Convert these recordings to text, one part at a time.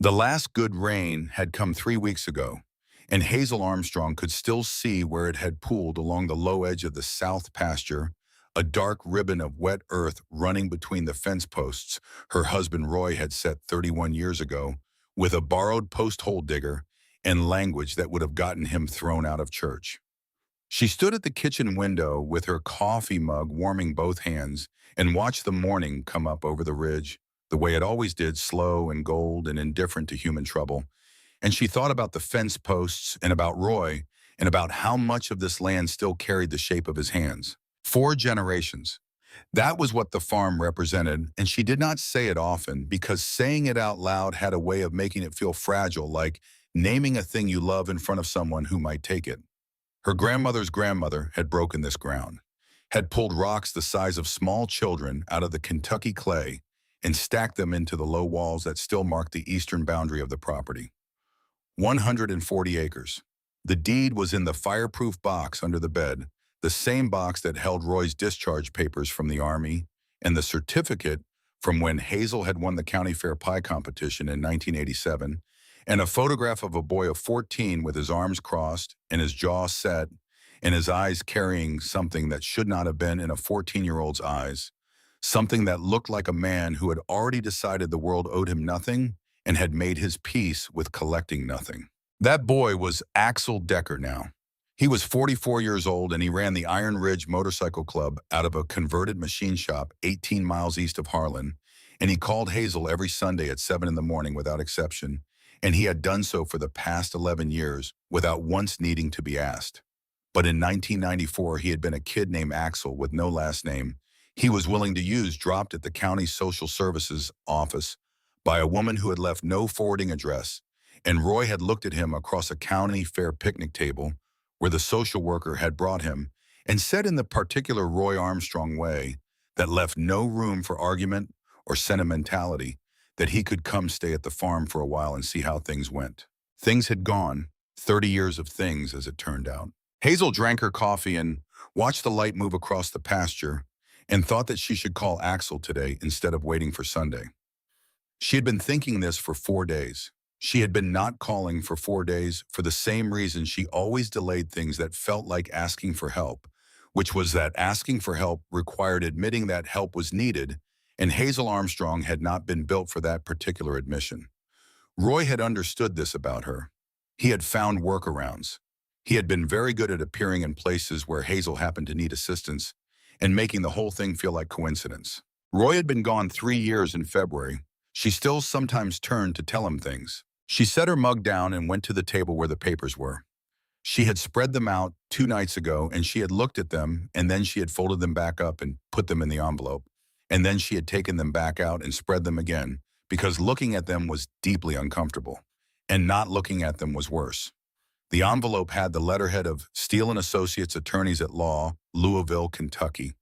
The last good rain had come 3 weeks ago, and Hazel Armstrong could still see where it had pooled along the low edge of the south pasture, a dark ribbon of wet earth running between the fence posts her husband Roy had set 31 years ago with a borrowed post-hole digger and language that would have gotten him thrown out of church. She stood at the kitchen window with her coffee mug warming both hands and watched the morning come up over the ridge, the way it always did, slow and gold and indifferent to human trouble. And she thought about the fence posts and about Roy and about how much of this land still carried the shape of his hands. 4 generations. That was what the farm represented, and she did not say it often because saying it out loud had a way of making it feel fragile, like naming a thing you love in front of someone who might take it. Her grandmother's grandmother had broken this ground, had pulled rocks the size of small children out of the Kentucky clay and stacked them into the low walls that still marked the eastern boundary of the property. 140 acres. The deed was in the fireproof box under the bed, the same box that held Roy's discharge papers from the Army and the certificate from when Hazel had won the county fair pie competition in 1987, and a photograph of a boy of 14 with his arms crossed and his jaw set and his eyes carrying something that should not have been in a 14-year-old's eyes, something that looked like a man who had already decided the world owed him nothing and had made his peace with collecting nothing. That boy was Axel Decker now. He was 44 years old and he ran the Iron Ridge Motorcycle Club out of a converted machine shop 18 miles east of Harlan, and he called Hazel every Sunday at 7 in the morning without exception, and he had done so for the past 11 years without once needing to be asked. But in 1994, he had been a kid named Axel with no last name he was willing to use, dropped at the county social services office by a woman who had left no forwarding address, and Roy had looked at him across a county fair picnic table where the social worker had brought him and said in the particular Roy Armstrong way that left no room for argument or sentimentality that he could come stay at the farm for a while and see how things went. Things had gone, 30 years of things as it turned out. Hazel drank her coffee and watched the light move across the pasture and thought that she should call Axel today instead of waiting for Sunday. She had been thinking this for 4 days. She had been not calling for 4 days for the same reason she always delayed things that felt like asking for help, which was that asking for help required admitting that help was needed, and Hazel Armstrong had not been built for that particular admission. Roy had understood this about her. He had found workarounds. He had been very good at appearing in places where Hazel happened to need assistance and making the whole thing feel like coincidence. Roy had been gone 3 years in February. She still sometimes turned to tell him things. She set her mug down and went to the table where the papers were. She had spread them out 2 nights ago, and she had looked at them, and then she had folded them back up and put them in the envelope. And then she had taken them back out and spread them again, because looking at them was deeply uncomfortable, and not looking at them was worse. The envelope had the letterhead of Steele and Associates Attorneys at Law, Louisville, Kentucky.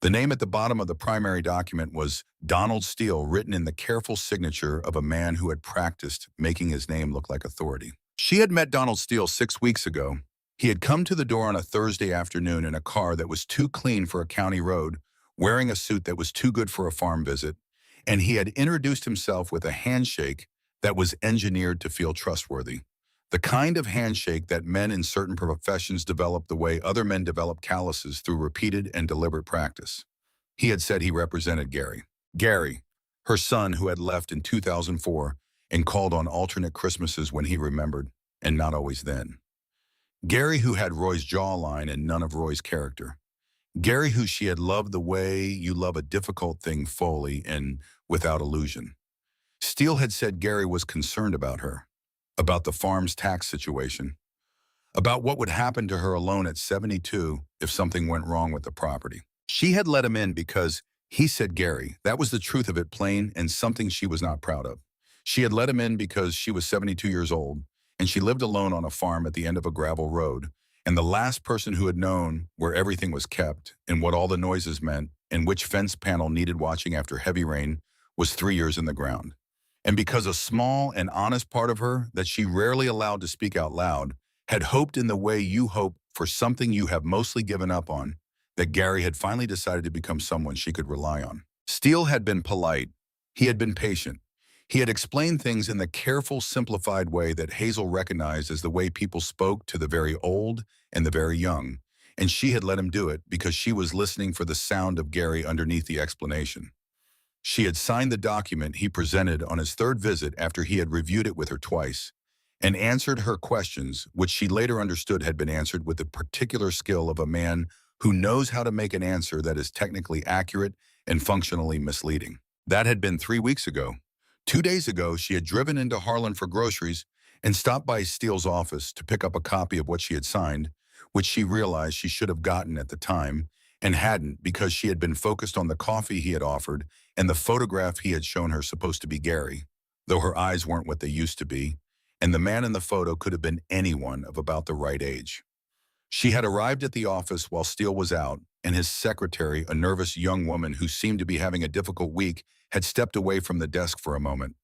The name at the bottom of the primary document was Donald Steele, written in the careful signature of a man who had practiced making his name look like authority. She had met Donald Steele 6 weeks ago. He had come to the door on a Thursday afternoon in a car that was too clean for a county road, wearing a suit that was too good for a farm visit, and he had introduced himself with a handshake that was engineered to feel trustworthy. The kind of handshake that men in certain professions develop the way other men develop calluses through repeated and deliberate practice. He had said he represented Gary. Gary, her son who had left in 2004 and called on alternate Christmases when he remembered, and not always then. Gary who had Roy's jawline and none of Roy's character. Gary who she had loved the way you love a difficult thing fully and without illusion. Steele had said Gary was concerned about her, about the farm's tax situation, about what would happen to her alone at 72 if something went wrong with the property. She had let him in because he said Gary. That was the truth of it, plain, and something she was not proud of. She had let him in because she was 72 years old, and she lived alone on a farm at the end of a gravel road, and the last person who had known where everything was kept and what all the noises meant and which fence panel needed watching after heavy rain was 3 years in the ground. And because a small and honest part of her that she rarely allowed to speak out loud had hoped in the way you hope for something you have mostly given up on, that Gary had finally decided to become someone she could rely on. Steele had been polite. He had been patient. He had explained things in the careful, simplified way that Hazel recognized as the way people spoke to the very old and the very young, and she had let him do it because she was listening for the sound of Gary underneath the explanation. She had signed the document he presented on his third visit after he had reviewed it with her twice, and answered her questions, which she later understood had been answered with the particular skill of a man who knows how to make an answer that is technically accurate and functionally misleading. That had been 3 weeks ago. 2 days ago, she had driven into Harlan for groceries and stopped by Steele's office to pick up a copy of what she had signed, which she realized she should have gotten at the time, and hadn't because she had been focused on the coffee he had offered and the photograph he had shown her supposed to be Gary, though her eyes weren't what they used to be, and the man in the photo could have been anyone of about the right age. She had arrived at the office while Steele was out, and his secretary, a nervous young woman who seemed to be having a difficult week, had stepped away from the desk for a moment,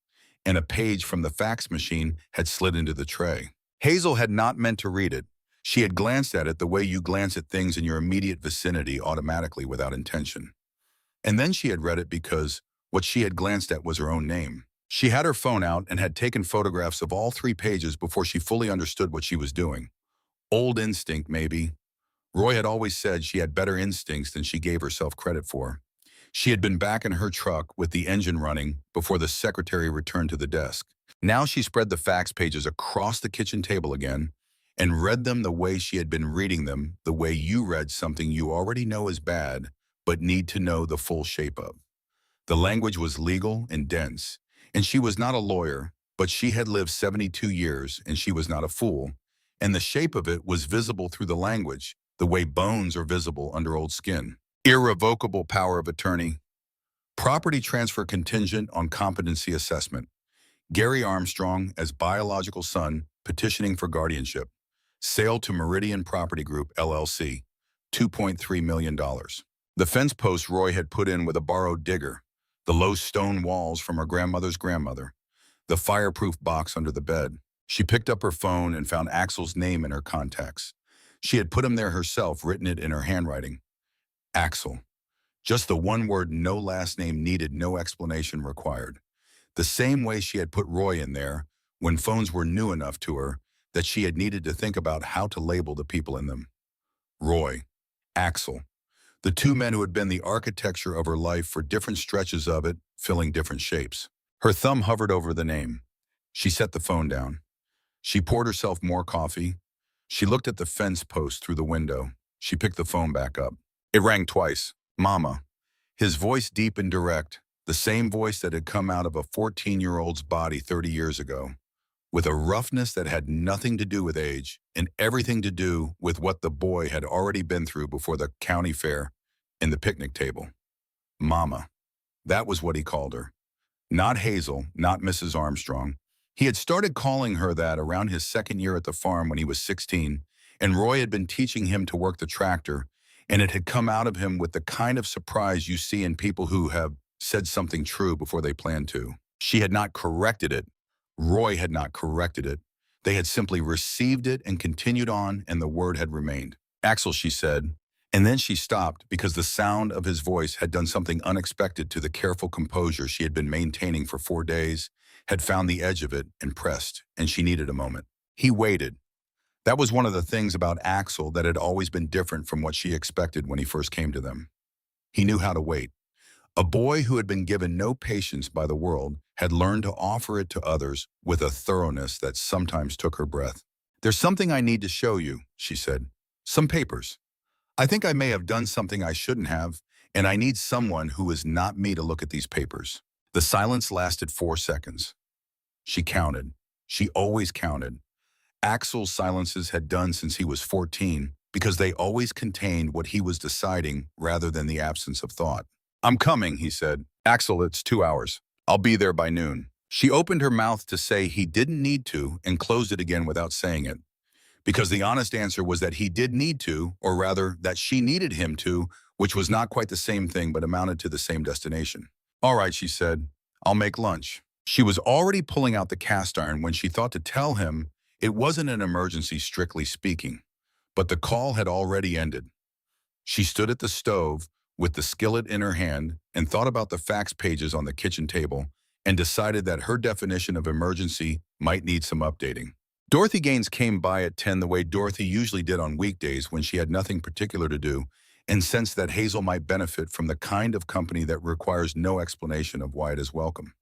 and a page from the fax machine had slid into the tray. Hazel had not meant to read it. She had glanced at it the way you glance at things in your immediate vicinity automatically without intention. And then she had read it because what she had glanced at was her own name. She had her phone out and had taken photographs of all 3 pages before she fully understood what she was doing. Old instinct, maybe. Roy had always said she had better instincts than she gave herself credit for. She had been back in her truck with the engine running before the secretary returned to the desk. Now she spread the fax pages across the kitchen table again and read them the way she had been reading them, the way you read something you already know is bad, but need to know the full shape of. The language was legal and dense, and she was not a lawyer, but she had lived 72 years and she was not a fool, and the shape of it was visible through the language, the way bones are visible under old skin. Irrevocable power of attorney. Property transfer contingent on competency assessment. Gary Armstrong as biological son petitioning for guardianship. Sale to Meridian Property Group, LLC. $2.3 million. The fence post Roy had put in with a borrowed digger. The low stone walls from her grandmother's grandmother. The fireproof box under the bed. She picked up her phone and found Axel's name in her contacts. She had put him there herself, written it in her handwriting. Axel. Just the one word, no last name needed, no explanation required. The same way she had put Roy in there when phones were new enough to her that she had needed to think about how to label the people in them. Roy. Axel. The two men who had been the architecture of her life for different stretches of it, filling different shapes. Her thumb hovered over the name. She set the phone down. She poured herself more coffee. She looked at the fence post through the window. She picked the phone back up. It rang twice. Mama. His voice deep and direct, the same voice that had come out of a 14-year-old's body 30 years ago, with a roughness that had nothing to do with age and everything to do with what the boy had already been through before the county fair and the picnic table. Mama. That was what he called her. Not Hazel, not Mrs. Armstrong. He had started calling her that around his second year at the farm when he was 16, and Roy had been teaching him to work the tractor, and it had come out of him with the kind of surprise you see in people who have said something true before they plan to. She had not corrected it. Roy had not corrected it. They had simply received it and continued on, and the word had remained. Axel, she said, and then she stopped because the sound of his voice had done something unexpected to the careful composure she had been maintaining for 4 days, had found the edge of it and pressed, and she needed a moment. He waited. That was one of the things about Axel that had always been different from what she expected when he first came to them. He knew how to wait. A boy who had been given no patience by the world had learned to offer it to others with a thoroughness that sometimes took her breath. There's something I need to show you, she said. Some papers. I think I may have done something I shouldn't have, and I need someone who is not me to look at these papers. The silence lasted 4 seconds. She counted. She always counted. Axel's silences had done since he was 14 because they always contained what he was deciding rather than the absence of thought. I'm coming, he said. Axel, it's 2 hours. I'll be there by noon. She opened her mouth to say he didn't need to and closed it again without saying it. Because the honest answer was that he did need to, or rather that she needed him to, which was not quite the same thing but amounted to the same destination. All right, she said. I'll make lunch. She was already pulling out the cast iron when she thought to tell him it wasn't an emergency, strictly speaking, but the call had already ended. She stood at the stove with the skillet in her hand and thought about the fax pages on the kitchen table and decided that her definition of emergency might need some updating. Dorothy Gaines came by at 10 the way Dorothy usually did on weekdays when she had nothing particular to do, and sensed that Hazel might benefit from the kind of company that requires no explanation of why it is welcome.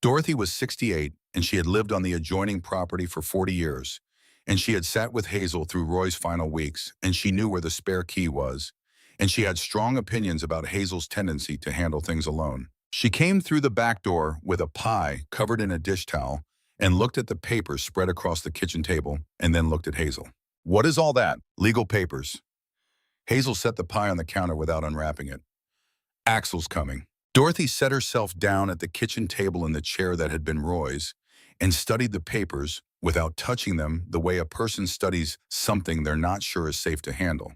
Dorothy was 68, and she had lived on the adjoining property for 40 years, and she had sat with Hazel through Roy's final weeks, and she knew where the spare key was, and she had strong opinions about Hazel's tendency to handle things alone. She came through the back door with a pie covered in a dish towel and looked at the papers spread across the kitchen table and then looked at Hazel. "What is all that?" "Legal papers." Hazel set the pie on the counter without unwrapping it. "Axel's coming." Dorothy set herself down at the kitchen table in the chair that had been Roy's and studied the papers without touching them the way a person studies something they're not sure is safe to handle.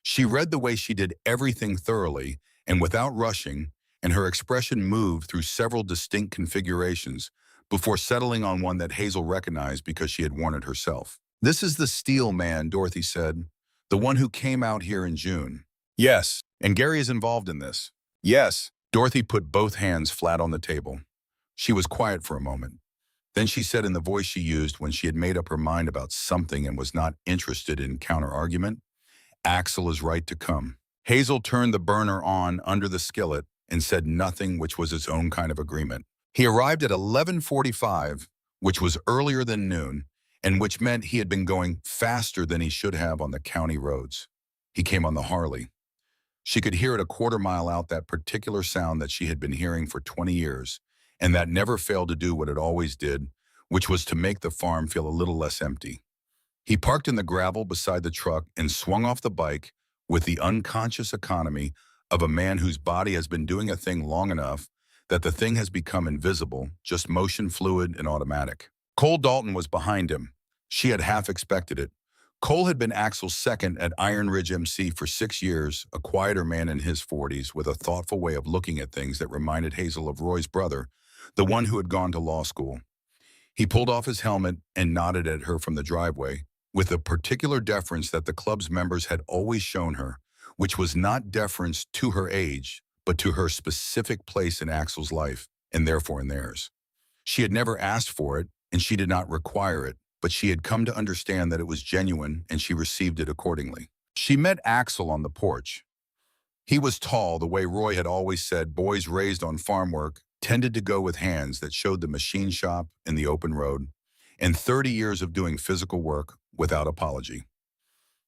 She read the way she did everything thoroughly and without rushing, and her expression moved through several distinct configurations before settling on one that Hazel recognized because she had worn it herself. "This is the Steel man," Dorothy said. "The one who came out here in June." "Yes, and Gary is involved in this." "Yes." Dorothy put both hands flat on the table. She was quiet for a moment. Then she said in the voice she used when she had made up her mind about something and was not interested in counter-argument, "Axel is right to come." Hazel turned the burner on under the skillet and said nothing, which was its own kind of agreement. He arrived at 11:45, which was earlier than noon, and which meant he had been going faster than he should have on the county roads. He came on the Harley. She could hear it a quarter mile out, that particular sound that she had been hearing for 20 years, and that never failed to do what it always did, which was to make the farm feel a little less empty. He parked in the gravel beside the truck and swung off the bike with the unconscious economy of a man whose body has been doing a thing long enough that the thing has become invisible, just motion fluid and automatic. Cole Dalton was behind him. She had half expected it. Cole had been Axel's second at Iron Ridge MC for 6 years, a quieter man in his 40s with a thoughtful way of looking at things that reminded Hazel of Roy's brother, the one who had gone to law school. He pulled off his helmet and nodded at her from the driveway, with a particular deference that the club's members had always shown her, which was not deference to her age, but to her specific place in Axel's life, and therefore in theirs. She had never asked for it, and she did not require it, but she had come to understand that it was genuine, and she received it accordingly. She met Axel on the porch. He was tall, the way Roy had always said boys raised on farm work tended to go with hands that showed the machine shop and the open road, and 30 years of doing physical work without apology.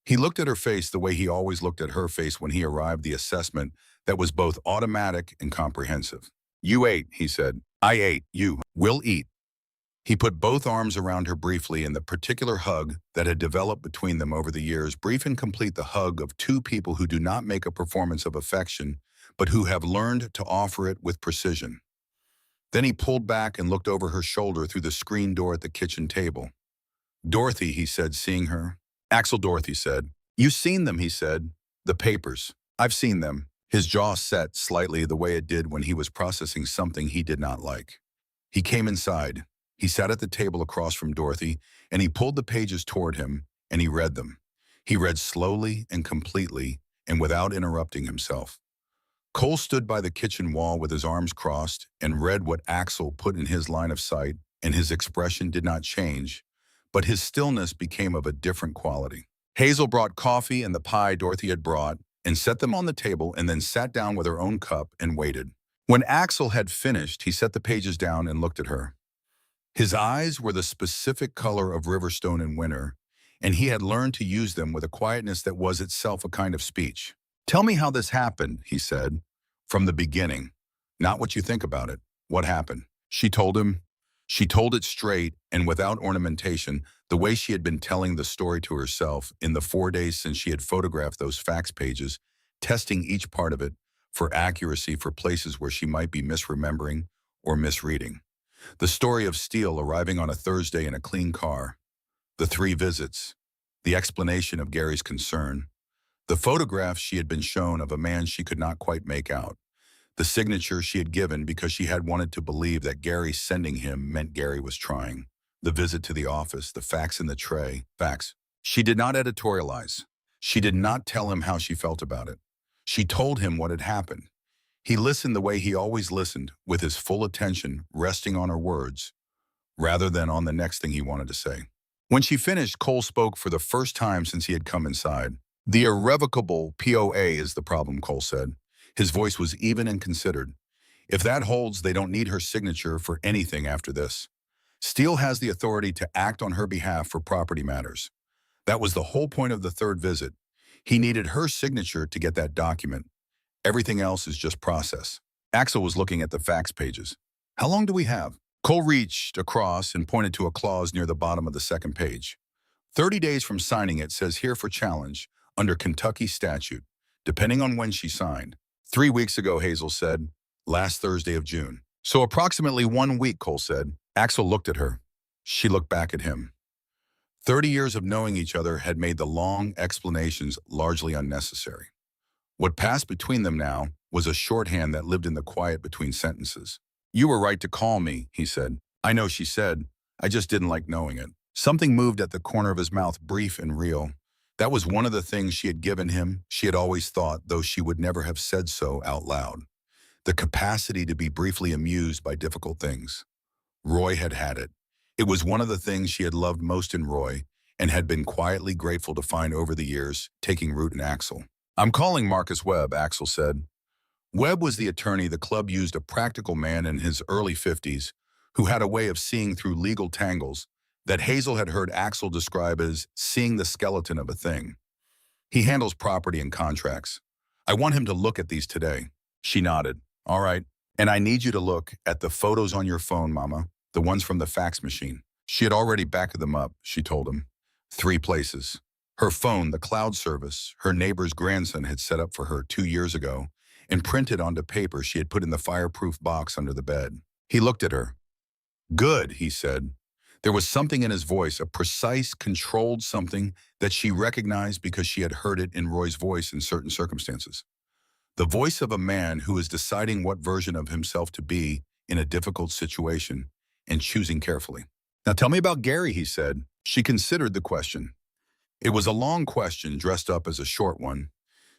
He looked at her face the way he always looked at her face when he arrived, the assessment that was both automatic and comprehensive. "You ate," he said. "I ate. You will eat." He put both arms around her briefly in the particular hug that had developed between them over the years, brief and complete, the hug of two people who do not make a performance of affection, but who have learned to offer it with precision. Then he pulled back and looked over her shoulder through the screen door at the kitchen table. "Dorothy," he said, seeing her. "Axel," Dorothy said. "You've seen them," he said. "The papers." "I've seen them." His jaw set slightly the way it did when he was processing something he did not like. He came inside. He sat at the table across from Dorothy, and he pulled the pages toward him, and he read them. He read slowly and completely, and without interrupting himself. Cole stood by the kitchen wall with his arms crossed and read what Axel put in his line of sight, and his expression did not change, but his stillness became of a different quality. Hazel brought coffee and the pie Dorothy had brought and set them on the table, and then sat down with her own cup and waited. When Axel had finished, he set the pages down and looked at her. His eyes were the specific color of riverstone in winter, and he had learned to use them with a quietness that was itself a kind of speech. "Tell me how this happened," he said. "From the beginning. Not what you think about it. What happened?" She told him. She told it straight and without ornamentation, the way she had been telling the story to herself in the 4 days since she had photographed those fax pages, testing each part of it for accuracy for places where she might be misremembering or misreading. The story of Steele arriving on a Thursday in a clean car, the 3 visits, the explanation of Gary's concern, the photographs she had been shown of a man she could not quite make out, the signature she had given because she had wanted to believe that Gary sending him meant Gary was trying, the visit to the office, the fax in the tray, fax. She did not editorialize. She did not tell him how she felt about it. She told him what had happened. He listened the way he always listened, with his full attention resting on her words, rather than on the next thing he wanted to say. When she finished, Cole spoke for the first time since he had come inside. The irrevocable POA is the problem, Cole said. His voice was even and considered. If that holds, they don't need her signature for anything after this. Steele has the authority to act on her behalf for property matters. That was the whole point of the third visit. He needed her signature to get that document. Everything else is just process. Axel was looking at the fax pages. How long do we have? Cole reached across and pointed to a clause near the bottom of the second page. 30 days from signing it, says here for challenge, under Kentucky statute, depending on when she signed. 3 weeks ago, Hazel said, last Thursday of June. So approximately 1 week, Cole said. Axel looked at her. She looked back at him. 30 years of knowing each other had made the long explanations largely unnecessary. What passed between them now was a shorthand that lived in the quiet between sentences. You were right to call me, he said. I know, she said. I just didn't like knowing it. Something moved at the corner of his mouth, brief and real. That was one of the things she had given him, she had always thought, though she would never have said so out loud. The capacity to be briefly amused by difficult things. Roy had had it. It was one of the things she had loved most in Roy and had been quietly grateful to find over the years, taking root in Axel. I'm calling Marcus Webb, Axel said. Webb was the attorney the club used, a practical man in his early 50s who had a way of seeing through legal tangles that Hazel had heard Axel describe as seeing the skeleton of a thing. He handles property and contracts. I want him to look at these today. She nodded. All right. And I need you to look at the photos on your phone, Mama, the ones from the fax machine. She had already backed them up, she told him. 3 places. Her phone, the cloud service, her neighbor's grandson had set up for her 2 years ago and printed onto paper she had put in the fireproof box under the bed. He looked at her. Good, he said. There was something in his voice, a precise, controlled something that she recognized because she had heard it in Roy's voice in certain circumstances. The voice of a man who is deciding what version of himself to be in a difficult situation and choosing carefully. Now tell me about Gary, he said. She considered the question. It was a long question dressed up as a short one.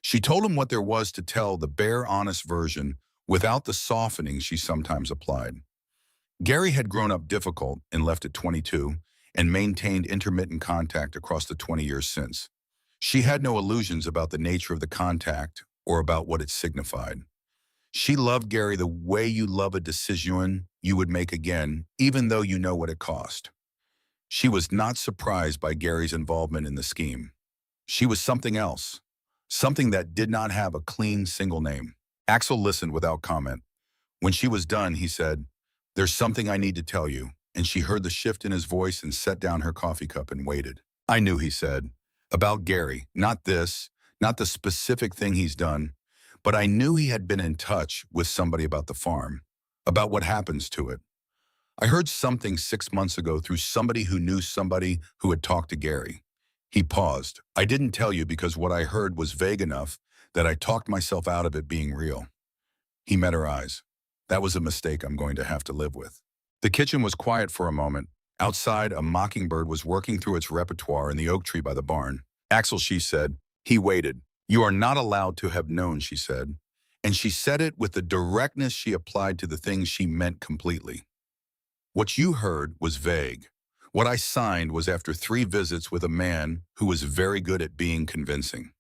She told him what there was to tell, the bare, honest version, without the softening she sometimes applied. Gary had grown up difficult and left at 22 and maintained intermittent contact across the 20 years since. She had no illusions about the nature of the contact or about what it signified. She loved Gary the way you love a decision you would make again, even though you know what it cost. She was not surprised by Gary's involvement in the scheme. She was something else, something that did not have a clean single name. Axel listened without comment. When she was done, he said, There's something I need to tell you, and she heard the shift in his voice and set down her coffee cup and waited. I knew, he said, about Gary, not this, not the specific thing he's done, but I knew he had been in touch with somebody about the farm, about what happens to it. I heard something 6 months ago through somebody who knew somebody who had talked to Gary. He paused. I didn't tell you because what I heard was vague enough that I talked myself out of it being real. He met her eyes. That was a mistake I'm going to have to live with. The kitchen was quiet for a moment. Outside, a mockingbird was working through its repertoire in the oak tree by the barn. Axel, she said. He waited. You are not allowed to have known, she said. And she said it with the directness she applied to the things she meant completely. What you heard was vague. What I signed was after 3 visits with a man who was very good at being convincing.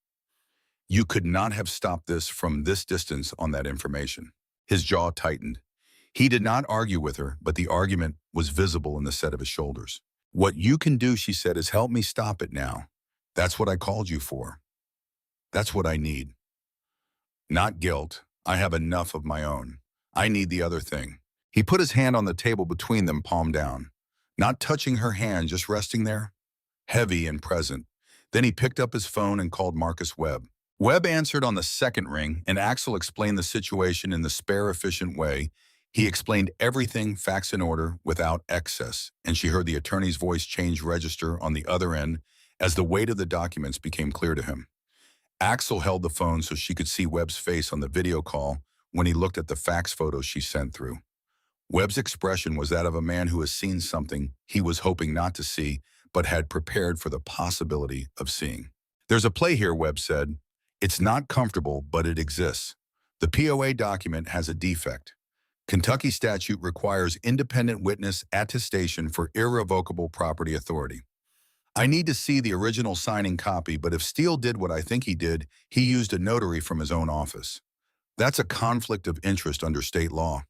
You could not have stopped this from this distance on that information. His jaw tightened. He did not argue with her, but the argument was visible in the set of his shoulders. What you can do, she said, is help me stop it now. That's what I called you for. That's what I need. Not guilt. I have enough of my own. I need the other thing. He put his hand on the table between them, palm down. Not touching her hand, just resting there. Heavy and present. Then he picked up his phone and called Marcus Webb. Webb answered on the second ring, and Axel explained the situation in the spare, efficient way. He explained everything, facts in order, without excess, and she heard the attorney's voice change register on the other end as the weight of the documents became clear to him. Axel held the phone so she could see Webb's face on the video call when he looked at the fax photos she sent through. Webb's expression was that of a man who has seen something he was hoping not to see, but had prepared for the possibility of seeing. There's a play here, Webb said. It's not comfortable, but it exists. The POA document has a defect. Kentucky statute requires independent witness attestation for irrevocable property authority. I need to see the original signing copy, but if Steele did what I think he did, he used a notary from his own office. That's a conflict of interest under state law.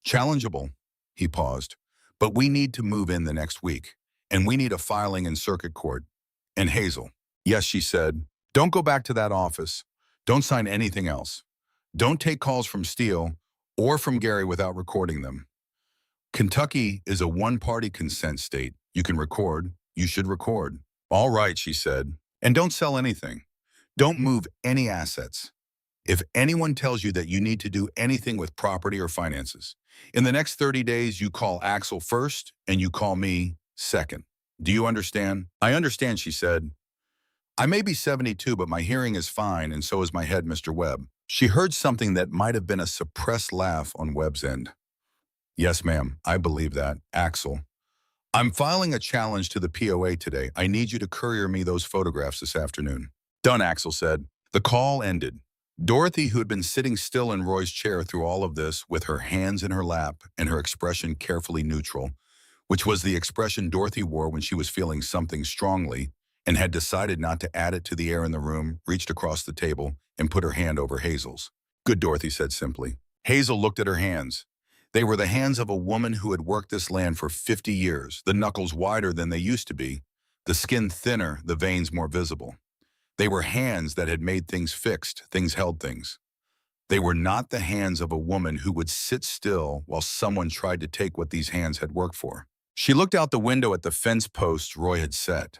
Challengeable, he paused, but we need to move in the next week, and we need a filing in circuit court. And Hazel, yes, she said, don't go back to that office. Don't sign anything else. Don't take calls from Steele or from Gary without recording them. Kentucky is a one-party consent state. You can record. You should record. All right, she said. And don't sell anything. Don't move any assets. If anyone tells you that you need to do anything with property or finances, in the next 30 days, you call Axel first and you call me second. Do you understand? I understand, she said. I may be 72, but my hearing is fine, and so is my head, Mr. Webb. She heard something that might have been a suppressed laugh on Webb's end. Yes, ma'am, I believe that. Axel, I'm filing a challenge to the POA today. I need you to courier me those photographs this afternoon. Done, Axel said. The call ended. Dorothy, who had been sitting still in Roy's chair through all of this, with her hands in her lap and her expression carefully neutral, which was the expression Dorothy wore when she was feeling something strongly and had decided not to add it to the air in the room, reached across the table and put her hand over Hazel's. Good, Dorothy said simply. Hazel looked at her hands. They were the hands of a woman who had worked this land for 50 years, the knuckles wider than they used to be, the skin thinner, the veins more visible. They were hands that had made things fixed, things held things. They were not the hands of a woman who would sit still while someone tried to take what these hands had worked for. She looked out the window at the fence posts Roy had set.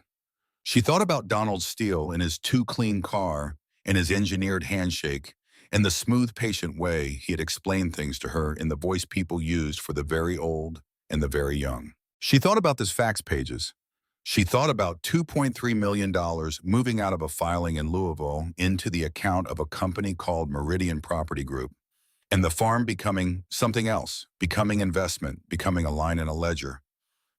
She thought about Donald Steele in his too-clean car and his engineered handshake and the smooth, patient way he had explained things to her in the voice people used for the very old and the very young. She thought about this fax pages. She thought about $2.3 million moving out of a filing in Louisville into the account of a company called Meridian Property Group, and the farm becoming something else, becoming investment, becoming a line in a ledger.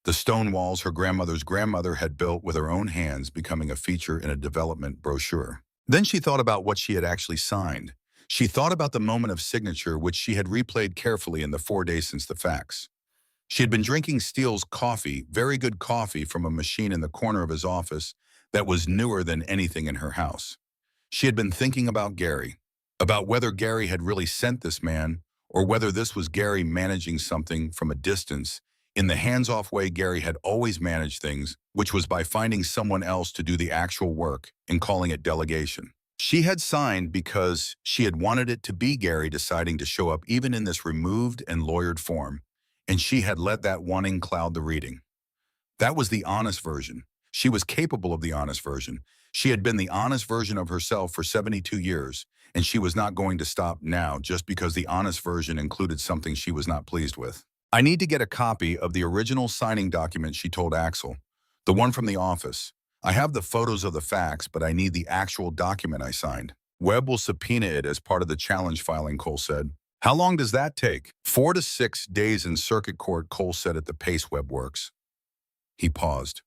The stone walls her grandmother's grandmother had built with her own hands becoming a feature in a development brochure. Then she thought about what she had actually signed. She thought about the moment of signature, which she had replayed carefully in the 4 days since the fax. She had been drinking Steele's coffee, very good coffee, from a machine in the corner of his office that was newer than anything in her house. She had been thinking about Gary, about whether Gary had really sent this man or whether this was Gary managing something from a distance in the hands-off way Gary had always managed things, which was by finding someone else to do the actual work and calling it delegation. She had signed because she had wanted it to be Gary deciding to show up even in this removed and lawyered form, and she had let that wanting cloud the reading. That was the honest version. She was capable of the honest version. She had been the honest version of herself for 72 years, and she was not going to stop now just because the honest version included something she was not pleased with. I need to get a copy of the original signing document, she told Axel, the one from the office. I have the photos of the fax, but I need the actual document I signed. Webb will subpoena it as part of the challenge filing, Cole said. How long does that take? 4 to 6 days in circuit court, Cole said at the pace Webb works. He paused,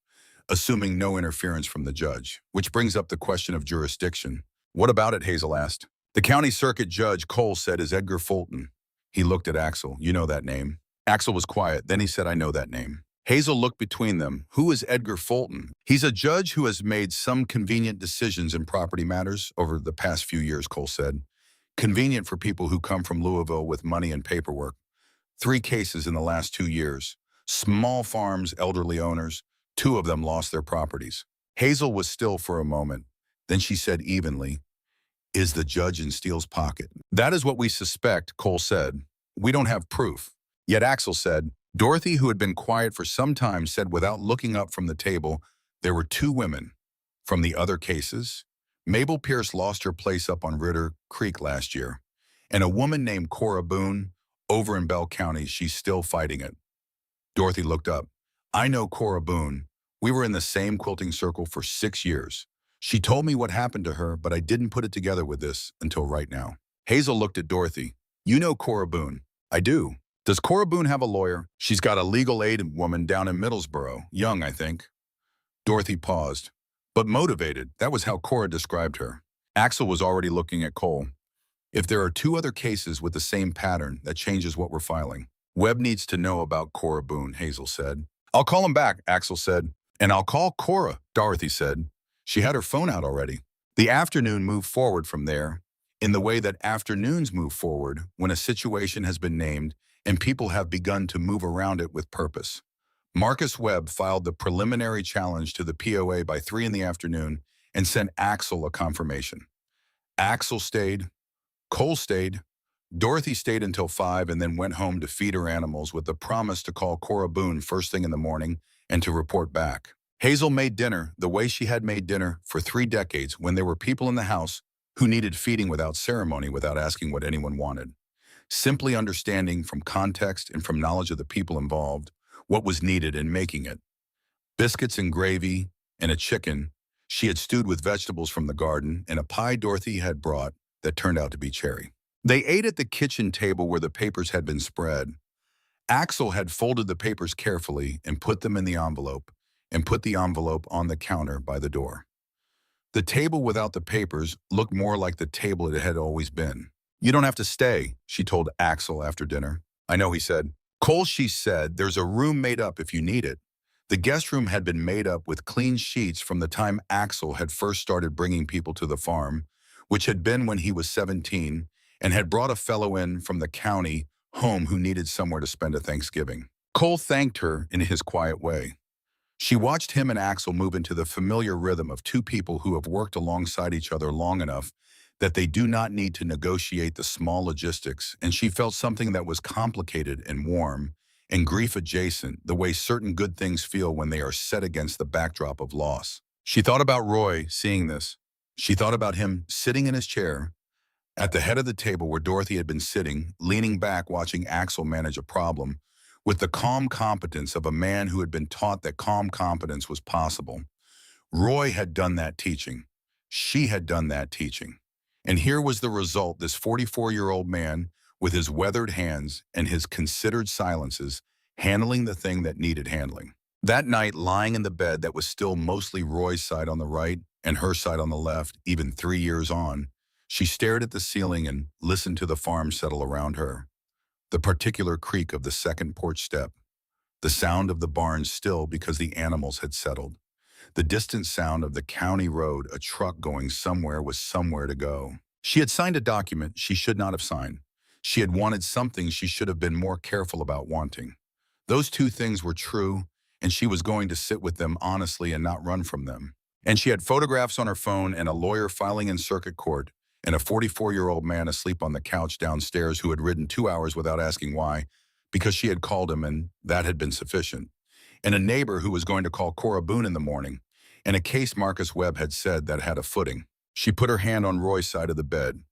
assuming no interference from the judge, which brings up the question of jurisdiction. What about it, Hazel asked. The county circuit judge, Cole said, is Edgar Fulton. He looked at Axel. You know that name. Axel was quiet. Then he said, I know that name. Hazel looked between them. Who is Edgar Fulton? He's a judge who has made some convenient decisions in property matters over the past few years, Cole said. Convenient for people who come from Louisville with money and paperwork. 3 cases in the last 2 years. Small farms, elderly owners. 2 of them lost their properties. Hazel was still for a moment. Then she said evenly, is the judge in Steele's pocket? That is what we suspect, Cole said. We don't have proof. Yet Axel said, Dorothy, who had been quiet for some time, said without looking up from the table, there were 2 women. From the other cases, Mabel Pierce lost her place up on Ritter Creek last year, and a woman named Cora Boone, over in Bell County, she's still fighting it. Dorothy looked up. I know Cora Boone. We were in the same quilting circle for 6 years. She told me what happened to her, but I didn't put it together with this until right now. Hazel looked at Dorothy. You know Cora Boone. I do. Does Cora Boone have a lawyer? She's got a legal aid woman down in Middlesboro. Young, I think. Dorothy paused. But motivated. That was how Cora described her. Axel was already looking at Cole. If there are two other cases with the same pattern, that changes what we're filing. Webb needs to know about Cora Boone, Hazel said. I'll call him back, Axel said. And I'll call Cora, Dorothy said. She had her phone out already. The afternoon moved forward from there, in the way that afternoons move forward when a situation has been named and people have begun to move around it with purpose. Marcus Webb filed the preliminary challenge to the POA by 3 in the afternoon and sent Axel a confirmation. Axel stayed, Cole stayed, Dorothy stayed until 5 and then went home to feed her animals with the promise to call Cora Boone first thing in the morning and to report back. Hazel made dinner the way she had made dinner for 3 decades when there were people in the house who needed feeding without ceremony, without asking what anyone wanted. Simply understanding from context and from knowledge of the people involved what was needed in making it. Biscuits and gravy and a chicken she had stewed with vegetables from the garden and a pie Dorothy had brought that turned out to be cherry. They ate at the kitchen table where the papers had been spread. Axel had folded the papers carefully and put them in the envelope, and put the envelope on the counter by the door. The table without the papers looked more like the table it had always been. You don't have to stay, she told Axel after dinner. I know, he said. Cole, she said, there's a room made up if you need it. The guest room had been made up with clean sheets from the time Axel had first started bringing people to the farm, which had been when he was 17, and had brought a fellow in from the county home who needed somewhere to spend a Thanksgiving. Cole thanked her in his quiet way. She watched him and Axel move into the familiar rhythm of two people who have worked alongside each other long enough that they do not need to negotiate the small logistics, and she felt something that was complicated and warm and grief-adjacent, the way certain good things feel when they are set against the backdrop of loss. She thought about Roy seeing this. She thought about him sitting in his chair at the head of the table where Dorothy had been sitting, leaning back watching Axel manage a problem, with the calm competence of a man who had been taught that calm competence was possible. Roy had done that teaching. She had done that teaching. And here was the result, this 44-year-old man with his weathered hands and his considered silences, handling the thing that needed handling. That night, lying in the bed that was still mostly Roy's side on the right and her side on the left, even 3 years on, she stared at the ceiling and listened to the farm settle around her. The particular creak of the second porch step, the sound of the barn still because the animals had settled, the distant sound of the county road, a truck going somewhere with somewhere to go. She had signed a document she should not have signed. She had wanted something she should have been more careful about wanting. Those two things were true, and she was going to sit with them honestly and not run from them. And she had photographs on her phone and a lawyer filing in circuit court and a 44-year-old man asleep on the couch downstairs who had ridden 2 hours without asking why, because she had called him and that had been sufficient. And a neighbor who was going to call Cora Boone in the morning, and a case Marcus Webb had said that had a footing. She put her hand on Roy's side of the bed.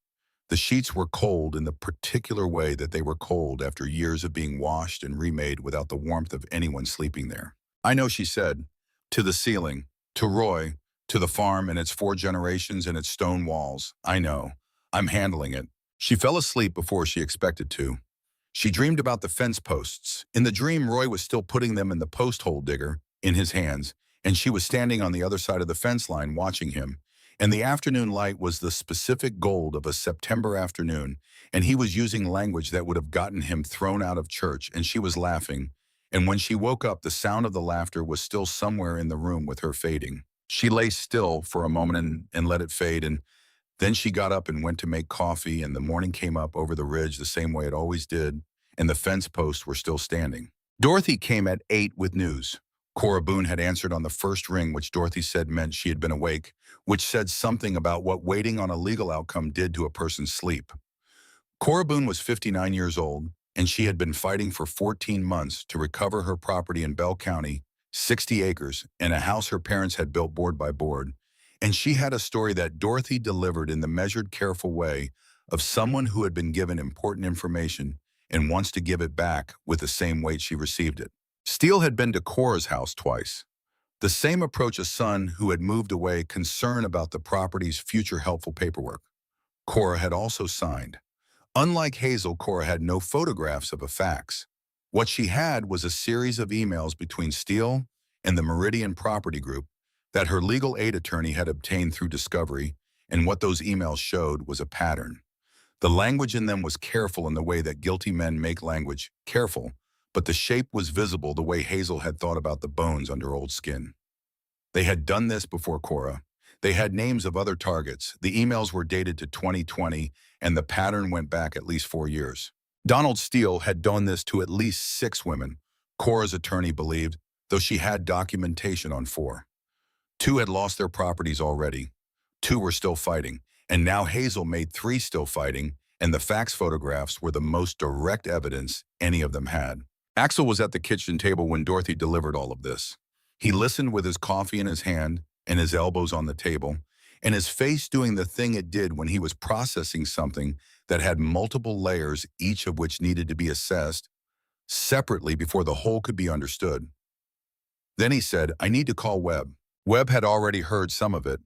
The sheets were cold in the particular way that they were cold after years of being washed and remade without the warmth of anyone sleeping there. I know, she said, to the ceiling, to Roy, to the farm and its 4 generations and its stone walls. I know. I'm handling it. She fell asleep before she expected to. She dreamed about the fence posts. In the dream, Roy was still putting them in the post hole digger in his hands, and she was standing on the other side of the fence line watching him. And the afternoon light was the specific gold of a September afternoon, and he was using language that would have gotten him thrown out of church, and she was laughing. And when she woke up, the sound of the laughter was still somewhere in the room with her fading. She lay still for a moment and let it fade, and then she got up and went to make coffee, and the morning came up over the ridge the same way it always did, and the fence posts were still standing. Dorothy came at 8 with news. Cora Boone had answered on the first ring, which Dorothy said meant she had been awake, which said something about what waiting on a legal outcome did to a person's sleep. Cora Boone was 59 years old, and she had been fighting for 14 months to recover her property in Bell County, 60 acres, and a house her parents had built board by board. And she had a story that Dorothy delivered in the measured, careful way of someone who had been given important information and wants to give it back with the same weight she received it. Steele had been to Cora's house twice. The same approach a son who had moved away, concern about the property's future helpful paperwork. Cora had also signed. Unlike Hazel, Cora had no photographs of a fax. What she had was a series of emails between Steele and the Meridian Property Group that her legal aid attorney had obtained through discovery, and what those emails showed was a pattern. The language in them was careful in the way that guilty men make language, careful, but the shape was visible the way Hazel had thought about the bones under old skin. They had done this before Cora. They had names of other targets. The emails were dated to 2020, and the pattern went back at least 4 years. Donald Steele had done this to at least 6 women, Cora's attorney believed, though she had documentation on 4. 2 had lost their properties already. 2 were still fighting, and now Hazel made 3 still fighting, and the fax photographs were the most direct evidence any of them had. Axel was at the kitchen table when Dorothy delivered all of this. He listened with his coffee in his hand and his elbows on the table, and his face doing the thing it did when he was processing something that had multiple layers, each of which needed to be assessed separately before the whole could be understood. Then he said, "I need to call Webb." Webb had already heard some of it.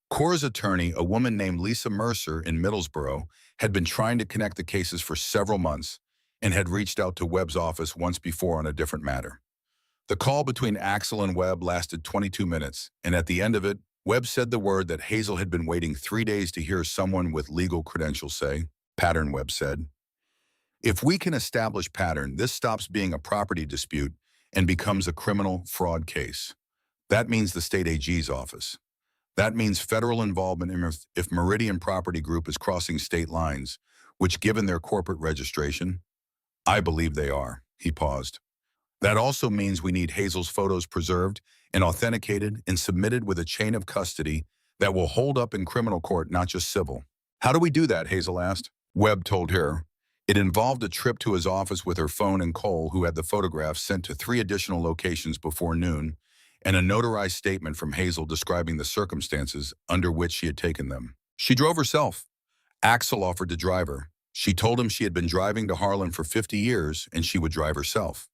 Cora's attorney, a woman named Lisa Mercer in Middlesbrough, had been trying to connect the cases for several months and had reached out to Webb's office once before on a different matter. The call between Axel and Webb lasted 22 minutes, and at the end of it, Webb said the word that Hazel had been waiting 3 days to hear someone with legal credentials say. Pattern, Webb said. If we can establish pattern, this stops being a property dispute and becomes a criminal fraud case. That means the state AG's office. That means federal involvement if Meridian Property Group is crossing state lines, which given their corporate registration, I believe they are. He paused. That also means we need Hazel's photos preserved and authenticated and submitted with a chain of custody that will hold up in criminal court, not just civil. How do we do that? Hazel asked. Webb told her. It involved a trip to his office with her phone and Cole, who had the photographs sent to 3 additional locations before noon, and a notarized statement from Hazel describing the circumstances under which she had taken them. She drove herself. Axel offered to drive her. She told him she had been driving to Harlan for 50 years and she would drive herself.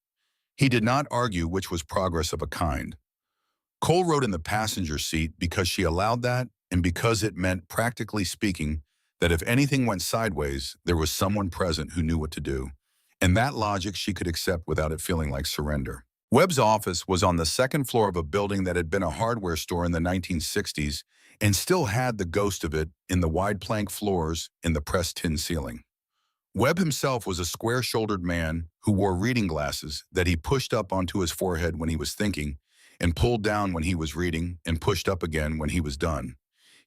He did not argue, which was progress of a kind. Cole rode in the passenger seat because she allowed that and because it meant, practically speaking, that if anything went sideways, there was someone present who knew what to do. And that logic she could accept without it feeling like surrender. Webb's office was on the 2nd floor of a building that had been a hardware store in the 1960s and still had the ghost of it in the wide plank floors and the pressed tin ceiling. Webb himself was a square-shouldered man who wore reading glasses that he pushed up onto his forehead when he was thinking and pulled down when he was reading and pushed up again when he was done.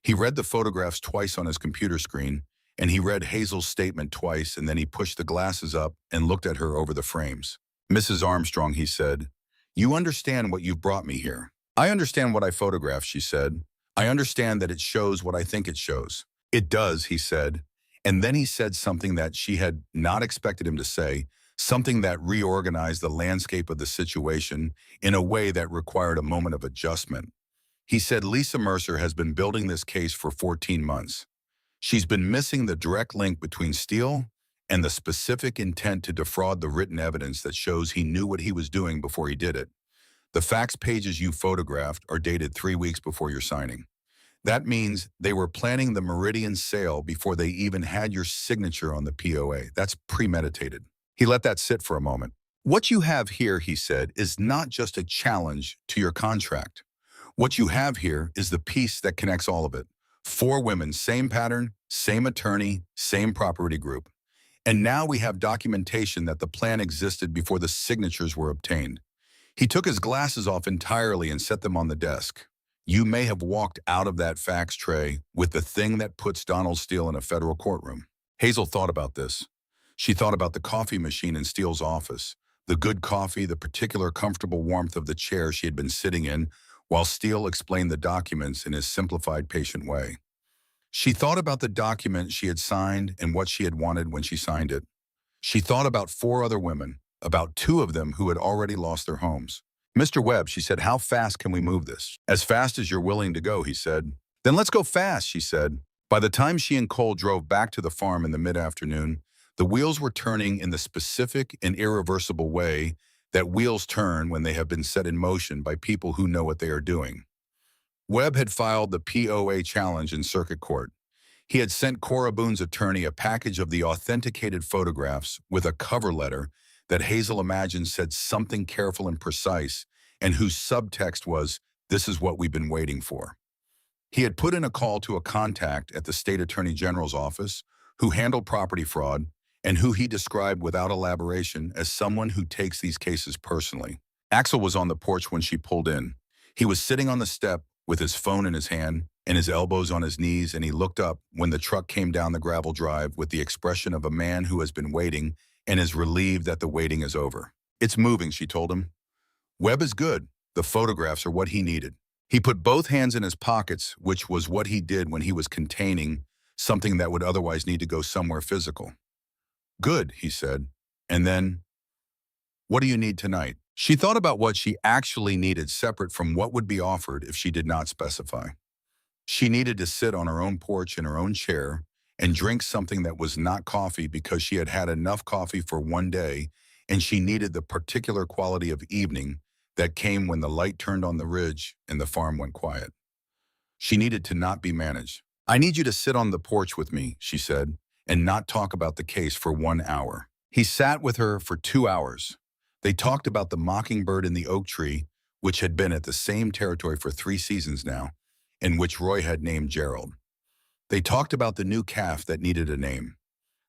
He read the photographs twice on his computer screen, and he read Hazel's statement twice, and then he pushed the glasses up and looked at her over the frames. "Mrs. Armstrong," he said, "you understand what you've brought me here." "I understand what I photographed," she said. "I understand that it shows what I think it shows." "It does," he said. And then he said something that she had not expected him to say, something that reorganized the landscape of the situation in a way that required a moment of adjustment. He said Lisa Mercer has been building this case for 14 months. She's been missing the direct link between Steele and the specific intent to defraud the written evidence that shows he knew what he was doing before he did it. The fax pages you photographed are dated 3 weeks before your signing. That means they were planning the Meridian sale before they even had your signature on the POA. That's premeditated. He let that sit for a moment. "What you have here," he said, "is not just a challenge to your contract. What you have here is the piece that connects all of it. 4 women, same pattern, same attorney, same property group. And now we have documentation that the plan existed before the signatures were obtained." He took his glasses off entirely and set them on the desk. "You may have walked out of that fax tray with the thing that puts Donald Steele in a federal courtroom." Hazel thought about this. She thought about the coffee machine in Steele's office, the good coffee, the particular comfortable warmth of the chair she had been sitting in while Steele explained the documents in his simplified, patient way. She thought about the document she had signed and what she had wanted when she signed it. She thought about 4 other women, about 2 of them who had already lost their homes. "Mr. Webb," she said, "how fast can we move this?" "As fast as you're willing to go," he said. "Then let's go fast," she said. By the time she and Cole drove back to the farm in the mid-afternoon, the wheels were turning in the specific and irreversible way that wheels turn when they have been set in motion by people who know what they are doing. Webb had filed the POA challenge in circuit court. He had sent Cora Boone's attorney a package of the authenticated photographs with a cover letter that Hazel imagined said something careful and precise, and whose subtext was, "This is what we've been waiting for." He had put in a call to a contact at the state attorney general's office, who handled property fraud, and who he described without elaboration as someone who takes these cases personally. Axel was on the porch when she pulled in. He was sitting on the step with his phone in his hand and his elbows on his knees, and he looked up when the truck came down the gravel drive with the expression of a man who has been waiting and is relieved that the waiting is over. "It's moving," she told him. "Webb is good. The photographs are what he needed." He put both hands in his pockets, which was what he did when he was containing something that would otherwise need to go somewhere physical. "Good," he said. And then, "What do you need tonight?" She thought about what she actually needed separate from what would be offered if she did not specify. She needed to sit on her own porch in her own chair and drink something that was not coffee because she had had enough coffee for one day, and she needed the particular quality of evening that came when the light turned on the ridge and the farm went quiet. She needed to not be managed. "I need you to sit on the porch with me," she said, "and not talk about the case for 1 hour." He sat with her for 2 hours. They talked about the mockingbird in the oak tree, which had been at the same territory for 3 seasons now, and which Roy had named Gerald. They talked about the new calf that needed a name.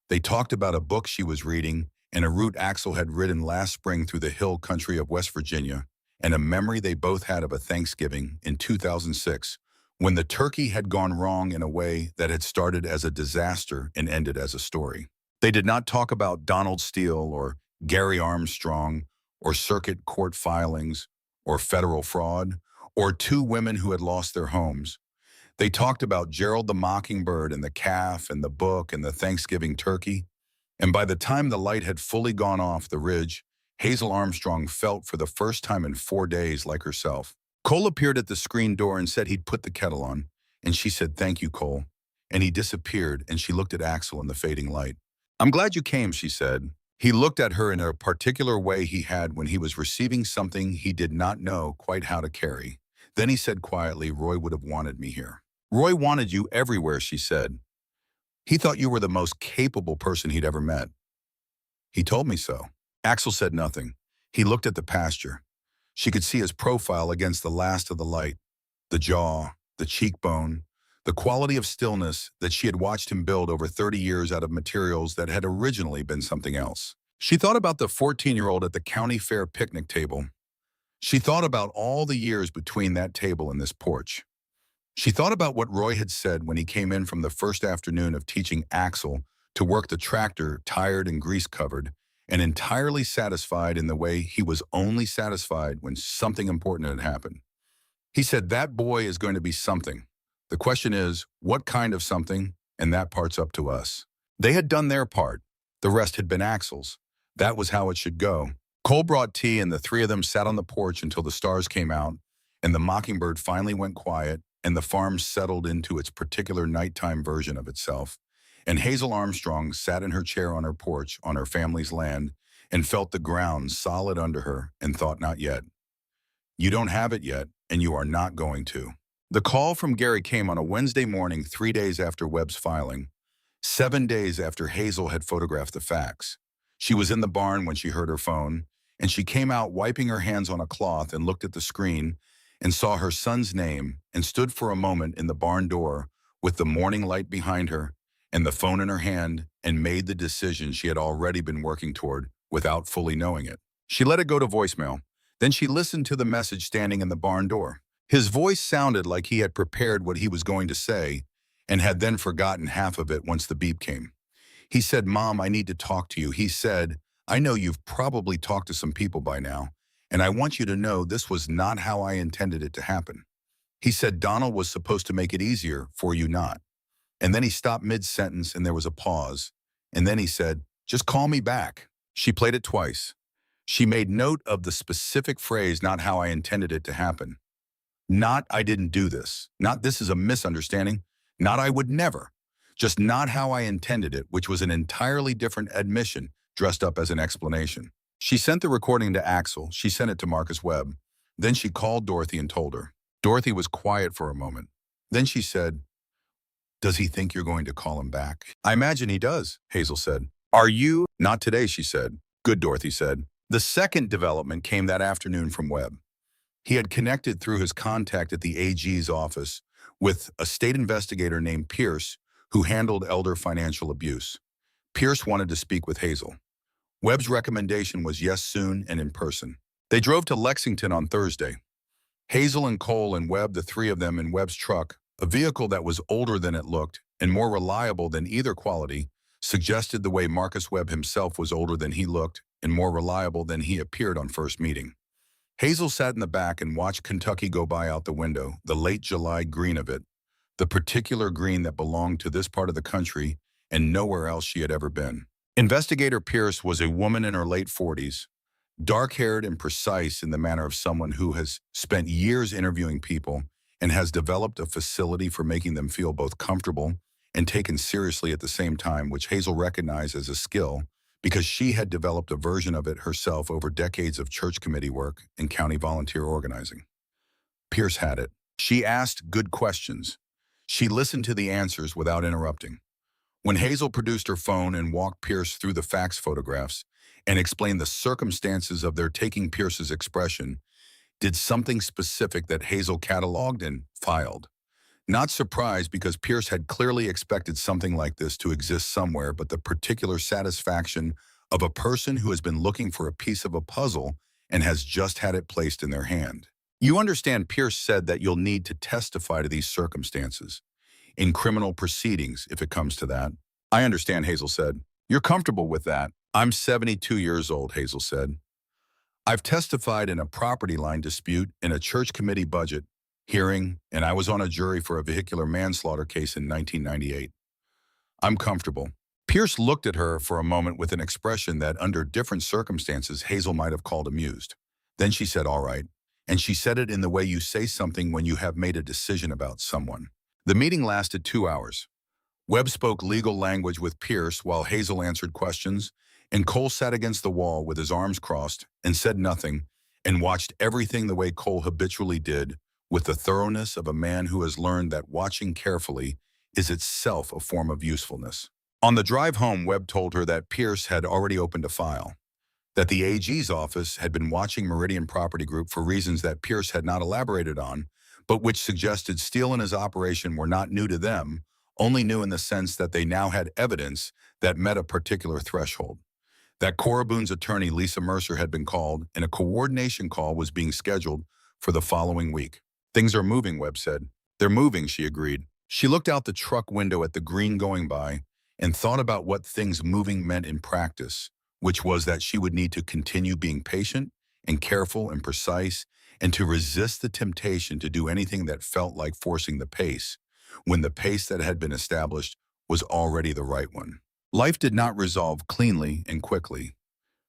They talked about a book she was reading and a route Axel had ridden last spring through the hill country of West Virginia, and a memory they both had of a Thanksgiving in 2006 when the turkey had gone wrong in a way that had started as a disaster and ended as a story. They did not talk about Donald Steele or Gary Armstrong or circuit court filings or federal fraud or 2 women who had lost their homes. They talked about Gerald the Mockingbird and the calf and the book and the Thanksgiving turkey. And by the time the light had fully gone off the ridge, Hazel Armstrong felt for the first time in 4 days like herself. Cole appeared at the screen door and said he'd put the kettle on, and she said, "Thank you, Cole." And he disappeared, and she looked at Axel in the fading light. "I'm glad you came," she said. He looked at her in a particular way he had when he was receiving something he did not know quite how to carry. Then he said quietly, "Roy would have wanted me here." "Roy wanted you everywhere," she said. "He thought you were the most capable person he'd ever met." "He told me so." Axel said nothing. He looked at the pasture. She could see his profile against the last of the light, the jaw, the cheekbone, the quality of stillness that she had watched him build over 30 years out of materials that had originally been something else. She thought about the 14-year-old at the county fair picnic table. She thought about all the years between that table and this porch. She thought about what Roy had said when he came in from the first afternoon of teaching Axel to work the tractor, tired and grease-covered, and entirely satisfied in the way he was only satisfied when something important had happened. He said, "That boy is going to be something. The question is, what kind of something, and that part's up to us." They had done their part. The rest had been Axel's. That was how it should go. Cole brought tea, and the 3 of them sat on the porch until the stars came out, and the mockingbird finally went quiet, and the farm settled into its particular nighttime version of itself. And Hazel Armstrong sat in her chair on her porch on her family's land and felt the ground solid under her and thought, "Not yet. You don't have it yet, and you are not going to." The call from Gary came on a Wednesday morning 3 days after Webb's filing, 7 days after Hazel had photographed the facts. She was in the barn when she heard her phone, and she came out wiping her hands on a cloth and looked at the screen and saw her son's name and stood for a moment in the barn door with the morning light behind her and the phone in her hand and made the decision she had already been working toward without fully knowing it. She let it go to voicemail. Then she listened to the message standing in the barn door. His voice sounded like he had prepared what he was going to say and had then forgotten half of it once the beep came. He said, "Mom, I need to talk to you." He said, "I know you've probably talked to some people by now, and I want you to know this was not how I intended it to happen." He said, "Donald was supposed to make it easier for you not." And then he stopped mid-sentence and there was a pause. And then he said, "Just call me back." She played it twice. She made note of the specific phrase, "not how I intended it to happen." Not, "I didn't do this." Not, "This is a misunderstanding." Not, "I would never." Just, "not how I intended it," which was an entirely different admission dressed up as an explanation. She sent the recording to Axel. She sent it to Marcus Webb. Then she called Dorothy and told her. Dorothy was quiet for a moment. Then she said, "Does he think you're going to call him back?" "I imagine he does," Hazel said. "Are you?" "Not today," she said. "Good," Dorothy said. The second development came that afternoon from Webb. He had connected through his contact at the AG's office with a state investigator named Pierce, who handled elder financial abuse. Pierce wanted to speak with Hazel. Webb's recommendation was yes soon and in person. They drove to Lexington on Thursday. Hazel and Cole and Webb, the three of them in Webb's truck, a vehicle that was older than it looked and more reliable than either quality, suggested the way Marcus Webb himself was older than he looked and more reliable than he appeared on first meeting. Hazel sat in the back and watched Kentucky go by out the window, the late July green of it, the particular green that belonged to this part of the country and nowhere else she had ever been. Investigator Pierce was a woman in her late 40s, dark-haired and precise in the manner of someone who has spent years interviewing people and has developed a facility for making them feel both comfortable and taken seriously at the same time, which Hazel recognized as a skill because she had developed a version of it herself over decades of church committee work and county volunteer organizing. Pierce had it. She asked good questions. She listened to the answers without interrupting. When Hazel produced her phone and walked Pierce through the fax photographs and explained the circumstances of their taking Pierce's expression, did something specific that Hazel cataloged and filed. Not surprised because Pierce had clearly expected something like this to exist somewhere, but the particular satisfaction of a person who has been looking for a piece of a puzzle and has just had it placed in their hand. You understand, Pierce said, that you'll need to testify to these circumstances in criminal proceedings, if it comes to that. I understand, Hazel said. You're comfortable with that. I'm 72 years old, Hazel said. I've testified in a property line dispute in a church committee budget hearing, and I was on a jury for a vehicular manslaughter case in 1998. I'm comfortable. Pierce looked at her for a moment with an expression that, under different circumstances, Hazel might have called amused. Then she said, all right, and she said it in the way you say something when you have made a decision about someone. The meeting lasted 2 hours. Webb spoke legal language with Pierce while Hazel answered questions, and Cole sat against the wall with his arms crossed and said nothing and watched everything the way Cole habitually did, with the thoroughness of a man who has learned that watching carefully is itself a form of usefulness. On the drive home, Webb told her that Pierce had already opened a file, that the AG's office had been watching Meridian Property Group for reasons that Pierce had not elaborated on, but which suggested Steele and his operation were not new to them, only new in the sense that they now had evidence that met a particular threshold. That Cora Boone's attorney, Lisa Mercer, had been called, and a coordination call was being scheduled for the following week. Things are moving, Webb said. They're moving, she agreed. She looked out the truck window at the green going by and thought about what things moving meant in practice, which was that she would need to continue being patient and careful and precise and to resist the temptation to do anything that felt like forcing the pace, when the pace that had been established was already the right one. Life did not resolve cleanly and quickly.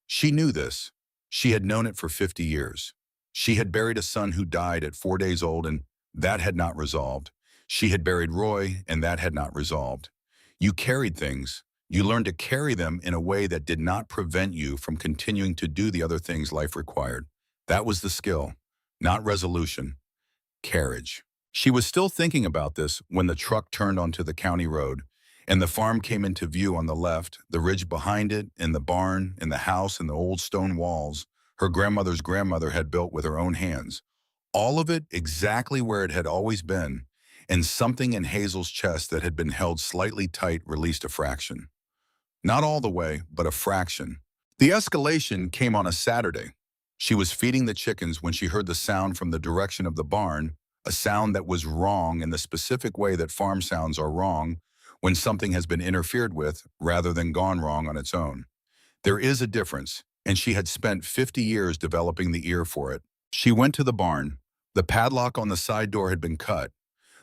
She knew this. She had known it for 50 years. She had buried a son who died at 4 days old, and that had not resolved. She had buried Roy, and that had not resolved. You carried things. You learned to carry them in a way that did not prevent you from continuing to do the other things life required. That was the skill, not resolution, carriage. She was still thinking about this when the truck turned onto the county road, and the farm came into view on the left, the ridge behind it, and the barn, and the house, and the old stone walls her grandmother's grandmother had built with her own hands. All of it exactly where it had always been, and something in Hazel's chest that had been held slightly tight released a fraction. Not all the way, but a fraction. The escalation came on a Saturday. She was feeding the chickens when she heard the sound from the direction of the barn, a sound that was wrong in the specific way that farm sounds are wrong when something has been interfered with rather than gone wrong on its own. There is a difference, and she had spent 50 years developing the ear for it. She went to the barn. The padlock on the side door had been cut.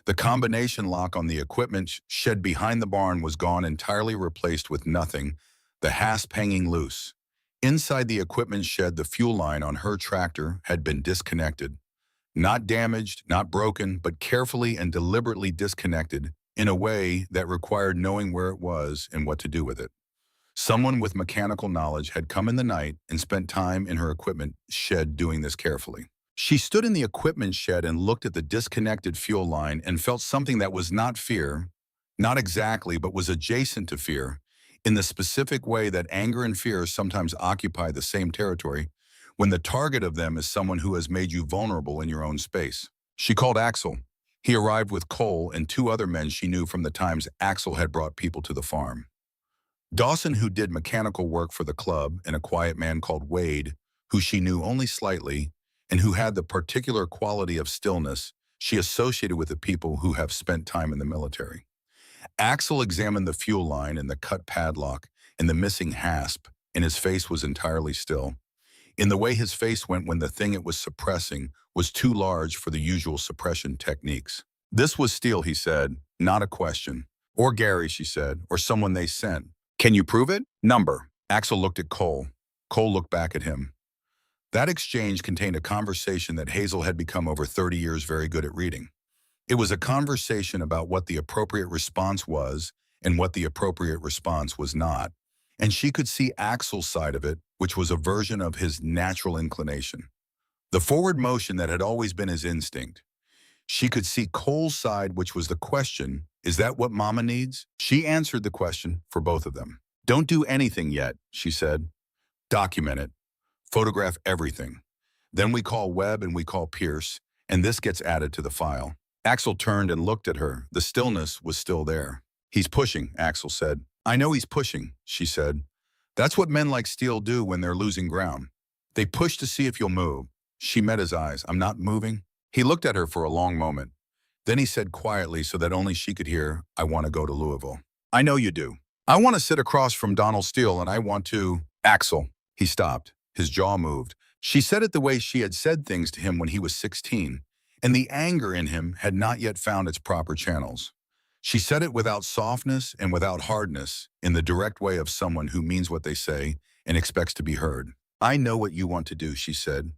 The combination lock on the equipment shed behind the barn was gone, entirely replaced with nothing, the hasp hanging loose. Inside the equipment shed, the fuel line on her tractor had been disconnected. Not damaged, not broken, but carefully and deliberately disconnected in a way that required knowing where it was and what to do with it. Someone with mechanical knowledge had come in the night and spent time in her equipment shed doing this carefully. She stood in the equipment shed and looked at the disconnected fuel line and felt something that was not fear, not exactly, but was adjacent to fear, in the specific way that anger and fear sometimes occupy the same territory when the target of them is someone who has made you vulnerable in your own space. She called Axel. He arrived with Cole and two other men she knew from the times Axel had brought people to the farm. Dawson, who did mechanical work for the club, and a quiet man called Wade, who she knew only slightly, and who had the particular quality of stillness she associated with the people who have spent time in the military. Axel examined the fuel line and the cut padlock and the missing hasp, and his face was entirely still. In the way his face went when the thing it was suppressing was too large for the usual suppression techniques. This was steel, he said, not a question. Or Gary, she said, or someone they sent. Can you prove it? Number. Axel looked at Cole. Cole looked back at him. That exchange contained a conversation that Hazel had become over 30 years very good at reading. It was a conversation about what the appropriate response was and what the appropriate response was not. And she could see Axel's side of it, which was a version of his natural inclination. The forward motion that had always been his instinct. She could see Cole's side, which was the question, is that what Mama needs? She answered the question for both of them. Don't do anything yet, she said. Document it. Photograph everything. Then we call Webb and we call Pierce, and this gets added to the file. Axel turned and looked at her. The stillness was still there. He's pushing, Axel said. I know he's pushing, she said. That's what men like Steele do when they're losing ground. They push to see if you'll move. She met his eyes. I'm not moving. He looked at her for a long moment. Then he said quietly so that only she could hear, I want to go to Louisville. I know you do. I want to sit across from Donald Steele and I want to… Axel. He stopped. His jaw moved. She said it the way she had said things to him when he was 16, and the anger in him had not yet found its proper channels. She said it without softness and without hardness, in the direct way of someone who means what they say and expects to be heard. I know what you want to do, she said.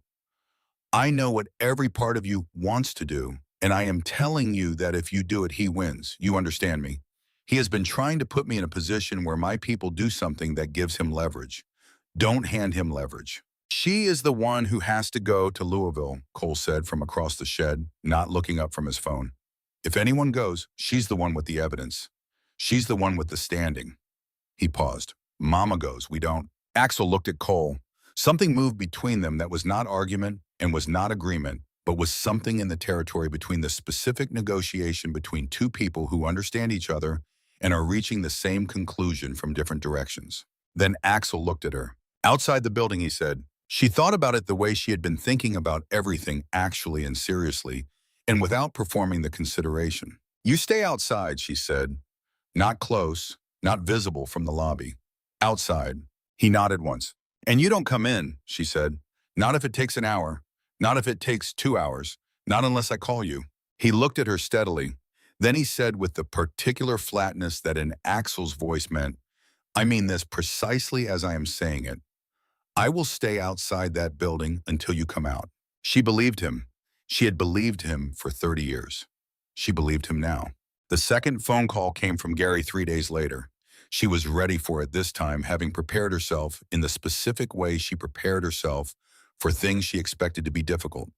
I know what every part of you wants to do, and I am telling you that if you do it, he wins. You understand me? He has been trying to put me in a position where my people do something that gives him leverage. Don't hand him leverage. She is the one who has to go to Louisville, Cole said from across the shed, not looking up from his phone. If anyone goes, she's the one with the evidence. She's the one with the standing. He paused. Mama goes, we don't. Axel looked at Cole. Something moved between them that was not argument and was not agreement, but was something in the territory between the specific negotiation between two people who understand each other and are reaching the same conclusion from different directions. Then Axel looked at her. Outside the building, he said. She thought about it the way she had been thinking about everything actually and seriously, and without performing the consideration. You stay outside, she said. Not close, not visible from the lobby. Outside. He nodded once. And you don't come in, she said. Not if it takes an hour. Not if it takes 2 hours. Not unless I call you. He looked at her steadily. Then he said with the particular flatness that in Axel's voice meant, I mean this precisely as I am saying it. I will stay outside that building until you come out. She believed him. She had believed him for 30 years. She believed him now. The second phone call came from Gary 3 days later. She was ready for it this time, having prepared herself in the specific way she prepared herself for things she expected to be difficult,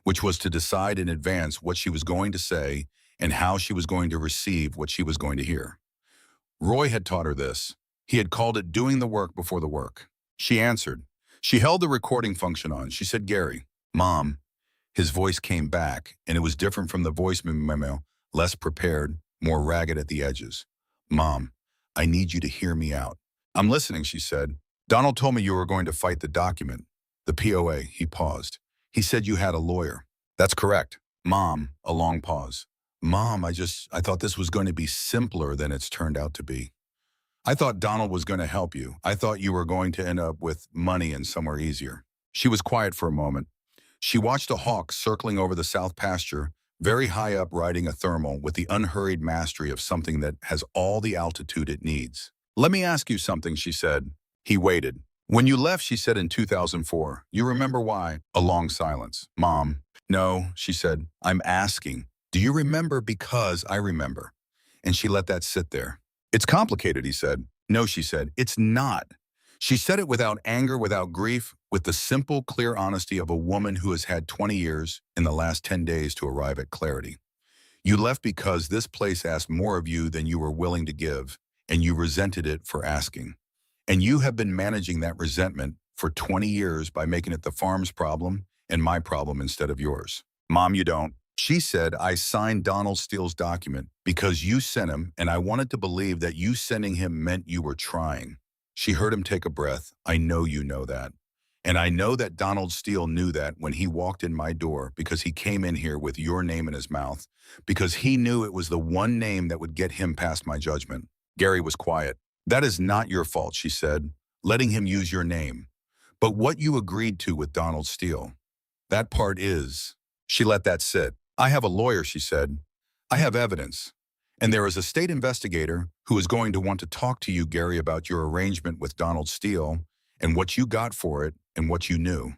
which was to decide in advance what she was going to say and how she was going to receive what she was going to hear. Roy had taught her this. He had called it doing the work before the work. She answered. She held the recording function on. She said, Gary, Mom. His voice came back, and it was different from the voice memo, less prepared, more ragged at the edges. Mom, I need you to hear me out. I'm listening, she said. Donald told me you were going to fight the document. The POA, he paused. He said you had a lawyer. That's correct. Mom, a long pause. Mom, I thought this was going to be simpler than it's turned out to be. I thought Donald was going to help you. I thought you were going to end up with money and somewhere easier. She was quiet for a moment. She watched a hawk circling over the south pasture, very high up riding a thermal with the unhurried mastery of something that has all the altitude it needs. Let me ask you something, she said. He waited. When you left, she said in 2004, you remember why? A long silence. Mom, no, she said, I'm asking. Do you remember? Because I remember. And she let that sit there. It's complicated, he said. No, she said, it's not. She said it without anger, without grief, with the simple, clear honesty of a woman who has had 20 years in the last 10 days to arrive at clarity. You left because this place asked more of you than you were willing to give, and you resented it for asking. And you have been managing that resentment for 20 years by making it the farm's problem and my problem instead of yours. Mom, you don't. She said, I signed Donald Steele's document because you sent him, and I wanted to believe that you sending him meant you were trying. She heard him take a breath. I know you know that. And I know that Donald Steele knew that when he walked in my door because he came in here with your name in his mouth, because he knew it was the one name that would get him past my judgment. Gary was quiet. That is not your fault, she said, letting him use your name. But what you agreed to with Donald Steele, that part is. She let that sit. I have a lawyer, she said. I have evidence. And there is a state investigator who is going to want to talk to you, Gary, about your arrangement with Donald Steele and what you got for it and what you knew.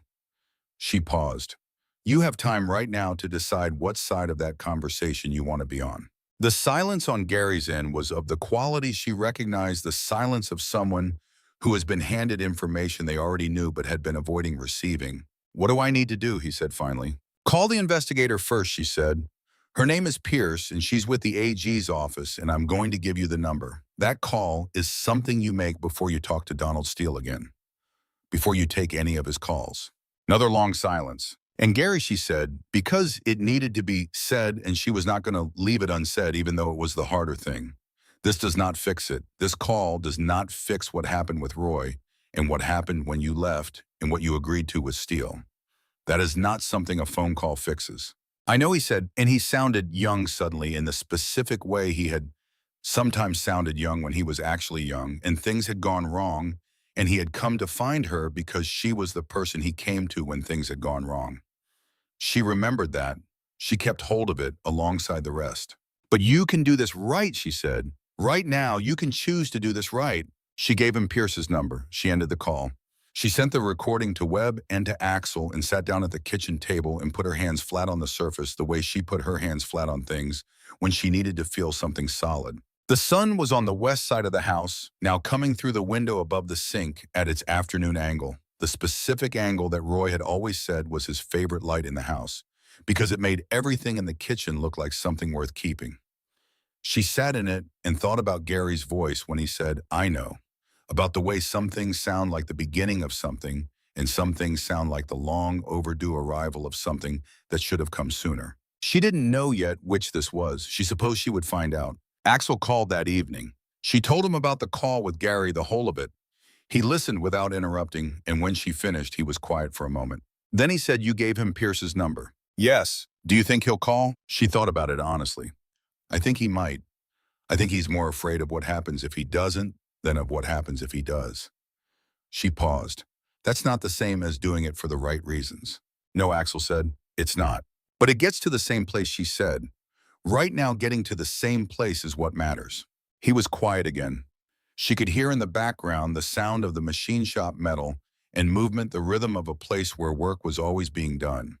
She paused. You have time right now to decide what side of that conversation you want to be on. The silence on Gary's end was of the quality she recognized the silence of someone who has been handed information they already knew but had been avoiding receiving. What do I need to do? He said finally. Call the investigator first, she said. Her name is Pierce, and she's with the AG's office, and I'm going to give you the number. That call is something you make before you talk to Donald Steele again, before you take any of his calls. Another long silence. And Gary, she said, because it needed to be said and she was not going to leave it unsaid even though it was the harder thing. This does not fix it. This call does not fix what happened with Roy and what happened when you left and what you agreed to with Steele. That is not something a phone call fixes. I know, he said, and he sounded young suddenly in the specific way he had sometimes sounded young when he was actually young, and things had gone wrong, and he had come to find her because she was the person he came to when things had gone wrong. She remembered that. She kept hold of it alongside the rest. But you can do this right, she said. Right now, you can choose to do this right. She gave him Pierce's number. She ended the call. She sent the recording to Webb and to Axel and sat down at the kitchen table and put her hands flat on the surface the way she put her hands flat on things when she needed to feel something solid. The sun was on the west side of the house, now coming through the window above the sink at its afternoon angle, the specific angle that Roy had always said was his favorite light in the house, because it made everything in the kitchen look like something worth keeping. She sat in it and thought about Gary's voice when he said, I know. About the way some things sound like the beginning of something and some things sound like the long overdue arrival of something that should have come sooner. She didn't know yet which this was. She supposed she would find out. Axel called that evening. She told him about the call with Gary, the whole of it. He listened without interrupting, and when she finished, he was quiet for a moment. Then he said, you gave him Pierce's number. Yes. Do you think he'll call? She thought about it honestly. I think he might. I think he's more afraid of what happens if he doesn't than of what happens if he does. She paused. That's not the same as doing it for the right reasons. No, Axel said, it's not. But it gets to the same place, she said. Right now, getting to the same place is what matters. He was quiet again. She could hear in the background the sound of the machine shop metal and movement, the rhythm of a place where work was always being done.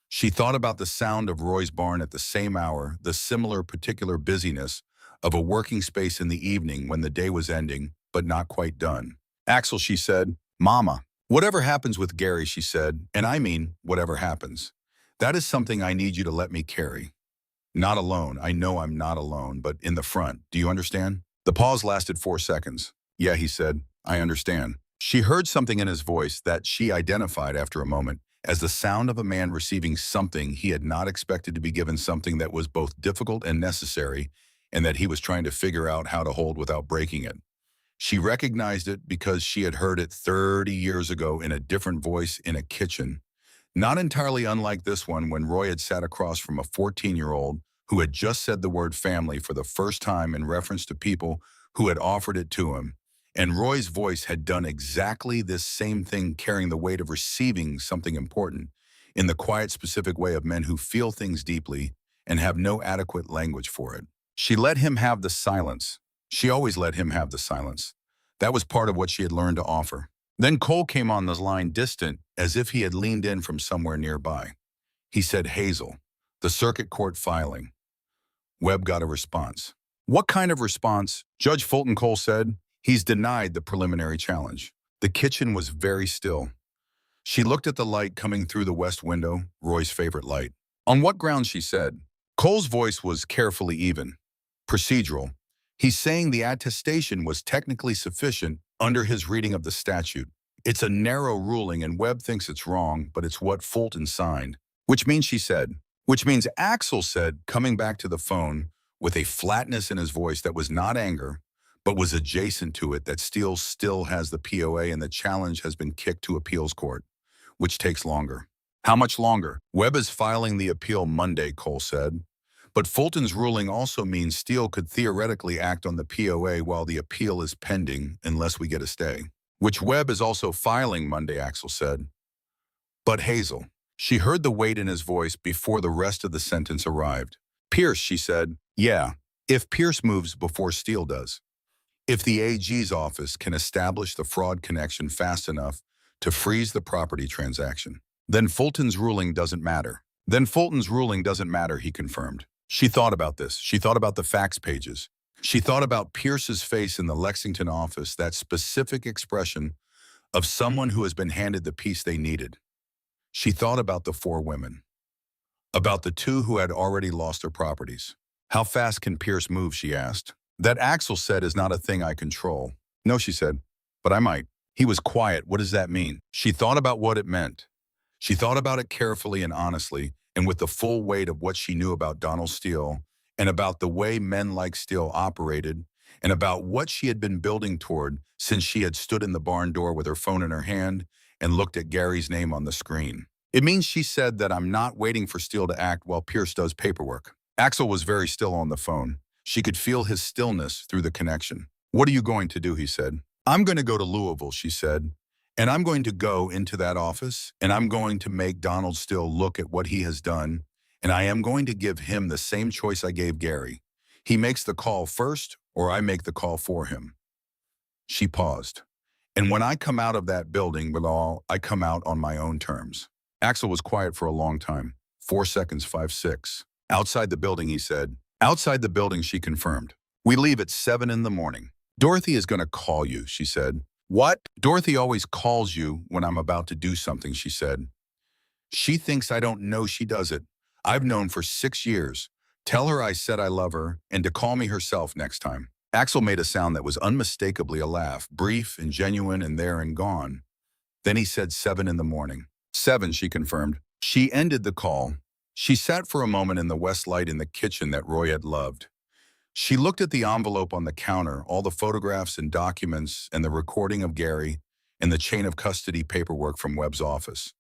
She thought about the sound of Roy's barn at the same hour, the similar particular busyness of a working space in the evening when the day was ending, but not quite done. Axel, she said, Mama, whatever happens with Gary, she said, and I mean whatever happens, that is something I need you to let me carry. Not alone. I know I'm not alone, but in the front. Do you understand? The pause lasted 4 seconds. Yeah, he said, I understand. She heard something in his voice that she identified after a moment as the sound of a man receiving something he had not expected to be given, something that was both difficult and necessary, and that he was trying to figure out how to hold without breaking it. She recognized it because she had heard it 30 years ago in a different voice in a kitchen, not entirely unlike this one when Roy had sat across from a 14-year-old who had just said the word family for the first time in reference to people who had offered it to him. And Roy's voice had done exactly this same thing, carrying the weight of receiving something important in the quiet, specific way of men who feel things deeply and have no adequate language for it. She let him have the silence. She always let him have the silence. That was part of what she had learned to offer. Then Cole came on the line, distant, as if he had leaned in from somewhere nearby. He said, Hazel, the circuit court filing. Webb got a response. What kind of response? Judge Fulton, Cole said. He's denied the preliminary challenge. The kitchen was very still. She looked at the light coming through the west window, Roy's favorite light. On what grounds, she said. Cole's voice was carefully even. Procedural. He's saying the attestation was technically sufficient under his reading of the statute. It's a narrow ruling and Webb thinks it's wrong, but it's what Fulton signed. Which means, she said, Which means Axel said, coming back to the phone with a flatness in his voice that was not anger, but was adjacent to it, that Steele still has the POA and the challenge has been kicked to appeals court, which takes longer. How much longer? Webb is filing the appeal Monday, Cole said. But Fulton's ruling also means Steele could theoretically act on the POA while the appeal is pending unless we get a stay. Which Webb is also filing Monday, Axel said. But Hazel. She heard the weight in his voice before the rest of the sentence arrived. Pierce, she said. Yeah, if Pierce moves before Steele does. If the AG's office can establish the fraud connection fast enough to freeze the property transaction, then Fulton's ruling doesn't matter. He confirmed. She thought about this. She thought about the fax pages. She thought about Pierce's face in the Lexington office, that specific expression of someone who has been handed the piece they needed. She thought about the 4 women, about the 2 who had already lost their properties. How fast can Pierce move, she asked. That, Axel said, is not a thing I control. No, she said, but I might. He was quiet. What does that mean? She thought about what it meant. She thought about it carefully and honestly, and with the full weight of what she knew about Donald Steele, and about the way men like Steele operated, and about what she had been building toward since she had stood in the barn door with her phone in her hand and looked at Gary's name on the screen. It means, she said, that I'm not waiting for Steele to act while Pierce does paperwork. Axel was very still on the phone. She could feel his stillness through the connection. What are you going to do, he said. I'm going to go to Louisville, she said. And I'm going to go into that office, and I'm going to make Donald Steele look at what he has done, and I am going to give him the same choice I gave Gary. He makes the call first, or I make the call for him. She paused. And when I come out of that building, I come out on my own terms. Axel was quiet for a long time. 4 seconds, 5, 6. Outside the building, he said. Outside the building, she confirmed. We leave at 7 in the morning. Dorothy is going to call you, she said. What? Dorothy always calls you when I'm about to do something, she said. She thinks I don't know she does it. I've known for 6 years. Tell her I said I love her and to call me herself next time. Axel made a sound that was unmistakably a laugh, brief and genuine and there and gone. Then he said 7 in the morning. 7, she confirmed. She ended the call. She sat for a moment in the west light in the kitchen that Roy had loved. She looked at the envelope on the counter, all the photographs and documents and the recording of Gary and the chain of custody paperwork from Webb's office.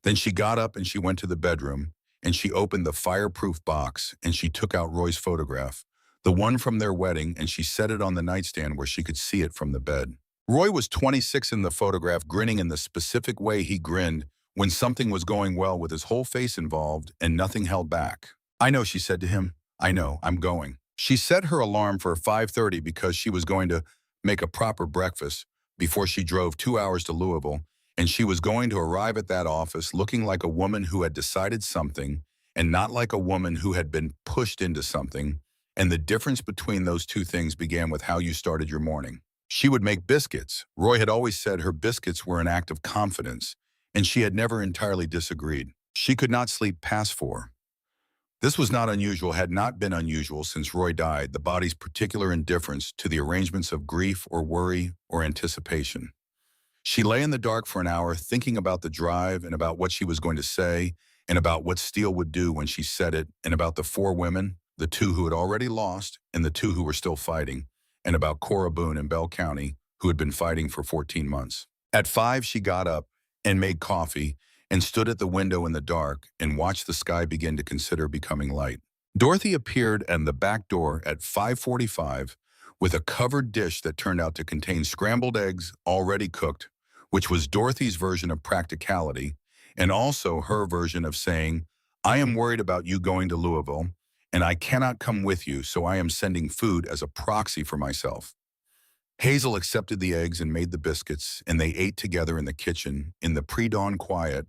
Then she got up and she went to the bedroom and she opened the fireproof box and she took out Roy's photograph, the one from their wedding, and she set it on the nightstand where she could see it from the bed. Roy was 26 in the photograph, grinning in the specific way he grinned when something was going well, with his whole face involved and nothing held back. I know, she said to him. I know, I'm going. She set her alarm for 5:30 because she was going to make a proper breakfast before she drove 2 hours to Louisville, and she was going to arrive at that office looking like a woman who had decided something and not like a woman who had been pushed into something, and the difference between those two things began with how you started your morning. She would make biscuits. Roy had always said her biscuits were an act of confidence, and she had never entirely disagreed. She could not sleep past 4. This was not unusual, had not been unusual since Roy died, the body's particular indifference to the arrangements of grief or worry or anticipation. She lay in the dark for an hour thinking about the drive and about what she was going to say and about what Steele would do when she said it, and about the 4 women, the 2 who had already lost and the 2 who were still fighting, and about Cora Boone in Bell County, who had been fighting for 14 months. At 5, she got up and made coffee and stood at the window in the dark and watched the sky begin to consider becoming light. Dorothy appeared at the back door at 5:45 with a covered dish that turned out to contain scrambled eggs already cooked, which was Dorothy's version of practicality, and also her version of saying, I am worried about you going to Louisville, and I cannot come with you, so I am sending food as a proxy for myself. Hazel accepted the eggs and made the biscuits, and they ate together in the kitchen in the pre-dawn quiet,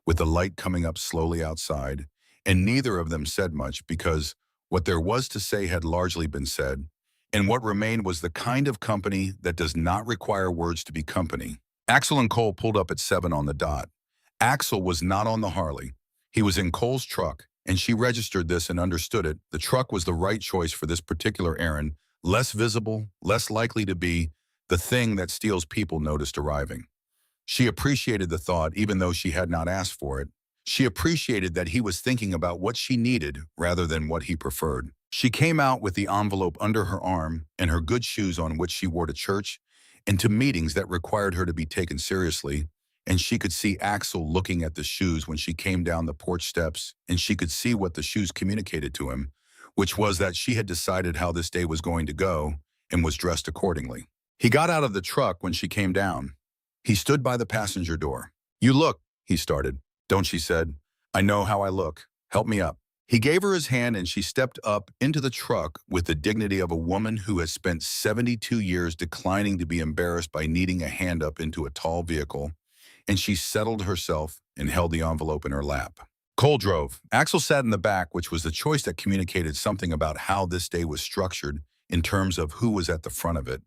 with the light coming up slowly outside, and neither of them said much because what there was to say had largely been said, and what remained was the kind of company that does not require words to be company. Axel and Cole pulled up at 7 on the dot. Axel was not on the Harley. He was in Cole's truck, and she registered this and understood it. The truck was the right choice for this particular errand, less visible, less likely to be the thing that Steele's people noticed arriving. She appreciated the thought, even though she had not asked for it. She appreciated that he was thinking about what she needed rather than what he preferred. She came out with the envelope under her arm and her good shoes on, which she wore to church and to meetings that required her to be taken seriously, and she could see Axel looking at the shoes when she came down the porch steps, and she could see what the shoes communicated to him, which was that she had decided how this day was going to go and was dressed accordingly. He got out of the truck when she came down. He stood by the passenger door. "You look," he started. "Don't," she said. "I know how I look. Help me up." He gave her his hand and she stepped up into the truck with the dignity of a woman who has spent 72 years declining to be embarrassed by needing a hand up into a tall vehicle, and she settled herself and held the envelope in her lap. Cole drove. Axel sat in the back, which was the choice that communicated something about how this day was structured in terms of who was at the front of it.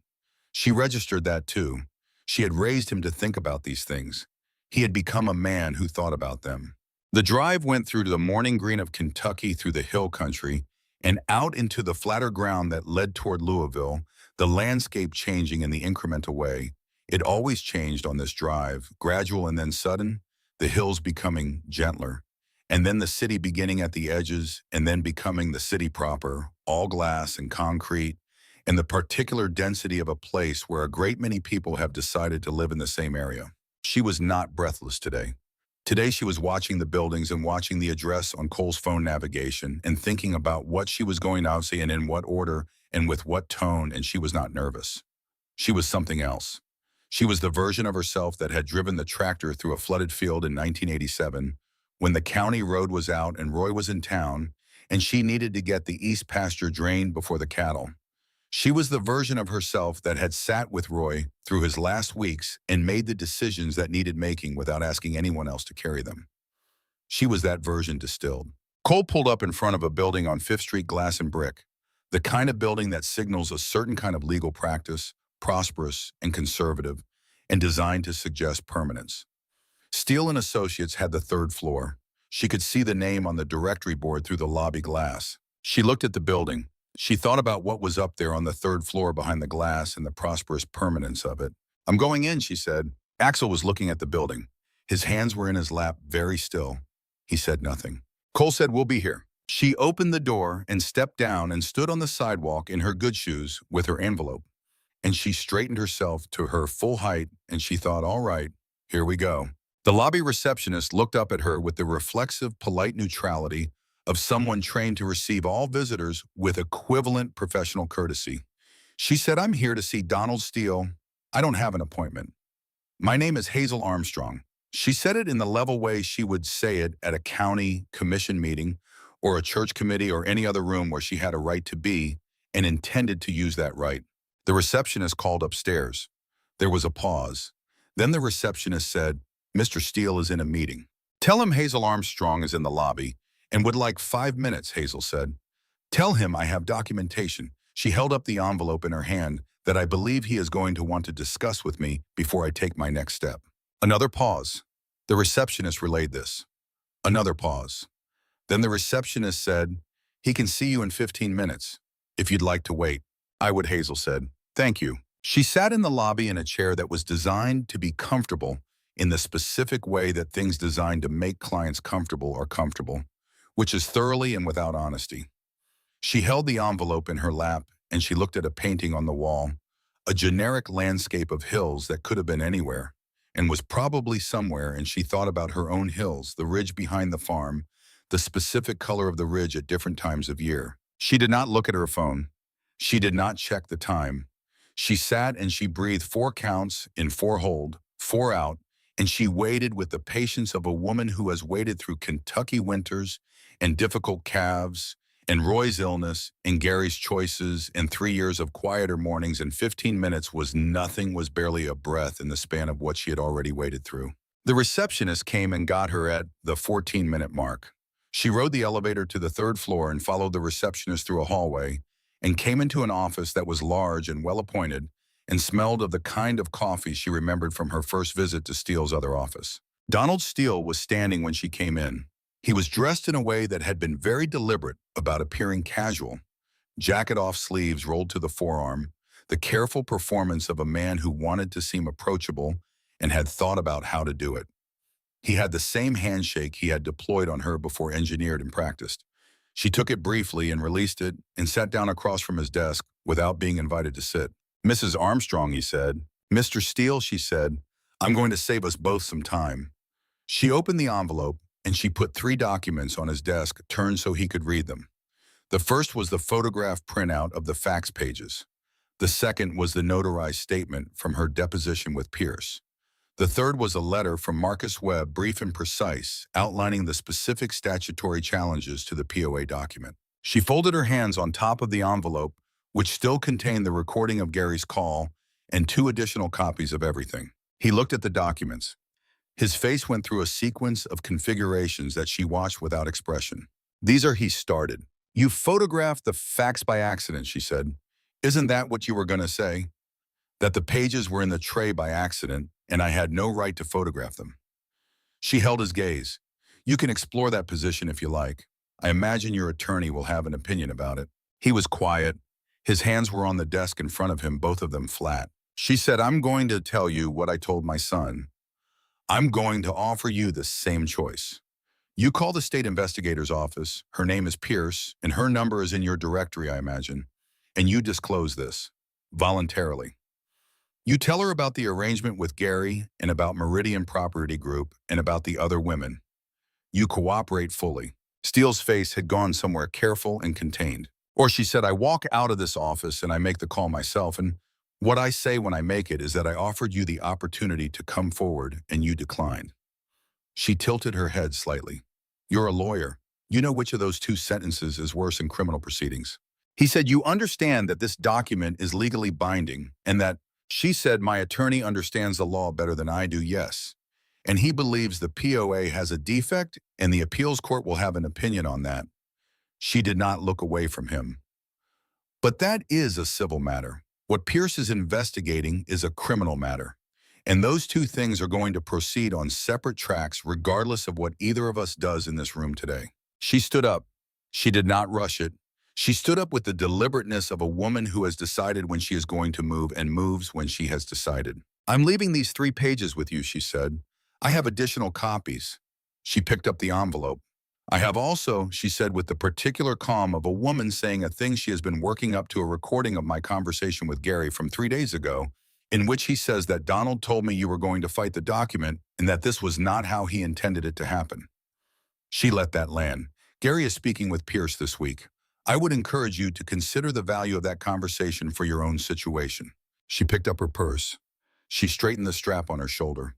She registered that too. She had raised him to think about these things. He had become a man who thought about them. The drive went through the morning green of Kentucky, through the hill country, and out into the flatter ground that led toward Louisville, the landscape changing in the incremental way. It always changed on this drive, gradual and then sudden, the hills becoming gentler, and then the city beginning at the edges and then becoming the city proper, all glass and concrete, and the particular density of a place where a great many people have decided to live in the same area. She was not breathless today. Today she was watching the buildings and watching the address on Cole's phone navigation and thinking about what she was going to say and in what order and with what tone, and she was not nervous. She was something else. She was the version of herself that had driven the tractor through a flooded field in 1987 when the county road was out and Roy was in town and she needed to get the east pasture drained before the cattle. She was the version of herself that had sat with Roy through his last weeks and made the decisions that needed making without asking anyone else to carry them. She was that version distilled. Cole pulled up in front of a building on 5th Street, glass and brick, the kind of building that signals a certain kind of legal practice, prosperous and conservative, and designed to suggest permanence. Steele and Associates had the 3rd floor. She could see the name on the directory board through the lobby glass. She looked at the building. She thought about what was up there on the 3rd floor behind the glass and the prosperous permanence of it. "I'm going in," she said. Axel was looking at the building. His hands were in his lap, very still. He said nothing. Cole said, "We'll be here." She opened the door and stepped down and stood on the sidewalk in her good shoes with her envelope. And she straightened herself to her full height and she thought, "All right, here we go." The lobby receptionist looked up at her with the reflexive, polite neutrality of someone trained to receive all visitors with equivalent professional courtesy. She said, "I'm here to see Donald Steele. I don't have an appointment. My name is Hazel Armstrong." She said it in the level way she would say it at a county commission meeting or a church committee or any other room where she had a right to be and intended to use that right. The receptionist called upstairs. There was a pause. Then the receptionist said, "Mr. Steele is in a meeting. Tell him Hazel Armstrong is in the lobby and would like 5 minutes," Hazel said. "Tell him I have documentation." She held up the envelope in her hand that I believe he is going to want to discuss with me before I take my next step. Another pause. The receptionist relayed this. Another pause. Then the receptionist said, "He can see you in 15 minutes, if you'd like to wait." "I would," Hazel said. "Thank you." She sat in the lobby in a chair that was designed to be comfortable in the specific way that things designed to make clients comfortable are comfortable, which is thoroughly and without honesty. She held the envelope in her lap and she looked at a painting on the wall, a generic landscape of hills that could have been anywhere and was probably somewhere, and she thought about her own hills, the ridge behind the farm, the specific color of the ridge at different times of year. She did not look at her phone. She did not check the time. She sat and she breathed 4 counts in 4 hold, 4 out, and she waited with the patience of a woman who has waited through Kentucky winters and difficult calves and Roy's illness and Gary's choices and 3 years of quieter mornings, and 15 minutes was nothing, was barely a breath in the span of what she had already waited through. The receptionist came and got her at the 14-minute mark. She rode the elevator to the 3rd floor and followed the receptionist through a hallway and came into an office that was large and well-appointed and smelled of the kind of coffee she remembered from her first visit to Steele's other office. Donald Steele was standing when she came in. He was dressed in a way that had been very deliberate about appearing casual. Jacket off, sleeves rolled to the forearm, the careful performance of a man who wanted to seem approachable and had thought about how to do it. He had the same handshake he had deployed on her before engineered and practiced. She took it briefly and released it and sat down across from his desk without being invited to sit. "Mrs. Armstrong," he said. "Mr. Steele," she said, "I'm going to save us both some time." She opened the envelope and she put 3 documents on his desk, turned so he could read them. The first was the photograph printout of the fax pages. The second was the notarized statement from her deposition with Pierce. The third was a letter from Marcus Webb, brief and precise, outlining the specific statutory challenges to the POA document. She folded her hands on top of the envelope, which still contained the recording of Gary's call and 2 additional copies of everything. He looked at the documents. His face went through a sequence of configurations that she watched without expression. "These are," he started. "You photographed the fax by accident," she said. "Isn't that what you were going to say? That the pages were in the tray by accident and I had no right to photograph them?" She held his gaze. "You can explore that position if you like. I imagine your attorney will have an opinion about it." He was quiet. His hands were on the desk in front of him, both of them flat. She said, "I'm going to tell you what I told my son. I'm going to offer you the same choice. You call the state investigator's office, her name is Pierce, and her number is in your directory, I imagine, and you disclose this, voluntarily. You tell her about the arrangement with Gary and about Meridian Property Group and about the other women. You cooperate fully." Steele's face had gone somewhere careful and contained. Or she said, "I walk out of this office and I make the call myself, and what I say when I make it is that I offered you the opportunity to come forward and you declined." She tilted her head slightly. "You're a lawyer. You know which of those 2 sentences is worse in criminal proceedings." He said, "You understand that this document is legally binding and that—" She said, "My attorney understands the law better than I do, yes. And he believes the POA has a defect and the appeals court will have an opinion on that." She did not look away from him. "But that is a civil matter. What Pierce is investigating is a criminal matter. And those 2 things are going to proceed on separate tracks regardless of what either of us does in this room today." She stood up. She did not rush it. She stood up with the deliberateness of a woman who has decided when she is going to move and moves when she has decided. "I'm leaving these 3 pages with you," she said. "I have additional copies." She picked up the envelope. "I have also," she said with the particular calm of a woman saying a thing she has been working up to, "a recording of my conversation with Gary from 3 days ago, in which he says that Donald told me you were going to fight the document and that this was not how he intended it to happen." She let that land. "Gary is speaking with Pierce this week. I would encourage you to consider the value of that conversation for your own situation." She picked up her purse. She straightened the strap on her shoulder.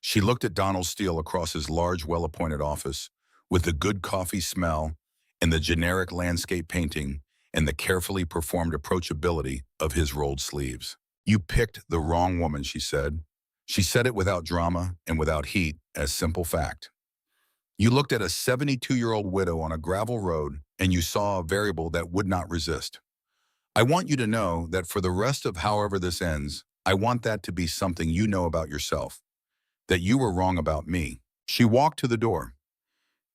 She looked at Donald Steele across his large, well-appointed office, with the good coffee smell and the generic landscape painting and the carefully performed approachability of his rolled sleeves. "You picked the wrong woman," she said. She said it without drama and without heat, as simple fact. "You looked at a 72-year-old widow on a gravel road and you saw a variable that would not resist. I want you to know that for the rest of however this ends, I want that to be something you know about yourself, that you were wrong about me." She walked to the door.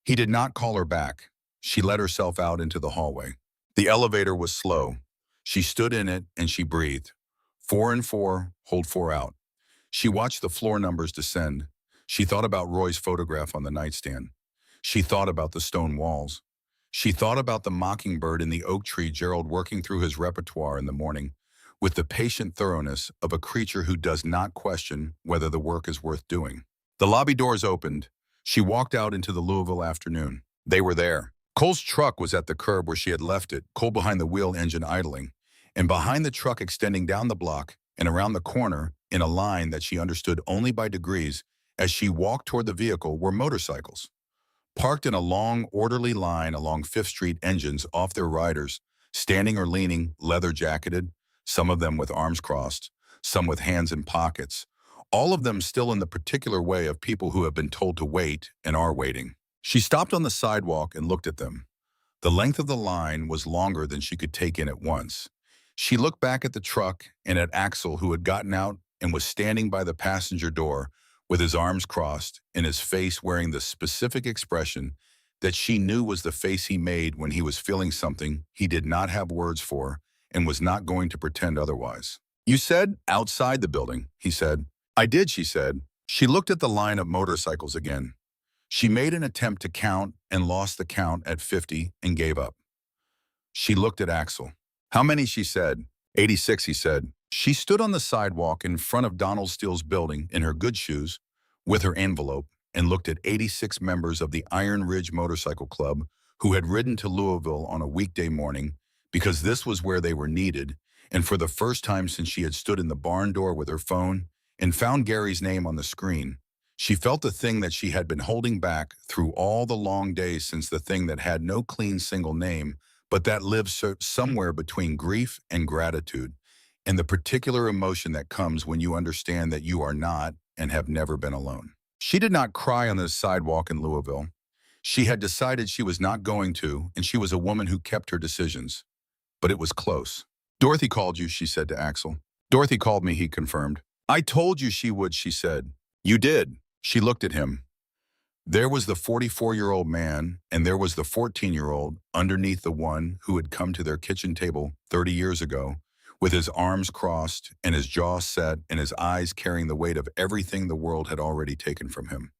He did not call her back. She let herself out into the hallway. The elevator was slow. She stood in it and she breathed. 4 and 4, hold 4 out. She watched the floor numbers descend. She thought about Roy's photograph on the nightstand. She thought about the stone walls. She thought about the mockingbird in the oak tree, Gerald working through his repertoire in the morning with the patient thoroughness of a creature who does not question whether the work is worth doing. The lobby doors opened. She walked out into the Louisville afternoon. They were there. Cole's truck was at the curb where she had left it, Cole behind the wheel, engine idling. And behind the truck, extending down the block and around the corner in a line that she understood only by degrees as she walked toward the vehicle, were motorcycles. Parked in a long, orderly line along 5th Street, engines off their riders, standing or leaning, leather-jacketed, some of them with arms crossed, some with hands in pockets, all of them still in the particular way of people who have been told to wait and are waiting. She stopped on the sidewalk and looked at them. The length of the line was longer than she could take in at once. She looked back at the truck and at Axel, who had gotten out and was standing by the passenger door with his arms crossed and his face wearing the specific expression that she knew was the face he made when he was feeling something he did not have words for and was not going to pretend otherwise. "You said outside the building," he said. "I did," she said. She looked at the line of motorcycles again. She made an attempt to count and lost the count at 50 and gave up. She looked at Axel. How many, she said. 86, he said. She stood on the sidewalk in front of Donald Steele's building in her good shoes with her envelope and looked at 86 members of the Iron Ridge Motorcycle Club who had ridden to Louisville on a weekday morning because this was where they were needed, and for the first time since she had stood in the barn door with her phone and found Gary's name on the screen, she felt the thing that she had been holding back through all the long days since, the thing that had no clean single name, but that lives somewhere between grief and gratitude, and the particular emotion that comes when you understand that you are not and have never been alone. She did not cry on the sidewalk in Louisville. She had decided she was not going to, and she was a woman who kept her decisions. But it was close. Dorothy called you, she said to Axel. Dorothy called me, he confirmed. I told you she would, she said. You did. She looked at him. There was the 44-year-old man, and there was the 14-year-old underneath, the one who had come to their kitchen table 30 years ago, with his arms crossed and his jaw set and his eyes carrying the weight of everything the world had already taken from him.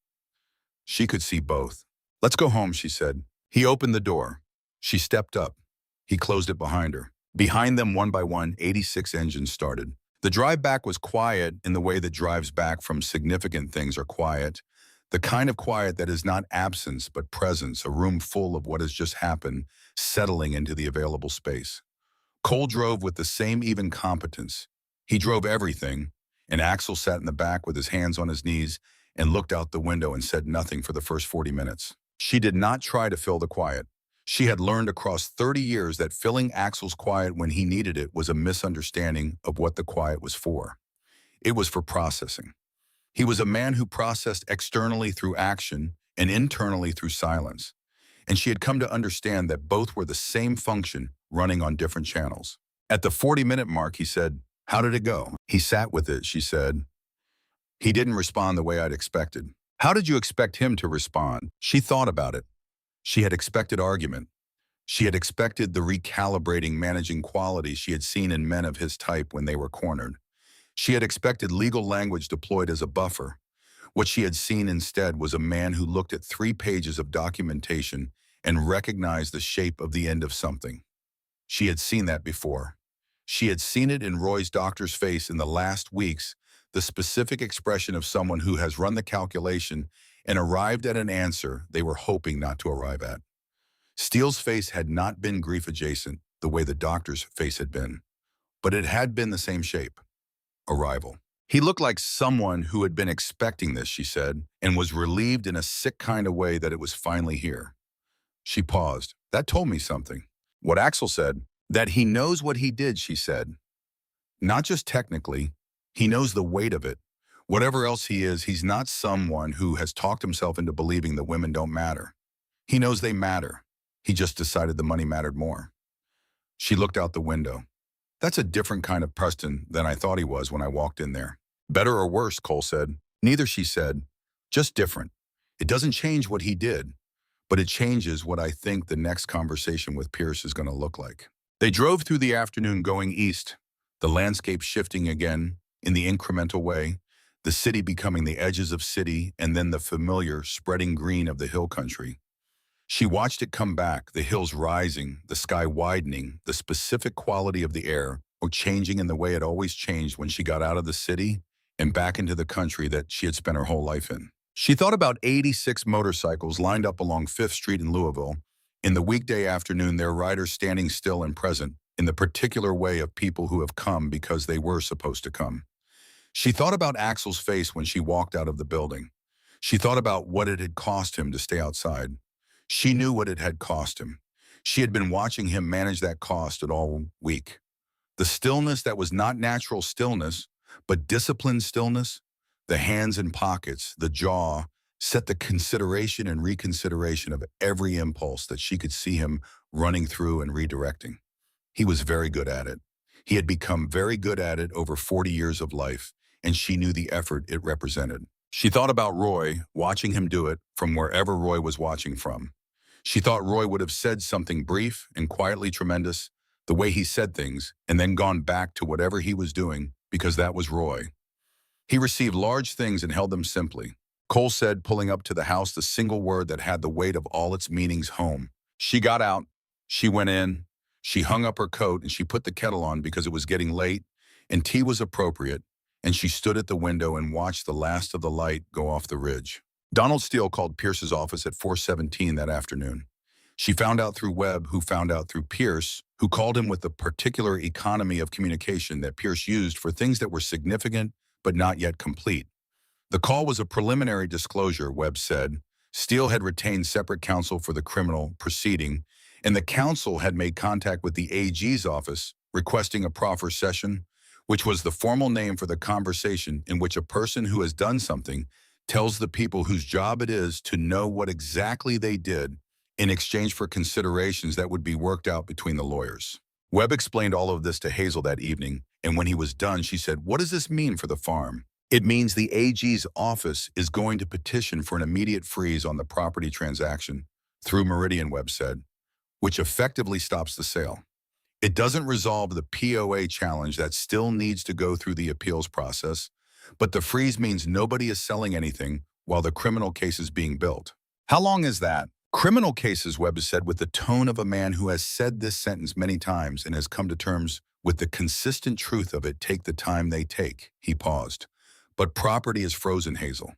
She could see both. Let's go home, she said. He opened the door. She stepped up. He closed it behind her. Behind them, one by one, 86 engines started. The drive back was quiet in the way that drives back from significant things are quiet, the kind of quiet that is not absence but presence, a room full of what has just happened, settling into the available space. Cole drove with the same even competence. He drove everything, and Axel sat in the back with his hands on his knees and looked out the window and said nothing for the first 40 minutes. She did not try to fill the quiet. She had learned across 30 years that filling Axel's quiet when he needed it was a misunderstanding of what the quiet was for. It was for processing. He was a man who processed externally through action and internally through silence. And she had come to understand that both were the same function running on different channels. At the 40-minute mark, he said, "How did it go?" He sat with it, she said. He didn't respond the way I'd expected. How did you expect him to respond? She thought about it. She had expected argument. She had expected the recalibrating, managing quality she had seen in men of his type when they were cornered. She had expected legal language deployed as a buffer. What she had seen instead was a man who looked at 3 pages of documentation and recognized the shape of the end of something. She had seen that before. She had seen it in Roy's doctor's face in the last weeks, the specific expression of someone who has run the calculation and arrived at an answer they were hoping not to arrive at. Steele's face had not been grief-adjacent the way the doctor's face had been, but it had been the same shape. Arrival. He looked like someone who had been expecting this, she said, and was relieved in a sick kind of way that it was finally here. She paused. That told me something. What Axel said, that he knows what he did, she said. Not just technically, he knows the weight of it. Whatever else he is, he's not someone who has talked himself into believing that women don't matter. He knows they matter. He just decided the money mattered more. She looked out the window. That's a different kind of Preston than I thought he was when I walked in there. Better or worse, Cole said. Neither, she said. Just different. It doesn't change what he did, but it changes what I think the next conversation with Pierce is going to look like. They drove through the afternoon going east, the landscape shifting again in the incremental way, the city becoming the edges of city and then the familiar spreading green of the hill country. She watched it come back, the hills rising, the sky widening, the specific quality of the air, or changing in the way it always changed when she got out of the city and back into the country that she had spent her whole life in. She thought about 86 motorcycles lined up along 5th Street in Louisville. In the weekday afternoon, their riders standing still and present in the particular way of people who have come because they were supposed to come. She thought about Axel's face when she walked out of the building. She thought about what it had cost him to stay outside. She knew what it had cost him. She had been watching him manage that cost all week. The stillness that was not natural stillness, but disciplined stillness, the hands in pockets, the jaw, set the consideration and reconsideration of every impulse that she could see him running through and redirecting. He was very good at it. He had become very good at it over 40 years of life, and she knew the effort it represented. She thought about Roy, watching him do it from wherever Roy was watching from. She thought Roy would have said something brief and quietly tremendous, the way he said things, and then gone back to whatever he was doing, because that was Roy. He received large things and held them simply. Cole said, pulling up to the house the single word that had the weight of all its meanings: home. She got out. She went in. She hung up her coat and she put the kettle on because it was getting late and tea was appropriate, and she stood at the window and watched the last of the light go off the ridge. Donald Steele called Pierce's office at 4:17 that afternoon. She found out through Webb, who found out through Pierce, who called him with the particular economy of communication that Pierce used for things that were significant but not yet complete. The call was a preliminary disclosure, Webb said. Steele had retained separate counsel for the criminal proceeding, and the counsel had made contact with the AG's office requesting a proffer session, which was the formal name for the conversation in which a person who has done something tells the people whose job it is to know what exactly they did in exchange for considerations that would be worked out between the lawyers. Webb explained all of this to Hazel that evening, and when he was done, she said, "What does this mean for the farm?" "It means the AG's office is going to petition for an immediate freeze on the property transaction through Meridian," Webb said, "which effectively stops the sale. It doesn't resolve the POA challenge that still needs to go through the appeals process, but the freeze means nobody is selling anything while the criminal case is being built." "How long is that?" "Criminal cases," Webb said with the tone of a man who has said this sentence many times and has come to terms with the consistent truth of it, take the time they take. He paused. "But property is frozen, Hazel.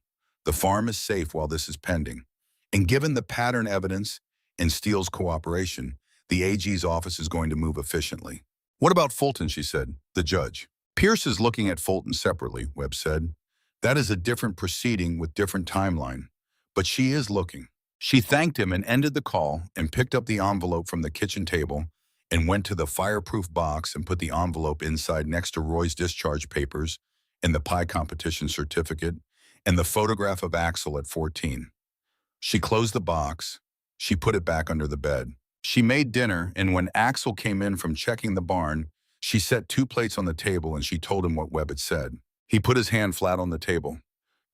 The farm is safe while this is pending. And given the pattern evidence and Steele's cooperation, the AG's office is going to move efficiently." "What about Fulton?" she said, the judge. "Pierce is looking at Fulton separately," Webb said. "That is a different proceeding with different timeline. But she is looking." She thanked him and ended the call and picked up the envelope from the kitchen table and went to the fireproof box and put the envelope inside next to Roy's discharge papers and the pie competition certificate and the photograph of Axel at 14. She closed the box. She put it back under the bed. She made dinner, and when Axel came in from checking the barn, she set 2 plates on the table and she told him what Webb had said. He put his hand flat on the table.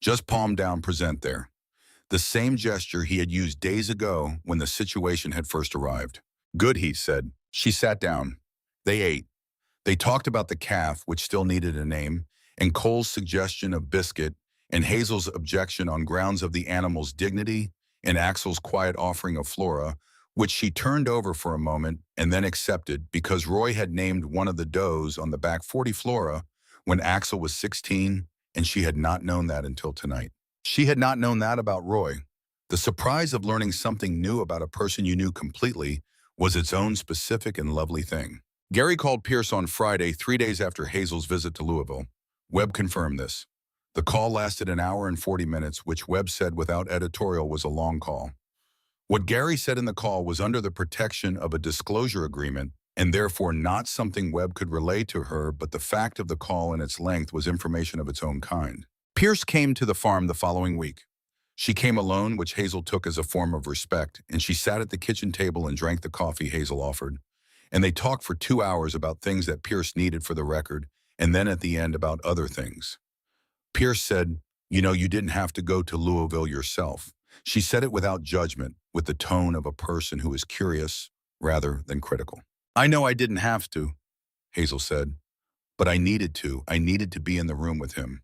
"Just palm down, present there." The same gesture he had used days ago when the situation had first arrived. "Good," he said. She sat down. They ate. They talked about the calf, which still needed a name, and Cole's suggestion of Biscuit, and Hazel's objection on grounds of the animal's dignity, and Axel's quiet offering of Flora, which she turned over for a moment and then accepted because Roy had named one of the does on the back 40 Flora when Axel was 16, and she had not known that until tonight. She had not known that about Roy. The surprise of learning something new about a person you knew completely was its own specific and lovely thing. Gary called Pierce on Friday, 3 days after Hazel's visit to Louisville. Webb confirmed this. The call lasted an hour and 40 minutes, which Webb said without editorial was a long call. What Gary said in the call was under the protection of a disclosure agreement and therefore not something Webb could relay to her, but the fact of the call and its length was information of its own kind. Pierce came to the farm the following week. She came alone, which Hazel took as a form of respect, and she sat at the kitchen table and drank the coffee Hazel offered. And they talked for 2 hours about things that Pierce needed for the record, and then at the end about other things. Pierce said, "You know, you didn't have to go to Louisville yourself." She said it without judgment, with the tone of a person who is curious rather than critical. "I know I didn't have to," Hazel said, "but I needed to. I needed to be in the room with him.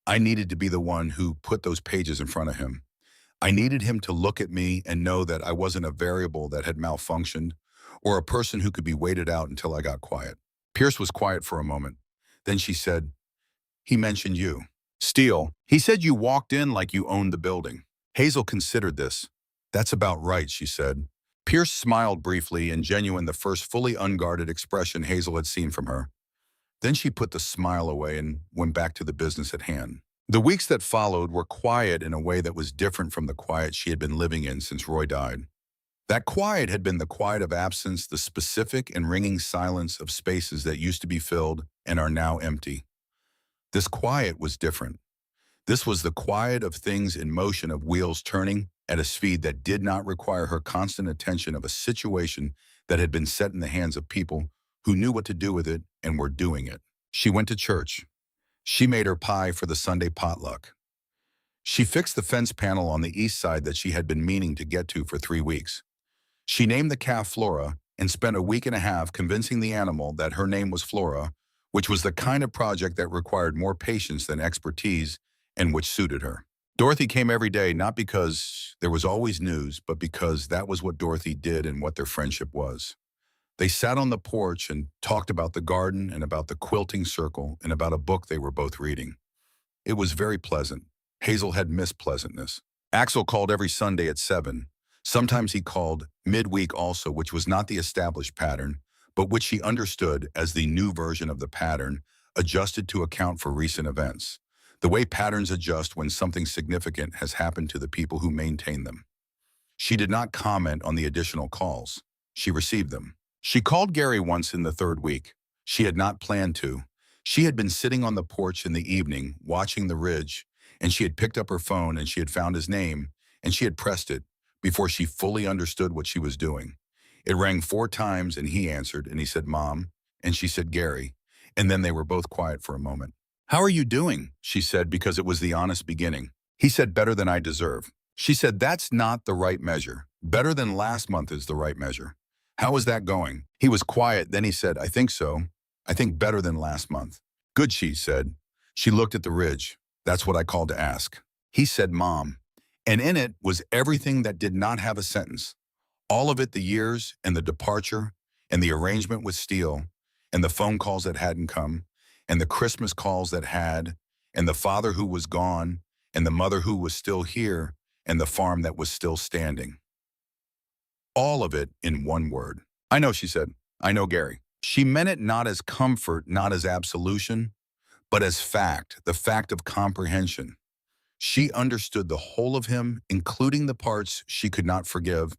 I needed to be the one who put those pages in front of him. I needed him to look at me and know that I wasn't a variable that had malfunctioned or a person who could be waited out until I got quiet." Pierce was quiet for a moment. Then she said, "He mentioned you." "Steele, he said you walked in like you owned the building." Hazel considered this. "That's about right," she said. Pierce smiled briefly, and genuine the first fully unguarded expression Hazel had seen from her. Then she put the smile away and went back to the business at hand. The weeks that followed were quiet in a way that was different from the quiet she had been living in since Roy died. That quiet had been the quiet of absence, the specific and ringing silence of spaces that used to be filled and are now empty. This quiet was different. This was the quiet of things in motion, of wheels turning at a speed that did not require her constant attention, of a situation that had been set in the hands of people who knew what to do with it and were doing it. She went to church. She made her pie for the Sunday potluck. She fixed the fence panel on the east side that she had been meaning to get to for 3 weeks. She named the calf Flora and spent a week and a half convincing the animal that her name was Flora, which was the kind of project that required more patience than expertise and which suited her. Dorothy came every day not because there was always news, but because that was what Dorothy did and what their friendship was. They sat on the porch and talked about the garden and about the quilting circle and about a book they were both reading. It was very pleasant. Hazel had missed pleasantness. Axel called every Sunday at 7. Sometimes he called midweek also, which was not the established pattern, but which she understood as the new version of the pattern, adjusted to account for recent events. The way patterns adjust when something significant has happened to the people who maintain them. She did not comment on the additional calls. She received them. She called Gary once in the third week. She had not planned to. She had been sitting on the porch in the evening, watching the ridge, and she had picked up her phone and she had found his name, and she had pressed it before she fully understood what she was doing. It rang 4 times and he answered and he said, "Mom," and she said, "Gary," and then they were both quiet for a moment. "How are you doing?" she said, because it was the honest beginning. He said, "Better than I deserve." She said, "That's not the right measure. Better than last month is the right measure. How is that going?" He was quiet, then he said, "I think so. I think better than last month." "Good," she said. She looked at the ridge. "That's what I called to ask." He said, "Mom." And in it was everything that did not have a sentence. All of it, the years and the departure and the arrangement with Steele and the phone calls that hadn't come and the Christmas calls that had and the father who was gone and the mother who was still here and the farm that was still standing. All of it in one word. "I know," she said. "I know, Gary." She meant it not as comfort, not as absolution, but as fact, the fact of comprehension. She understood the whole of him, including the parts she could not forgive,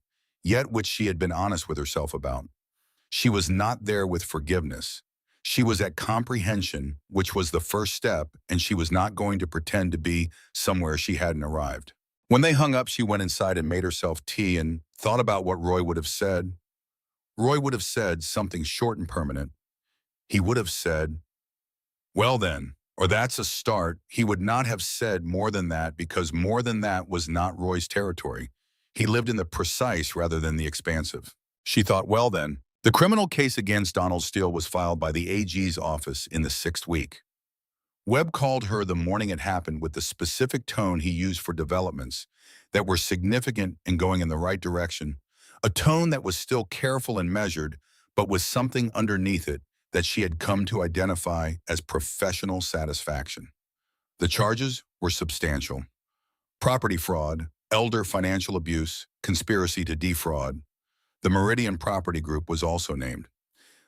yet which she had been honest with herself about. She was not there with forgiveness. She was at comprehension, which was the first step, and she was not going to pretend to be somewhere she hadn't arrived. When they hung up, she went inside and made herself tea and thought about what Roy would have said. Roy would have said something short and permanent. He would have said, "Well then," or "That's a start." He would not have said more than that because more than that was not Roy's territory. He lived in the precise rather than the expansive. She thought, well then. The criminal case against Donald Steele was filed by the AG's office in the 6th week. Webb called her the morning it happened with the specific tone he used for developments that were significant and going in the right direction, a tone that was still careful and measured, but with something underneath it that she had come to identify as professional satisfaction. The charges were substantial. Property fraud, elder financial abuse, conspiracy to defraud. The Meridian Property Group was also named.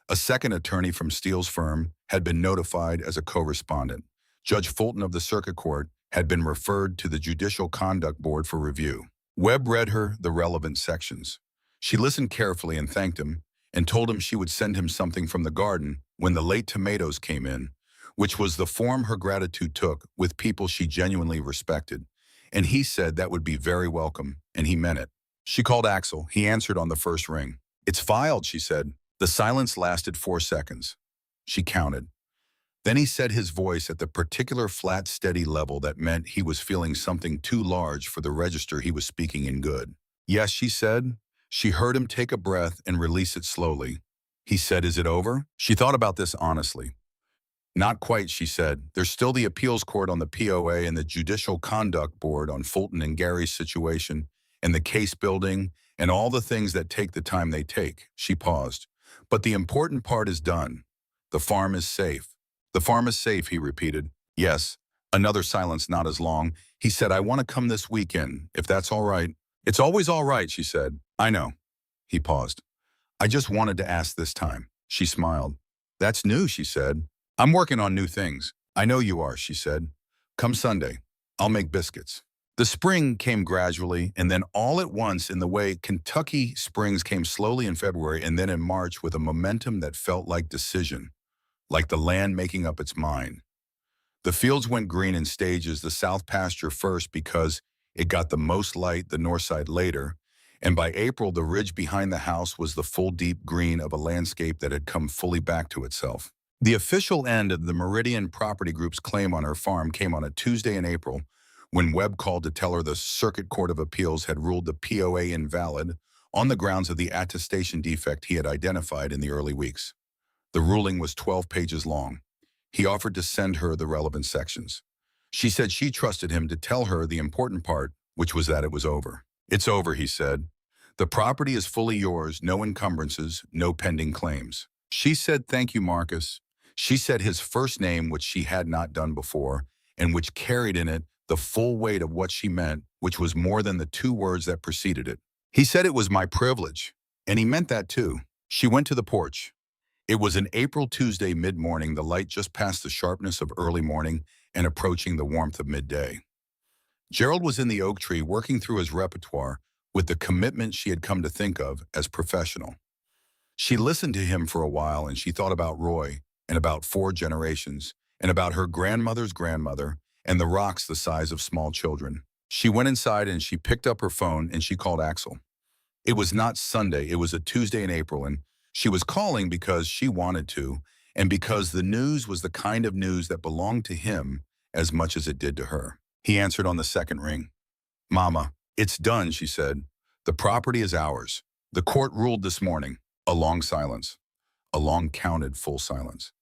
A second attorney from Steele's firm had been notified as a co-respondent. Judge Fulton of the Circuit Court had been referred to the Judicial Conduct Board for review. Webb read her the relevant sections. She listened carefully and thanked him, and told him she would send him something from the garden when the late tomatoes came in, which was the form her gratitude took with people she genuinely respected. And he said that would be very welcome, and he meant it. She called Axel. He answered on the first ring. "It's filed," she said. The silence lasted 4 seconds. She counted. Then he said his voice at the particular flat, steady level that meant he was feeling something too large for the register he was speaking in good. "Yes," she said. She heard him take a breath and release it slowly. He said, "Is it over?" She thought about this honestly. "Not quite," she said. "There's still the appeals court on the POA and the Judicial Conduct Board on Fulton and Gary's situation and the case building and all the things that take the time they take." She paused. "But the important part is done. The farm is safe." "The farm is safe," he repeated. "Yes." Another silence, not as long. He said, "I want to come this weekend, if that's all right." "It's always all right," she said. "I know." He paused. "I just wanted to ask this time." She smiled. "That's new," she said. "I'm working on new things." "I know you are," she said. "Come Sunday. I'll make biscuits." The spring came gradually, and then all at once in the way Kentucky springs came slowly in February and then in March with a momentum that felt like decision, like the land making up its mind. The fields went green in stages, the south pasture first because it got the most light, the north side later, and by April the ridge behind the house was the full deep green of a landscape that had come fully back to itself. The official end of the Meridian Property Group's claim on her farm came on a Tuesday in April when Webb called to tell her the Circuit Court of Appeals had ruled the POA invalid on the grounds of the attestation defect he had identified in the early weeks. The ruling was 12 pages long. He offered to send her the relevant sections. She said she trusted him to tell her the important part, which was that it was over. It's over, he said. The property is fully yours, no encumbrances, no pending claims. She said, thank you, Marcus. She said his first name, which she had not done before, and which carried in it the full weight of what she meant, which was more than the two words that preceded it. He said it was my privilege, and he meant that too. She went to the porch. It was an April Tuesday mid-morning, the light just past the sharpness of early morning and approaching the warmth of midday. Gerald was in the oak tree working through his repertoire with the commitment she had come to think of as professional. She listened to him for a while and she thought about Roy and about 4 generations and about her grandmother's grandmother and the rocks the size of small children. She went inside and she picked up her phone and she called Axel. It was not Sunday, it was a Tuesday in April, and she was calling because she wanted to and because the news was the kind of news that belonged to him as much as it did to her. He answered on the second ring. Mama, it's done, she said. The property is ours. The court ruled this morning. A long silence. A long counted full silence.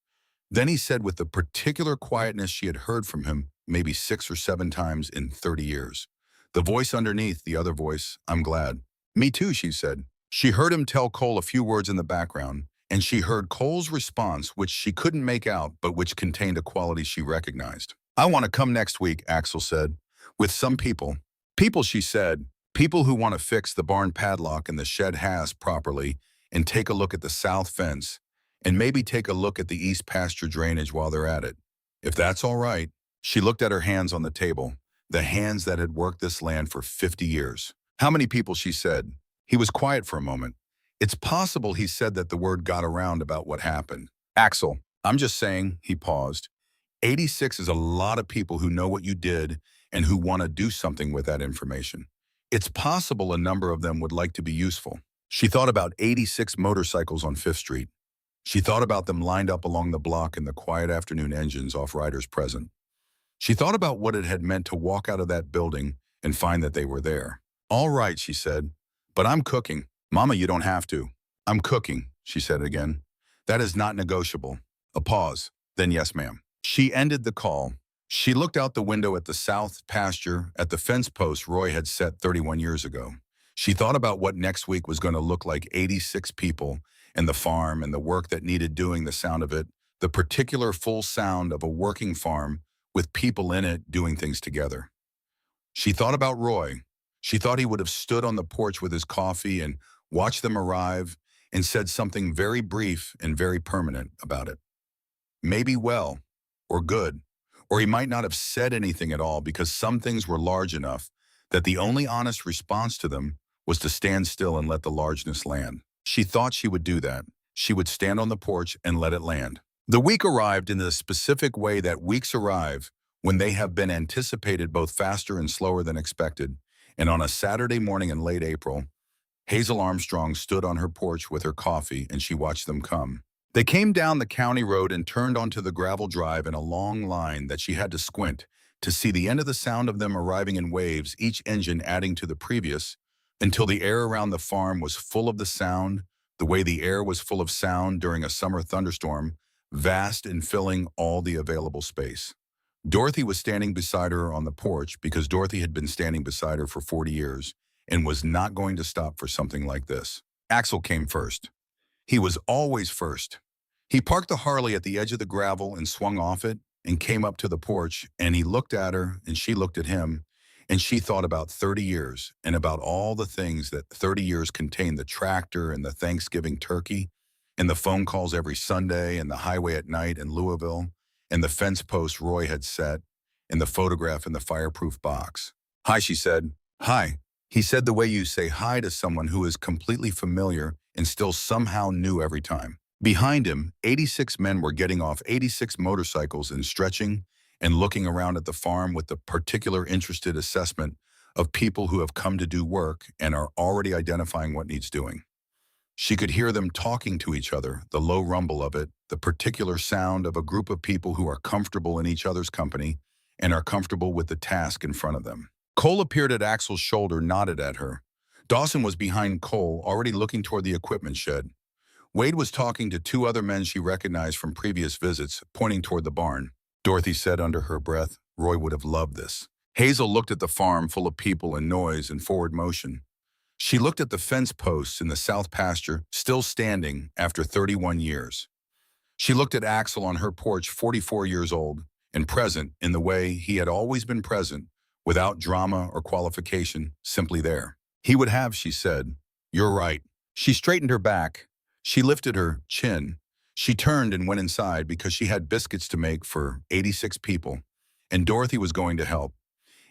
Then he said with the particular quietness she had heard from him maybe 6 or 7 times in 30 years. The voice underneath, the other voice, I'm glad. Me too, she said. She heard him tell Cole a few words in the background, and she heard Cole's response, which she couldn't make out, but which contained a quality she recognized. I want to come next week, Axel said, with some people. People, she said, people who want to fix the barn padlock and the shed hasp properly and take a look at the south fence and maybe take a look at the east pasture drainage while they're at it. If that's all right. She looked at her hands on the table, the hands that had worked this land for 50 years. How many people, she said. He was quiet for a moment. It's possible he said that the word got around about what happened. Axel, I'm just saying, he paused. 86 is a lot of people who know what you did and who want to do something with that information. It's possible a number of them would like to be useful. She thought about 86 motorcycles on 5th Street. She thought about them lined up along the block in the quiet afternoon engines off riders present. She thought about what it had meant to walk out of that building and find that they were there. All right, she said, but I'm cooking. Mama, you don't have to. I'm cooking, she said again. That is not negotiable. A pause. Then yes, ma'am. She ended the call. She looked out the window at the south pasture, at the fence post Roy had set 31 years ago. She thought about what next week was going to look like 86 people and the farm and the work that needed doing, the sound of it, the particular full sound of a working farm with people in it doing things together. She thought about Roy. She thought he would have stood on the porch with his coffee and watched them arrive and said something very brief and very permanent about it. Maybe well, or good, or he might not have said anything at all because some things were large enough that the only honest response to them was to stand still and let the largeness land. She thought she would do that. She would stand on the porch and let it land. The week arrived in the specific way that weeks arrive when they have been anticipated both faster and slower than expected, and on a Saturday morning in late April, Hazel Armstrong stood on her porch with her coffee and she watched them come. They came down the county road and turned onto the gravel drive in a long line that she had to squint to see the end of the sound of them arriving in waves, each engine adding to the previous, until the air around the farm was full of the sound, the way the air was full of sound during a summer thunderstorm, vast and filling all the available space. Dorothy was standing beside her on the porch because Dorothy had been standing beside her for 40 years and was not going to stop for something like this. Axel came first. He was always first. He parked the Harley at the edge of the gravel and swung off it and came up to the porch, and he looked at her and she looked at him, and she thought about 30 years and about all the things that 30 years contained: the tractor and the Thanksgiving turkey and the phone calls every Sunday and the highway at night in Louisville and the fence post Roy had set and the photograph in the fireproof box. Hi, she said. Hi. He said the way you say hi to someone who is completely familiar and still somehow new every time. Behind him, 86 men were getting off 86 motorcycles and stretching and looking around at the farm with the particular interested assessment of people who have come to do work and are already identifying what needs doing. She could hear them talking to each other, the low rumble of it, the particular sound of a group of people who are comfortable in each other's company and are comfortable with the task in front of them. Cole appeared at Axel's shoulder, nodded at her. Dawson was behind Cole, already looking toward the equipment shed. Wade was talking to two other men she recognized from previous visits, pointing toward the barn. Dorothy said under her breath, Roy would have loved this. Hazel looked at the farm full of people and noise and forward motion. She looked at the fence posts in the south pasture, still standing after 31 years. She looked at Axel on her porch, 44 years old, and present in the way he had always been present, without drama or qualification, simply there. He would have, she said. You're right. She straightened her back. She lifted her chin. She turned and went inside because she had biscuits to make for 86 people, and Dorothy was going to help.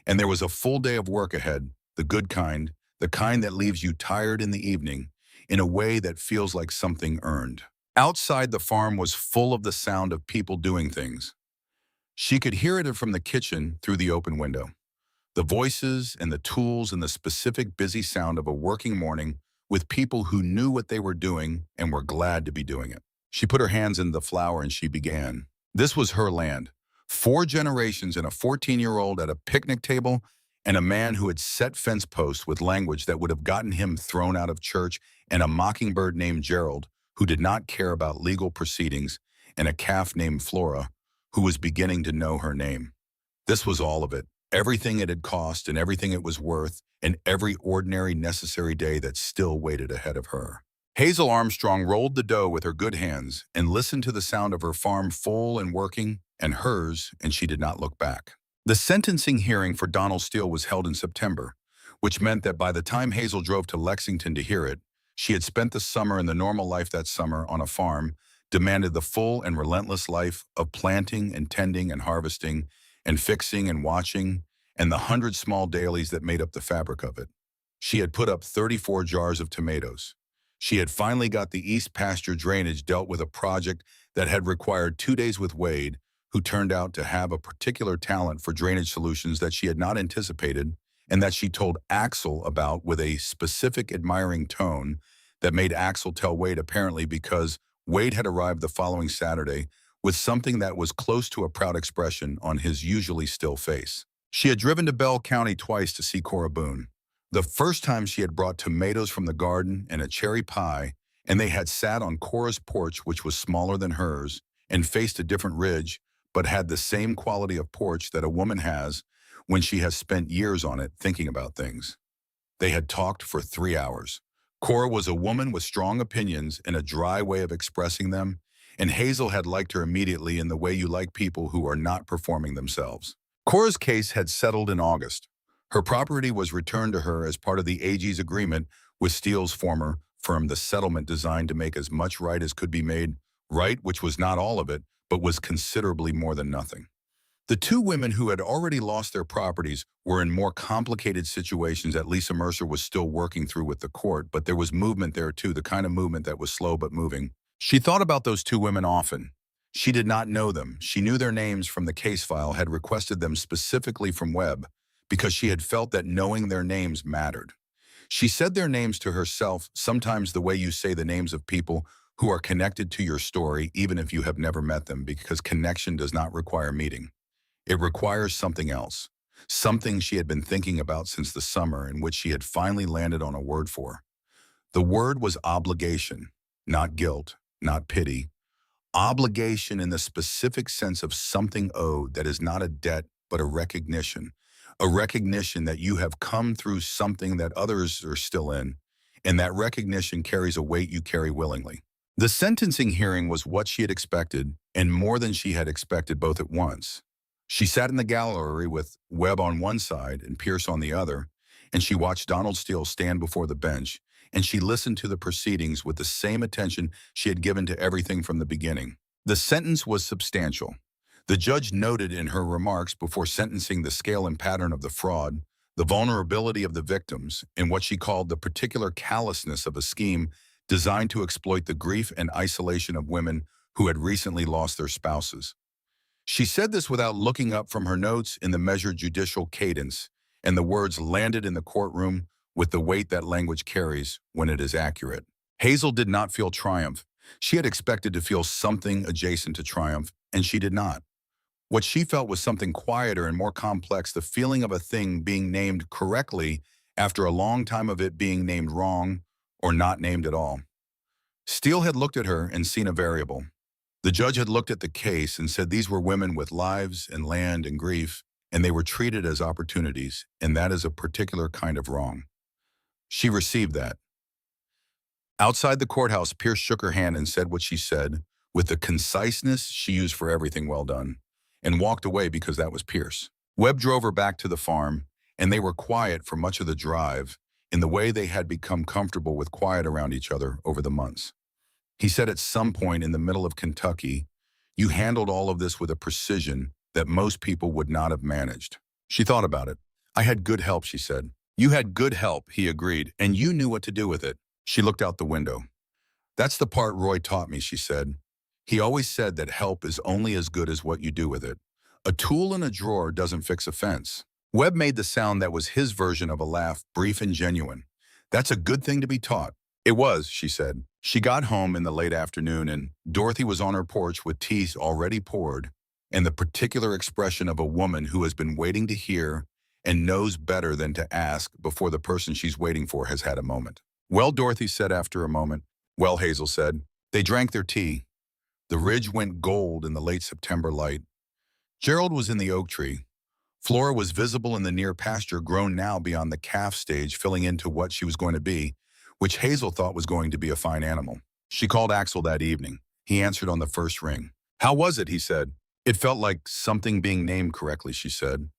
And there was a full day of work ahead, the kind that leaves you tired in the evening, in a way that feels like something earned. Outside, the farm was full of the sound of people doing things. She could hear it from the kitchen through the open window. The voices and the tools and the specific busy sound of a working morning with people who knew what they were doing and were glad to be doing it. She put her hands in the flour and she began. This was her land. 4 generations and a 14-year-old at a picnic table and a man who had set fence posts with language that would have gotten him thrown out of church, and a mockingbird named Gerald who did not care about legal proceedings, and a calf named Flora who was beginning to know her name. This was all of it. Everything it had cost and everything it was worth, and every ordinary necessary day that still waited ahead of her. Hazel Armstrong rolled the dough with her good hands and listened to the sound of her farm full and working, and hers, and she did not look back. The sentencing hearing for Donald Steele was held in September, which meant that by the time Hazel drove to Lexington to hear it, she had spent the summer in the normal life that summer on a farm, demanded the full and relentless life of planting and tending and harvesting and fixing and watching, and the 100 small dailies that made up the fabric of it. She had put up 34 jars of tomatoes. She had finally got the east pasture drainage dealt with, a project that had required 2 days with Wade, who turned out to have a particular talent for drainage solutions that she had not anticipated, and that she told Axel about with a specific admiring tone that made Axel tell Wade, apparently because Wade had arrived the following Saturday with something that was close to a proud expression on his usually still face. She had driven to Bell County twice to see Cora Boone. The first time she had brought tomatoes from the garden and a cherry pie, and they had sat on Cora's porch, which was smaller than hers and faced a different ridge, but had the same quality of porch that a woman has when she has spent years on it thinking about things. They had talked for 3 hours. Cora was a woman with strong opinions and a dry way of expressing them, and Hazel had liked her immediately in the way you like people who are not performing themselves. Cora's case had settled in August. Her property was returned to her as part of the AG's agreement with Steele's former firm, the settlement designed to make as much right as could be made right, which was not all of it, but was considerably more than nothing. The 2 women who had already lost their properties were in more complicated situations that Lisa Mercer was still working through with the court, but there was movement there too, the kind of movement that was slow but moving. She thought about those 2 women often. She did not know them. She knew their names from the case file, had requested them specifically from Webb, because she had felt that knowing their names mattered. She said their names to herself, sometimes the way you say the names of people who are connected to your story, even if you have never met them, because connection does not require meeting. It requires something else, something she had been thinking about since the summer, in which she had finally landed on a word for. The word was obligation, not guilt, not pity. Obligation in the specific sense of something owed that is not a debt but a recognition that you have come through something that others are still in, and that recognition carries a weight you carry willingly. The sentencing hearing was what she had expected, and more than she had expected both at once. She sat in the gallery with Webb on one side and Pierce on the other, and she watched Donald Steele stand before the bench, and she listened to the proceedings with the same attention she had given to everything from the beginning. The sentence was substantial. The judge noted in her remarks before sentencing the scale and pattern of the fraud, the vulnerability of the victims, and what she called the particular callousness of a scheme designed to exploit the grief and isolation of women who had recently lost their spouses. She said this without looking up from her notes in the measured judicial cadence, and the words landed in the courtroom with the weight that language carries when it is accurate. Hazel did not feel triumph. She had expected to feel something adjacent to triumph, and she did not. What she felt was something quieter and more complex, the feeling of a thing being named correctly after a long time of it being named wrong or not named at all. Steele had looked at her and seen a variable. The judge had looked at the case and said these were women with lives and land and grief, and they were treated as opportunities, and that is a particular kind of wrong. She received that. Outside the courthouse, Pierce shook her hand and said what she said, with the conciseness she used for everything well done, and walked away because that was Pierce. Webb drove her back to the farm, and they were quiet for much of the drive, in the way they had become comfortable with quiet around each other over the months. He said at some point in the middle of Kentucky, "You handled all of this with a precision that most people would not have managed." She thought about it. "I had good help," she said. "You had good help," he agreed, "and you knew what to do with it." She looked out the window. "That's the part Roy taught me," she said. "He always said that help is only as good as what you do with it. A tool in a drawer doesn't fix a fence." Webb made the sound that was his version of a laugh, brief and genuine. "That's a good thing to be taught." "It was," she said. She got home in the late afternoon, and Dorothy was on her porch with tea already poured, and the particular expression of a woman who has been waiting to hear and knows better than to ask before the person she's waiting for has had a moment. "Well," Dorothy said after a moment. "Well," Hazel said. They drank their tea. The ridge went gold in the late September light. Gerald was in the oak tree. Flora was visible in the near pasture, grown now beyond the calf stage, filling into what she was going to be, which Hazel thought was going to be a fine animal. She called Axel that evening. He answered on the first ring. "How was it?" he said. "It felt like something being named correctly," she said.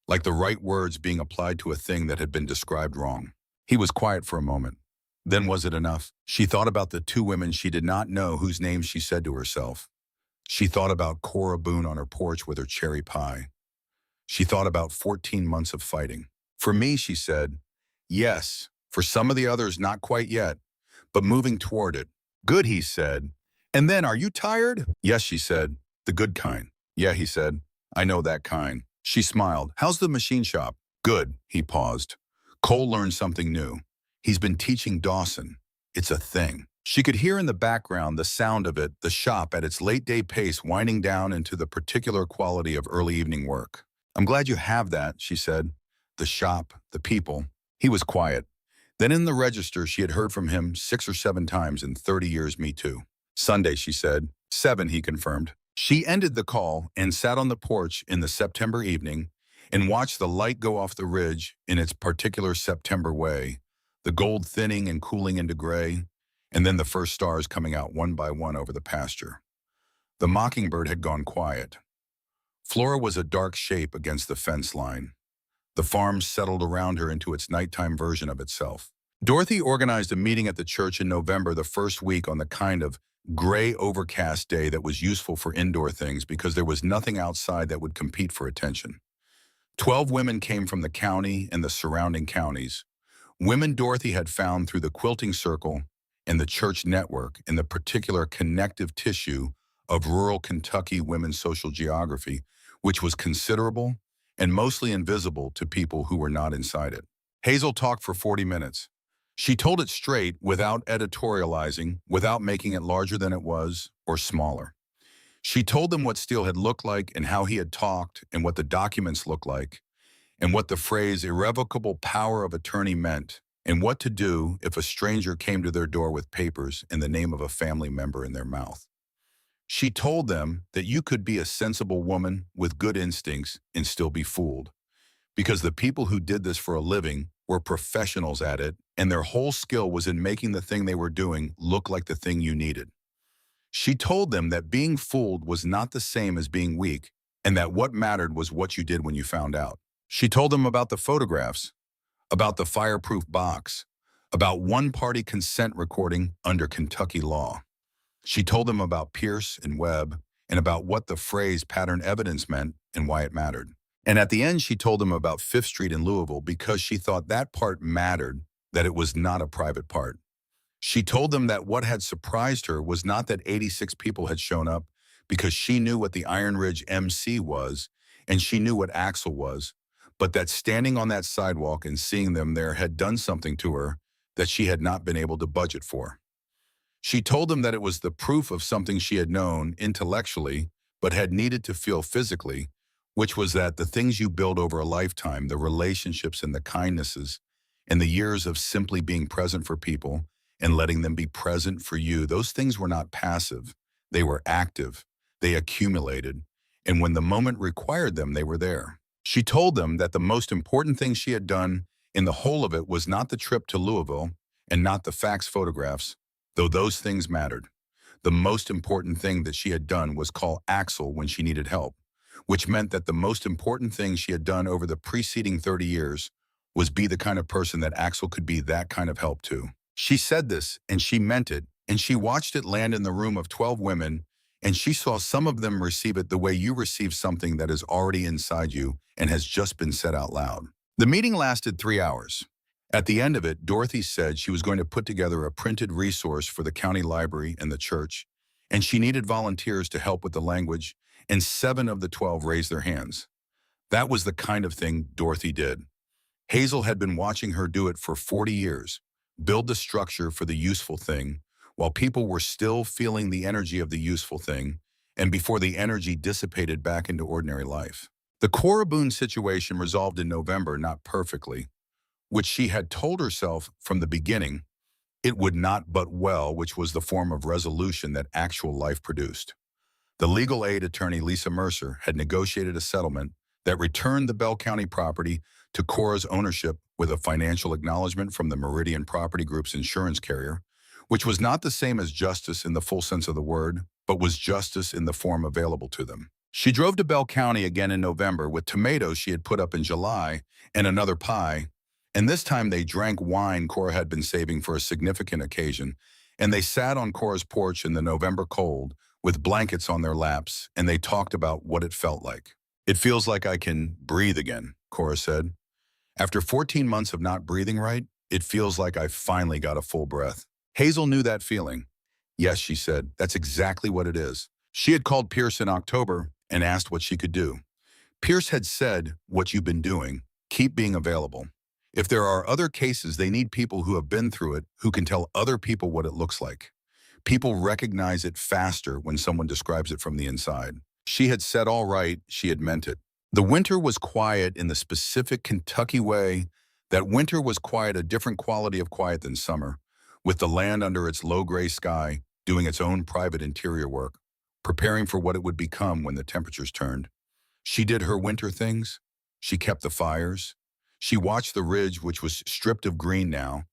"Like the right words being applied to a thing that had been described wrong." He was quiet for a moment. Then was it enough? She thought about the two women she did not know whose names she said to herself. She thought about Cora Boone on her porch with her cherry pie. She thought about 14 months of fighting. "For me," she said, "yes. For some of the others, not quite yet, but moving toward it." "Good," he said. "And then, are you tired?" "Yes," she said. "The good kind." "Yeah," he said. "I know that kind." She smiled. "How's the machine shop?" "Good." He paused. "Cole learned something new. He's been teaching Dawson. It's a thing." She could hear in the background the sound of it, the shop at its late-day pace winding down into the particular quality of early evening work. "I'm glad you have that," she said. "The shop, the people." He was quiet. Then in the register, she had heard from him 6 or 7 times in 30 years, me too. "Sunday," she said. 7, he confirmed. She ended the call and sat on the porch in the September evening and watched the light go off the ridge in its particular September way, the gold thinning and cooling into gray, and then the first stars coming out one by one over the pasture. The mockingbird had gone quiet. Flora was a dark shape against the fence line. The farm settled around her into its nighttime version of itself. Dorothy organized a meeting at the church in November, the first week, on the kind of gray, overcast day that was useful for indoor things because there was nothing outside that would compete for attention. 12 women came from the county and the surrounding counties. Women Dorothy had found through the quilting circle and the church network in the particular connective tissue of rural Kentucky women's social geography, which was considerable and mostly invisible to people who were not inside it. Hazel talked for 40 minutes. She told it straight, without editorializing, without making it larger than it was or smaller. She told them what Steele had looked like and how he had talked and what the documents looked like and what the phrase irrevocable power of attorney meant and what to do if a stranger came to their door with papers in the name of a family member in their mouth. She told them that you could be a sensible woman with good instincts and still be fooled, because the people who did this for a living were professionals at it, and their whole skill was in making the thing they were doing look like the thing you needed. She told them that being fooled was not the same as being weak, and that what mattered was what you did when you found out. She told them about the photographs, about the fireproof box, about one-party consent recording under Kentucky law. She told them about Pierce and Webb and about what the phrase pattern evidence meant and why it mattered. And at the end, she told them about Fifth Street in Louisville because she thought that part mattered, that it was not a private part. She told them that what had surprised her was not that 86 people had shown up, because she knew what the Iron Ridge MC was and she knew what Axel was, but that standing on that sidewalk and seeing them there had done something to her that she had not been able to budget for. She told them that it was the proof of something she had known intellectually but had needed to feel physically, which was that the things you build over a lifetime, the relationships and the kindnesses, and the years of simply being present for people and letting them be present for you. Those things were not passive. They were active. They accumulated. And when the moment required them, they were there. She told them that the most important thing she had done in the whole of it was not the trip to Louisville and not the fax photographs, though those things mattered. The most important thing that she had done was call Axel when she needed help, which meant that the most important thing she had done over the preceding 30 years was be the kind of person that Axel could be that kind of help to. She said this, and she meant it, and she watched it land in the room of 12 women, and she saw some of them receive it the way you receive something that is already inside you and has just been said out loud. The meeting lasted 3 hours. At the end of it, Dorothy said she was going to put together a printed resource for the county library and the church, and she needed volunteers to help with the language, and 7 of the 12 raised their hands. That was the kind of thing Dorothy did. Hazel had been watching her do it for 40 years, build the structure for the useful thing, while people were still feeling the energy of the useful thing, and before the energy dissipated back into ordinary life. The Cora Boone situation resolved in November, not perfectly, which she had told herself from the beginning it would not, but well, which was the form of resolution that actual life produced. The legal aid attorney, Lisa Mercer, had negotiated a settlement that returned the Bell County property to Cora's ownership with a financial acknowledgement from the Meridian Property Group's insurance carrier, which was not the same as justice in the full sense of the word, but was justice in the form available to them. She drove to Bell County again in November with tomatoes she had put up in July and another pie, and this time they drank wine Cora had been saving for a significant occasion, and they sat on Cora's porch in the November cold with blankets on their laps, and they talked about what it felt like. "It feels like I can breathe again," Cora said. "After 14 months of not breathing right, it feels like I finally got a full breath." Hazel knew that feeling. "Yes," she said, "that's exactly what it is." She had called Pierce in October and asked what she could do. Pierce had said, "What you've been doing, keep being available. If there are other cases, they need people who have been through it, who can tell other people what it looks like. People recognize it faster when someone describes it from the inside." She had said all right, she had meant it. The winter was quiet in the specific Kentucky way. That winter was quiet, a different quality of quiet than summer, with the land under its low gray sky, doing its own private interior work, preparing for what it would become when the temperatures turned. She did her winter things. She kept the fires. She watched the ridge, which was stripped of green now,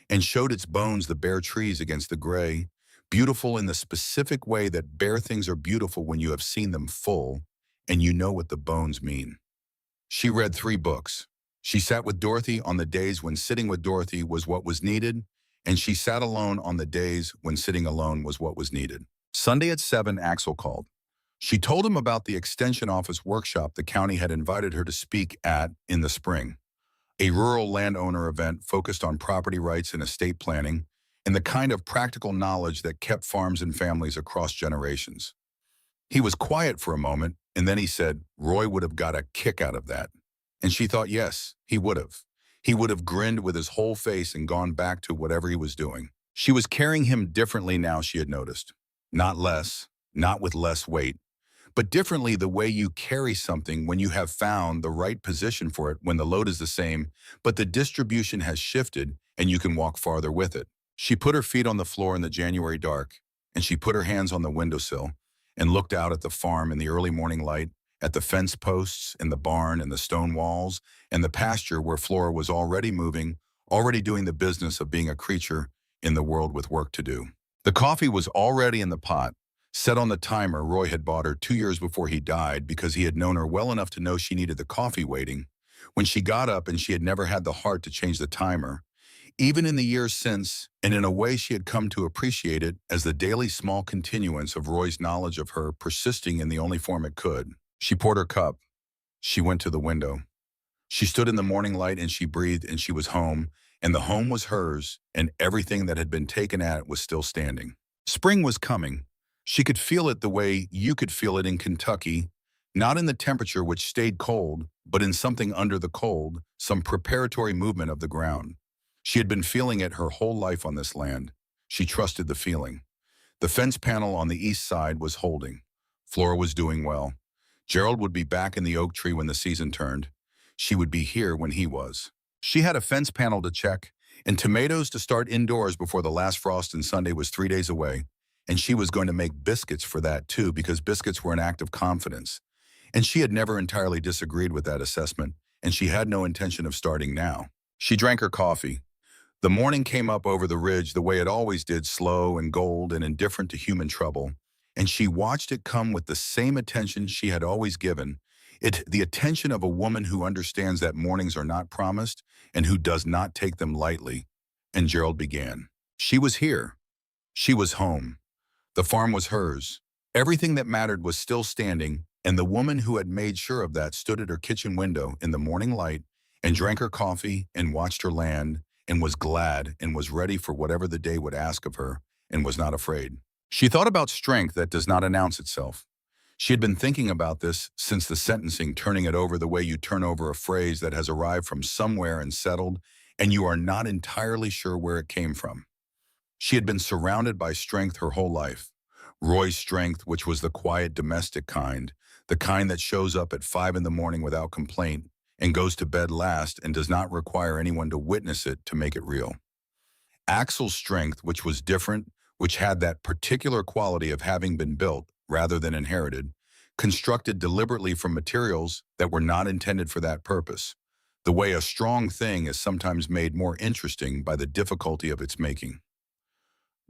and showed its bones, the bare trees against the gray, beautiful in the specific way that bare things are beautiful when you have seen them full and you know what the bones mean. She read 3 books. She sat with Dorothy on the days when sitting with Dorothy was what was needed, and she sat alone on the days when sitting alone was what was needed. Sunday at 7, Axel called. She told him about the extension office workshop the county had invited her to speak at in the spring, a rural landowner event focused on property rights and estate planning, and the kind of practical knowledge that kept farms and families across generations. He was quiet for a moment, and then he said, "Roy would have got a kick out of that." And she thought, yes, he would have. He would have grinned with his whole face and gone back to whatever he was doing. She was carrying him differently now, she had noticed. Not less, not with less weight, but differently the way you carry something when you have found the right position for it, when the load is the same, but the distribution has shifted and you can walk farther with it. She put her feet on the floor in the January dark, and she put her hands on the windowsill and looked out at the farm in the early morning light, at the fence posts and the barn and the stone walls and the pasture where Flora was already moving, already doing the business of being a creature in the world with work to do. The coffee was already in the pot, set on the timer Roy had bought her 2 years before he died because he had known her well enough to know she needed the coffee waiting. When she got up, and she had never had the heart to change the timer, even in the years since, and in a way she had come to appreciate it as the daily small continuance of Roy's knowledge of her persisting in the only form it could. She poured her cup. She went to the window. She stood in the morning light and she breathed, and she was home, and the home was hers, and everything that had been taken at it was still standing. Spring was coming. She could feel it the way you could feel it in Kentucky, not in the temperature which stayed cold, but in something under the cold, some preparatory movement of the ground. She had been feeling it her whole life on this land. She trusted the feeling. The fence panel on the east side was holding. Flora was doing well. Gerald would be back in the oak tree when the season turned. She would be here when he was. She had a fence panel to check, and tomatoes to start indoors before the last frost and Sunday was 3 days away, and she was going to make biscuits for that too because biscuits were an act of confidence. And she had never entirely disagreed with that assessment, and she had no intention of starting now. She drank her coffee. The morning came up over the ridge the way it always did, slow and gold and indifferent to human trouble, and she watched it come with the same attention she had always given, the attention of a woman who understands that mornings are not promised and who does not take them lightly. And Gerald began. She was here. She was home. The farm was hers. Everything that mattered was still standing, and the woman who had made sure of that stood at her kitchen window in the morning light and drank her coffee and watched her land and was glad and was ready for whatever the day would ask of her and was not afraid. She thought about strength that does not announce itself. She had been thinking about this since the sentencing, turning it over the way you turn over a phrase that has arrived from somewhere and settled, and you are not entirely sure where it came from. She had been surrounded by strength her whole life. Roy's strength, which was the quiet domestic kind, the kind that shows up at 5 in the morning without complaint and goes to bed last and does not require anyone to witness it to make it real. Axel's strength, which was different, which had that particular quality of having been built rather than inherited, constructed deliberately from materials that were not intended for that purpose, the way a strong thing is sometimes made more interesting by the difficulty of its making.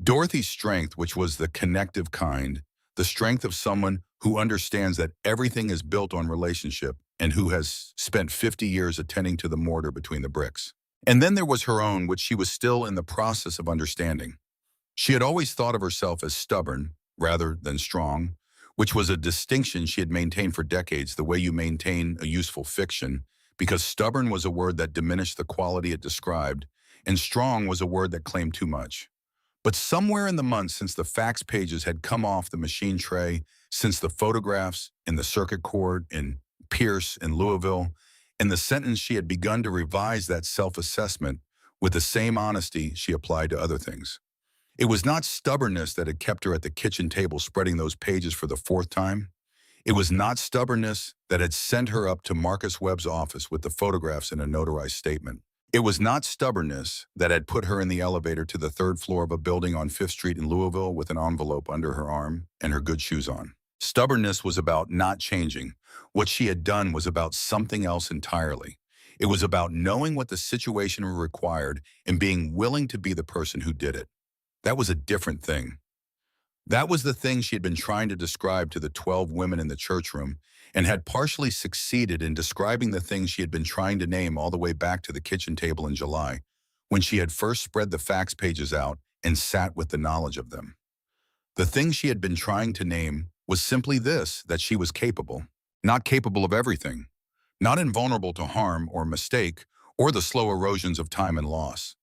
Dorothy's strength, which was the connective kind, the strength of someone who understands that everything is built on relationship and who has spent 50 years attending to the mortar between the bricks. And then there was her own, which she was still in the process of understanding. She had always thought of herself as stubborn rather than strong, which was a distinction she had maintained for decades, the way you maintain a useful fiction, because stubborn was a word that diminished the quality it described, and strong was a word that claimed too much. But somewhere in the months since the fax pages had come off the machine tray, since the photographs in the circuit court in Pierce in Louisville, and the sentence, she had begun to revise that self-assessment with the same honesty she applied to other things. It was not stubbornness that had kept her at the kitchen table spreading those pages for the 4th time. It was not stubbornness that had sent her up to Marcus Webb's office with the photographs and a notarized statement. It was not stubbornness that had put her in the elevator to the 3rd floor of a building on 5th Street in Louisville with an envelope under her arm and her good shoes on. Stubbornness was about not changing. What she had done was about something else entirely. It was about knowing what the situation required and being willing to be the person who did it. That was a different thing. That was the thing she had been trying to describe to the 12 women in the church room and had partially succeeded in describing the thing she had been trying to name all the way back to the kitchen table in July, when she had first spread the fax pages out and sat with the knowledge of them. The thing she had been trying to name was simply this, that she was capable. Not capable of everything. Not invulnerable to harm or mistake or the slow erosions of time and loss.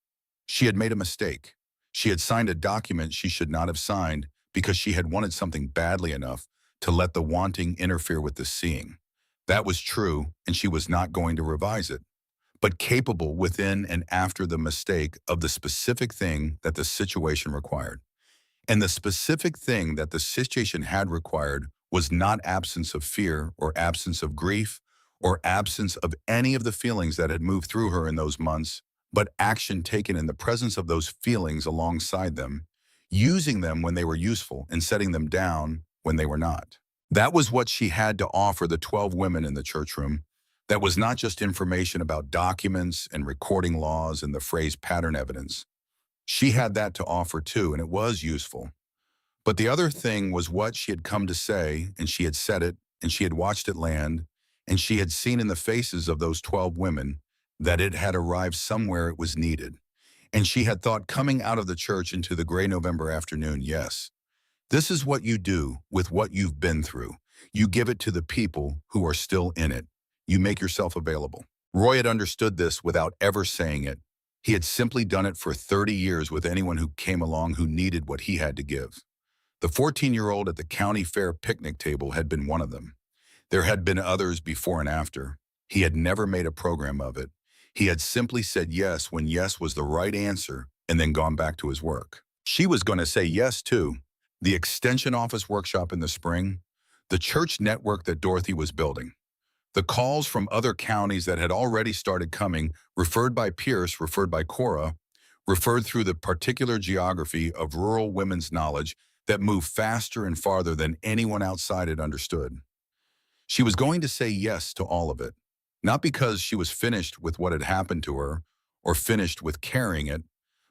She had made a mistake. She had signed a document she should not have signed because she had wanted something badly enough to let the wanting interfere with the seeing. That was true, and she was not going to revise it. But capable within and after the mistake of the specific thing that the situation required. And the specific thing that the situation had required was not absence of fear or absence of grief or absence of any of the feelings that had moved through her in those months, but action taken in the presence of those feelings alongside them, using them when they were useful and setting them down when they were not. That was what she had to offer the 12 women in the church room. That was not just information about documents and recording laws and the phrase pattern evidence. She had that to offer too, and it was useful. But the other thing was what she had come to say, and she had said it, and she had watched it land, and she had seen in the faces of those 12 women that it had arrived somewhere it was needed. And she had thought coming out of the church into the gray November afternoon, yes, this is what you do with what you've been through. You give it to the people who are still in it. You make yourself available. Roy had understood this without ever saying it. He had simply done it for 30 years with anyone who came along who needed what he had to give. The 14-year-old at the county fair picnic table had been one of them. There had been others before and after. He had never made a program of it. He had simply said yes when yes was the right answer and then gone back to his work. She was going to say yes too. The extension office workshop in the spring, the church network that Dorothy was building. The calls from other counties that had already started coming, referred by Pierce, referred by Cora, referred through the particular geography of rural women's knowledge that moved faster and farther than anyone outside it understood. She was going to say yes to all of it, not because she was finished with what had happened to her or finished with carrying it,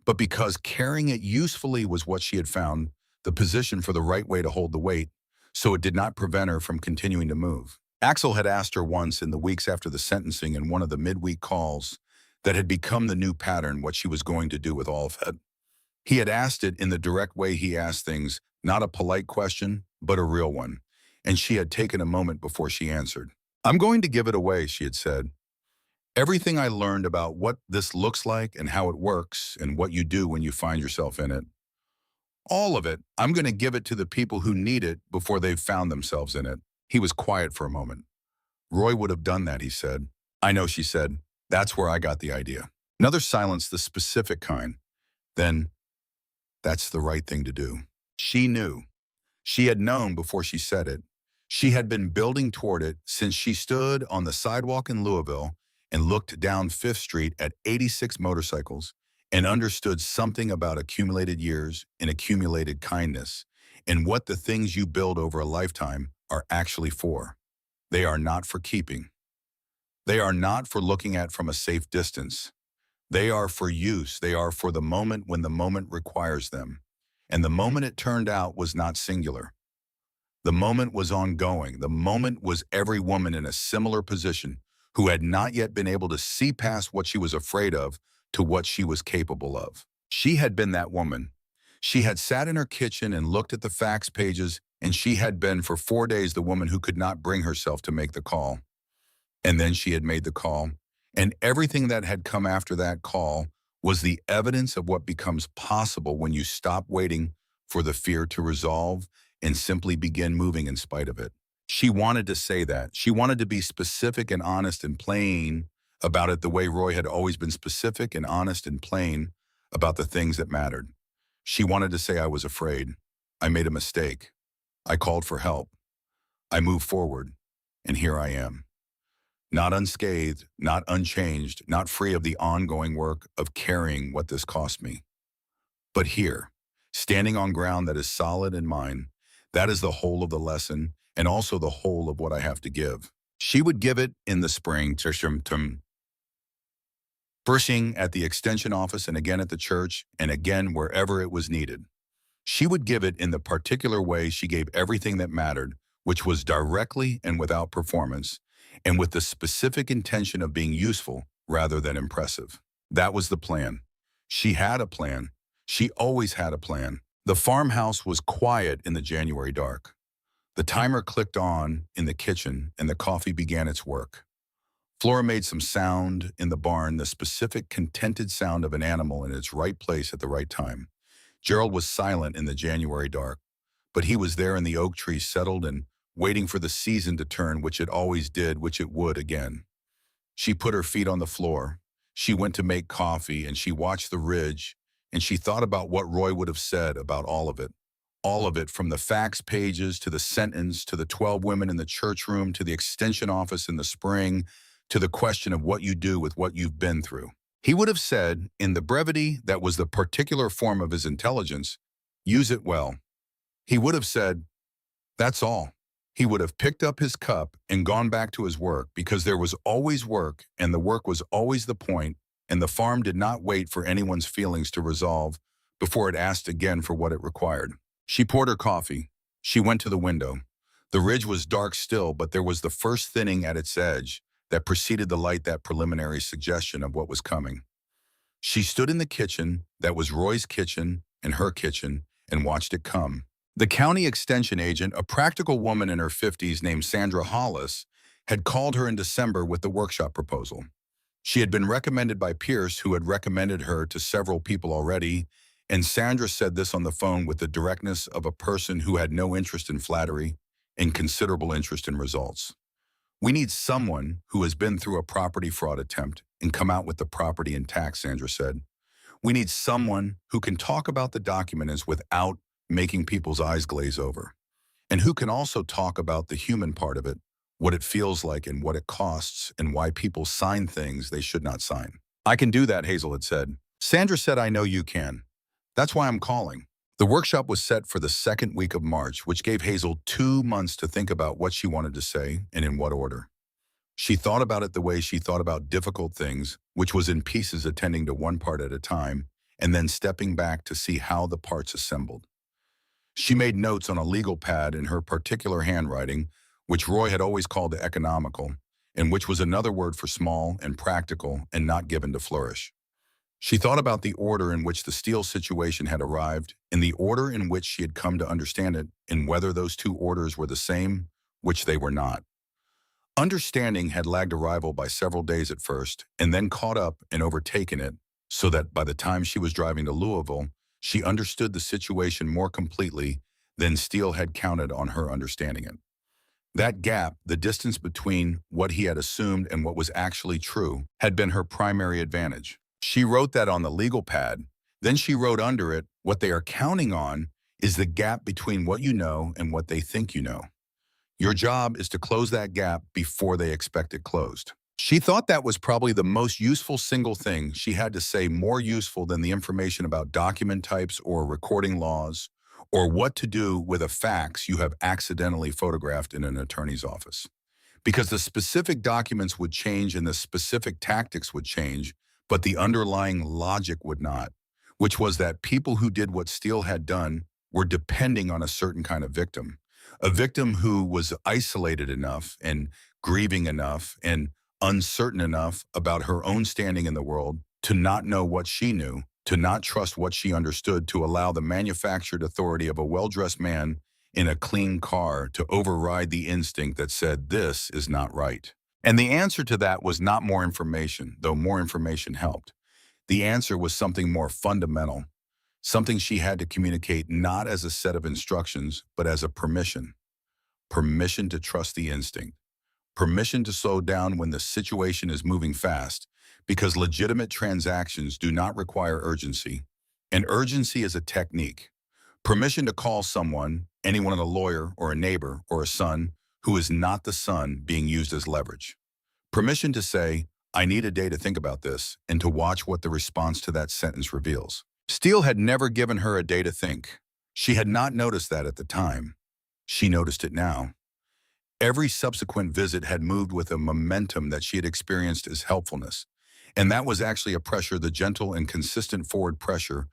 but because carrying it usefully was what she had found the position for the right way to hold the weight, so it did not prevent her from continuing to move. Axel had asked her once in the weeks after the sentencing in one of the midweek calls that had become the new pattern what she was going to do with all of it. He had asked it in the direct way he asked things, not a polite question, but a real one, and she had taken a moment before she answered. "I'm going to give it away," she had said. "Everything I learned about what this looks like and how it works and what you do when you find yourself in it. All of it, I'm going to give it to the people who need it before they've found themselves in it." He was quiet for a moment. "Roy would have done that," he said. "I know," she said. "That's where I got the idea." Another silence, the specific kind. Then, "That's the right thing to do." She knew. She had known before she said it. She had been building toward it since she stood on the sidewalk in Louisville and looked down Fifth Street at 86 motorcycles and understood something about accumulated years and accumulated kindness and what the things you build over a lifetime are actually for. They are not for keeping. They are not for looking at from a safe distance. They are for use. They are for the moment when the moment requires them. And the moment, it turned out, was not singular. The moment was ongoing. The moment was every woman in a similar position who had not yet been able to see past what she was afraid of to what she was capable of. She had been that woman. She had sat in her kitchen and looked at the fax pages, and she had been for 4 days the woman who could not bring herself to make the call. And then she had made the call, and everything that had come after that call was the evidence of what becomes possible when you stop waiting for the fear to resolve and simply begin moving in spite of it. She wanted to say that. She wanted to be specific and honest and plain about it the way Roy had always been specific and honest and plain about the things that mattered. She wanted to say, "I was afraid. I made a mistake. I called for help. I moved forward. And here I am." Not unscathed, not unchanged, not free of the ongoing work of carrying what this cost me. But here, standing on ground that is solid and mine, that is the whole of the lesson and also the whole of what I have to give. She would give it in the spring, firsting at the extension office and again at the church and again wherever it was needed. She would give it in the particular way she gave everything that mattered, which was directly and without performance, and with the specific intention of being useful rather than impressive. That was the plan. She had a plan. She always had a plan. The farmhouse was quiet in the January dark. The timer clicked on in the kitchen, and the coffee began its work. Flora made some sound in the barn, the specific contented sound of an animal in its right place at the right time. Gerald was silent in the January dark, but he was there in the oak tree, settled and waiting for the season to turn, which it always did, which it would again. She put her feet on the floor. She went to make coffee, and she watched the ridge, and she thought about what Roy would have said about all of it. All of it, from the fax pages to the sentence, to the 12 women in the church room, to the extension office in the spring, to the question of what you do with what you've been through. He would have said, in the brevity that was the particular form of his intelligence, "Use it well." He would have said, "That's all." He would have picked up his cup and gone back to his work, because there was always work, and the work was always the point, and the farm did not wait for anyone's feelings to resolve before it asked again for what it required. She poured her coffee. She went to the window. The ridge was dark still, but there was the first thinning at its edge that preceded the light, that preliminary suggestion of what was coming. She stood in the kitchen that was Roy's kitchen and her kitchen and watched it come. The county extension agent, a practical woman in her 50s named Sandra Hollis, had called her in December with the workshop proposal. She had been recommended by Pierce, who had recommended her to several people already, and Sandra said this on the phone with the directness of a person who had no interest in flattery and considerable interest in results. "We need someone who has been through a property fraud attempt and come out with the property intact," Sandra said. "We need someone who can talk about the documents without making people's eyes glaze over, and who can also talk about the human part of it, what it feels like and what it costs and why people sign things they should not sign." "I can do that," Hazel had said. Sandra said, I know you can. That's why I'm calling. The workshop was set for the second week of March, which gave Hazel 2 months to think about what she wanted to say and in what order. She thought about it the way she thought about difficult things, which was in pieces attending to one part at a time, and then stepping back to see how the parts assembled. She made notes on a legal pad in her particular handwriting, which Roy had always called economical, and which was another word for small and practical and not given to flourish. She thought about the order in which the steel situation had arrived and the order in which she had come to understand it and whether those two orders were the same, which they were not. Understanding had lagged arrival by several days at first and then caught up and overtaken it so that by the time she was driving to Louisville, she understood the situation more completely than Steele had counted on her understanding it. That gap, the distance between what he had assumed and what was actually true, had been her primary advantage. She wrote that on the legal pad. Then she wrote under it, what they are counting on is the gap between what you know and what they think you know. Your job is to close that gap before they expect it closed. She thought that was probably the most useful single thing she had to say, more useful than the information about document types or recording laws or what to do with a fax you have accidentally photographed in an attorney's office. Because the specific documents would change and the specific tactics would change, but the underlying logic would not, which was that people who did what Steele had done were depending on a certain kind of victim, a victim who was isolated enough and grieving enough and uncertain enough about her own standing in the world to not know what she knew, to not trust what she understood, to allow the manufactured authority of a well-dressed man in a clean car to override the instinct that said, this is not right. And the answer to that was not more information, though more information helped. The answer was something more fundamental, something she had to communicate not as a set of instructions, but as a permission. Permission to trust the instinct. Permission to slow down when the situation is moving fast, because legitimate transactions do not require urgency, and urgency is a technique. Permission to call someone, anyone, a lawyer or a neighbor or a son, who is not the son being used as leverage. Permission to say, I need a day to think about this, and to watch what the response to that sentence reveals. Steele had never given her a day to think. She had not noticed that at the time. She noticed it now. Every subsequent visit had moved with a momentum that she had experienced as helpfulness, and that was actually a pressure, the gentle and consistent forward pressure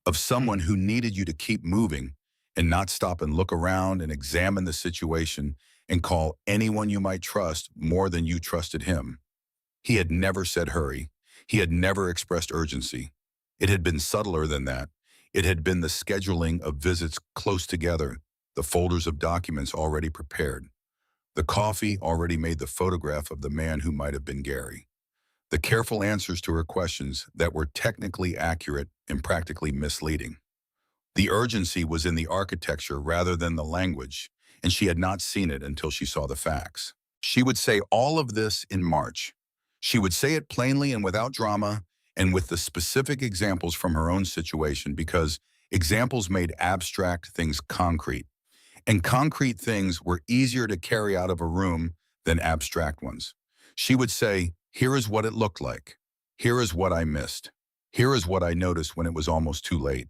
of someone who needed you to keep moving and not stop and look around and examine the situation and call anyone you might trust more than you trusted him. He had never said hurry. He had never expressed urgency. It had been subtler than that. It had been the scheduling of visits close together, the folders of documents already prepared. The coffee already made the photograph of the man who might have been Gary. The careful answers to her questions that were technically accurate and practically misleading. The urgency was in the architecture rather than the language, and she had not seen it until she saw the facts. She would say all of this in March. She would say it plainly and without drama and with the specific examples from her own situation, because examples made abstract things concrete. And concrete things were easier to carry out of a room than abstract ones. She would say, here is what it looked like. Here is what I missed. Here is what I noticed when it was almost too late.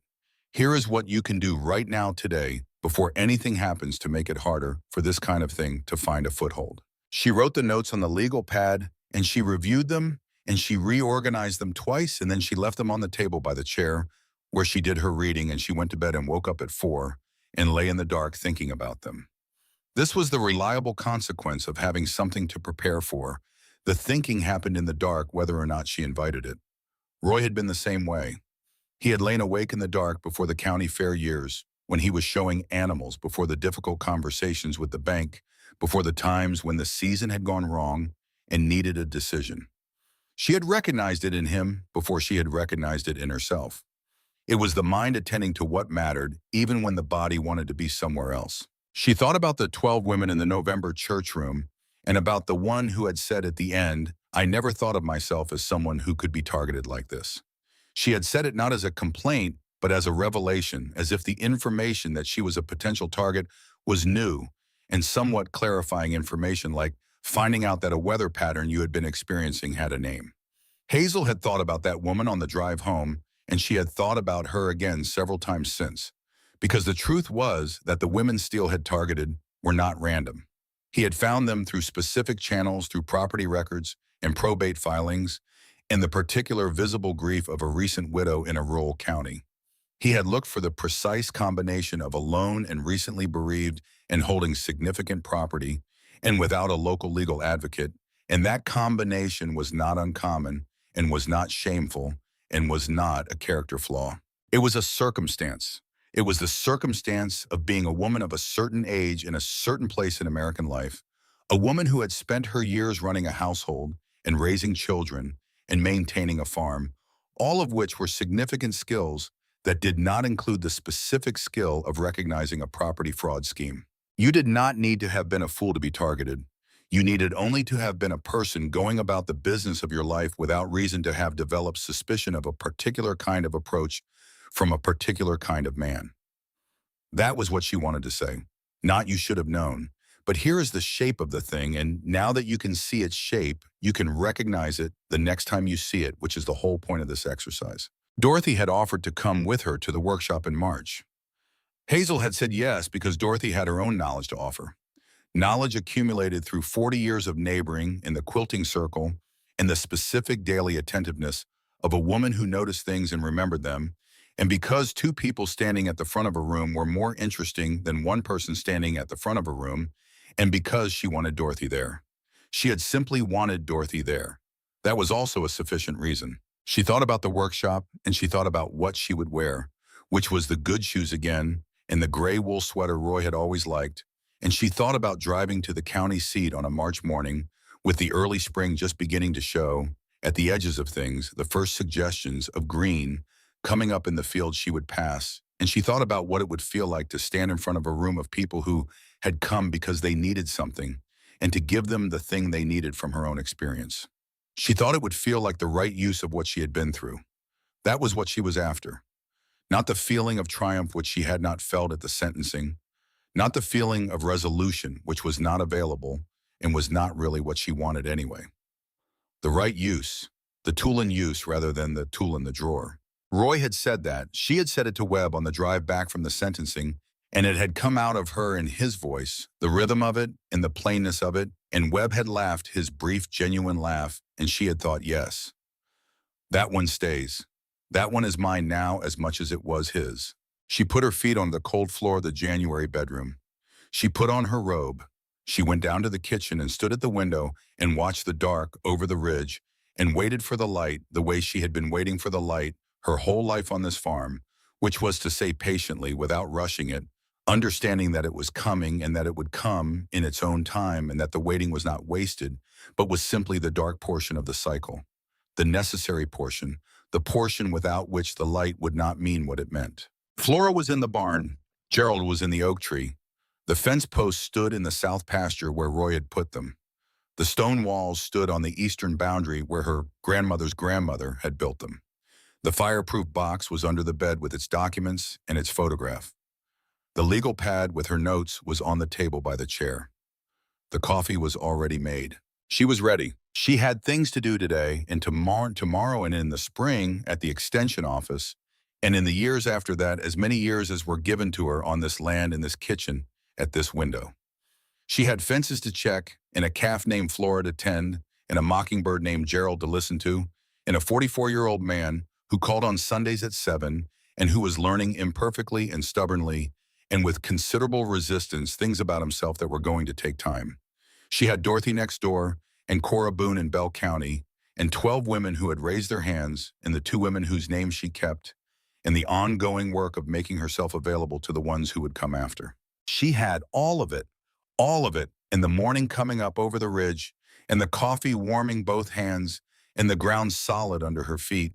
Here is what you can do right now today before anything happens to make it harder for this kind of thing to find a foothold. She wrote the notes on the legal pad, and she reviewed them, and she reorganized them twice, and then she left them on the table by the chair where she did her reading, and she went to bed and woke up at 4 and lay in the dark thinking about them. This was the reliable consequence of having something to prepare for. The thinking happened in the dark whether or not she invited it. Roy had been the same way. He had lain awake in the dark before the county fair years, when he was showing animals, before the difficult conversations with the bank, before the times when the season had gone wrong and needed a decision. She had recognized it in him before she had recognized it in herself. It was the mind attending to what mattered, even when the body wanted to be somewhere else. She thought about the 12 women in the November church room and about the one who had said at the end, I never thought of myself as someone who could be targeted like this. She had said it not as a complaint, but as a revelation, as if the information that she was a potential target was new and somewhat clarifying information, like finding out that a weather pattern you had been experiencing had a name. Hazel had thought about that woman on the drive home, and she had thought about her again several times since. Because the truth was that the women Steele had targeted were not random. He had found them through specific channels, through property records and probate filings, and the particular visible grief of a recent widow in a rural county. He had looked for the precise combination of alone and recently bereaved and holding significant property, and without a local legal advocate, and that combination was not uncommon, and was not shameful, and was not a character flaw. It was a circumstance. It was the circumstance of being a woman of a certain age in a certain place in American life, a woman who had spent her years running a household and raising children and maintaining a farm, all of which were significant skills that did not include the specific skill of recognizing a property fraud scheme. You did not need to have been a fool to be targeted. You needed only to have been a person going about the business of your life without reason to have developed suspicion of a particular kind of approach from a particular kind of man. That was what she wanted to say. Not you should have known. But here is the shape of the thing, and now that you can see its shape, you can recognize it the next time you see it, which is the whole point of this exercise. Dorothy had offered to come with her to the workshop in March. Hazel had said yes because Dorothy had her own knowledge to offer. Knowledge accumulated through 40 years of neighboring in the quilting circle and the specific daily attentiveness of a woman who noticed things and remembered them, and because two people standing at the front of a room were more interesting than one person standing at the front of a room, and because she wanted Dorothy there. She had simply wanted Dorothy there. That was also a sufficient reason. She thought about the workshop, and she thought about what she would wear, which was the good shoes again, and the gray wool sweater Roy had always liked, and she thought about driving to the county seat on a March morning, with the early spring just beginning to show, at the edges of things, the first suggestions of green coming up in the field she would pass, and she thought about what it would feel like to stand in front of a room of people who had come because they needed something, and to give them the thing they needed from her own experience. She thought it would feel like the right use of what she had been through. That was what she was after. Not the feeling of triumph which she had not felt at the sentencing, not the feeling of resolution which was not available and was not really what she wanted anyway. The right use, the tool in use rather than the tool in the drawer. Roy had said that. She had said it to Webb on the drive back from the sentencing, and it had come out of her in his voice, the rhythm of it and the plainness of it, and Webb had laughed his brief, genuine laugh, and she had thought, yes. That one stays. That one is mine now as much as it was his. She put her feet on the cold floor of the January bedroom. She put on her robe. She went down to the kitchen and stood at the window and watched the dark over the ridge and waited for the light the way she had been waiting for the light her whole life on this farm, which was to say patiently, without rushing it, understanding that it was coming and that it would come in its own time and that the waiting was not wasted, but was simply the dark portion of the cycle, the necessary portion, the portion without which the light would not mean what it meant. Flora was in the barn. Gerald was in the oak tree. The fence posts stood in the south pasture where Roy had put them. The stone walls stood on the eastern boundary where her grandmother's grandmother had built them. The fireproof box was under the bed with its documents and its photograph. The legal pad with her notes was on the table by the chair. The coffee was already made. She was ready. She had things to do today and tomorrow and in the spring at the extension office, and in the years after that, as many years as were given to her on this land in this kitchen at this window. She had fences to check, and a calf named Flora to tend, and a mockingbird named Gerald to listen to, and a 44-year-old man who called on Sundays at 7 and who was learning imperfectly and stubbornly and with considerable resistance things about himself that were going to take time. She had Dorothy next door and Cora Boone in Bell County and 12 women who had raised their hands and the 2 women whose names she kept and the ongoing work of making herself available to the ones who would come after. She had all of it, and the morning coming up over the ridge and the coffee warming both hands and the ground solid under her feet,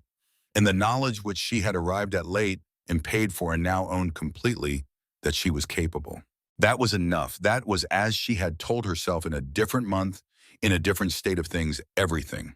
and the knowledge which she had arrived at late and paid for and now owned completely that she was capable. That was enough. That was, as she had told herself in a different month, in a different state of things, everything.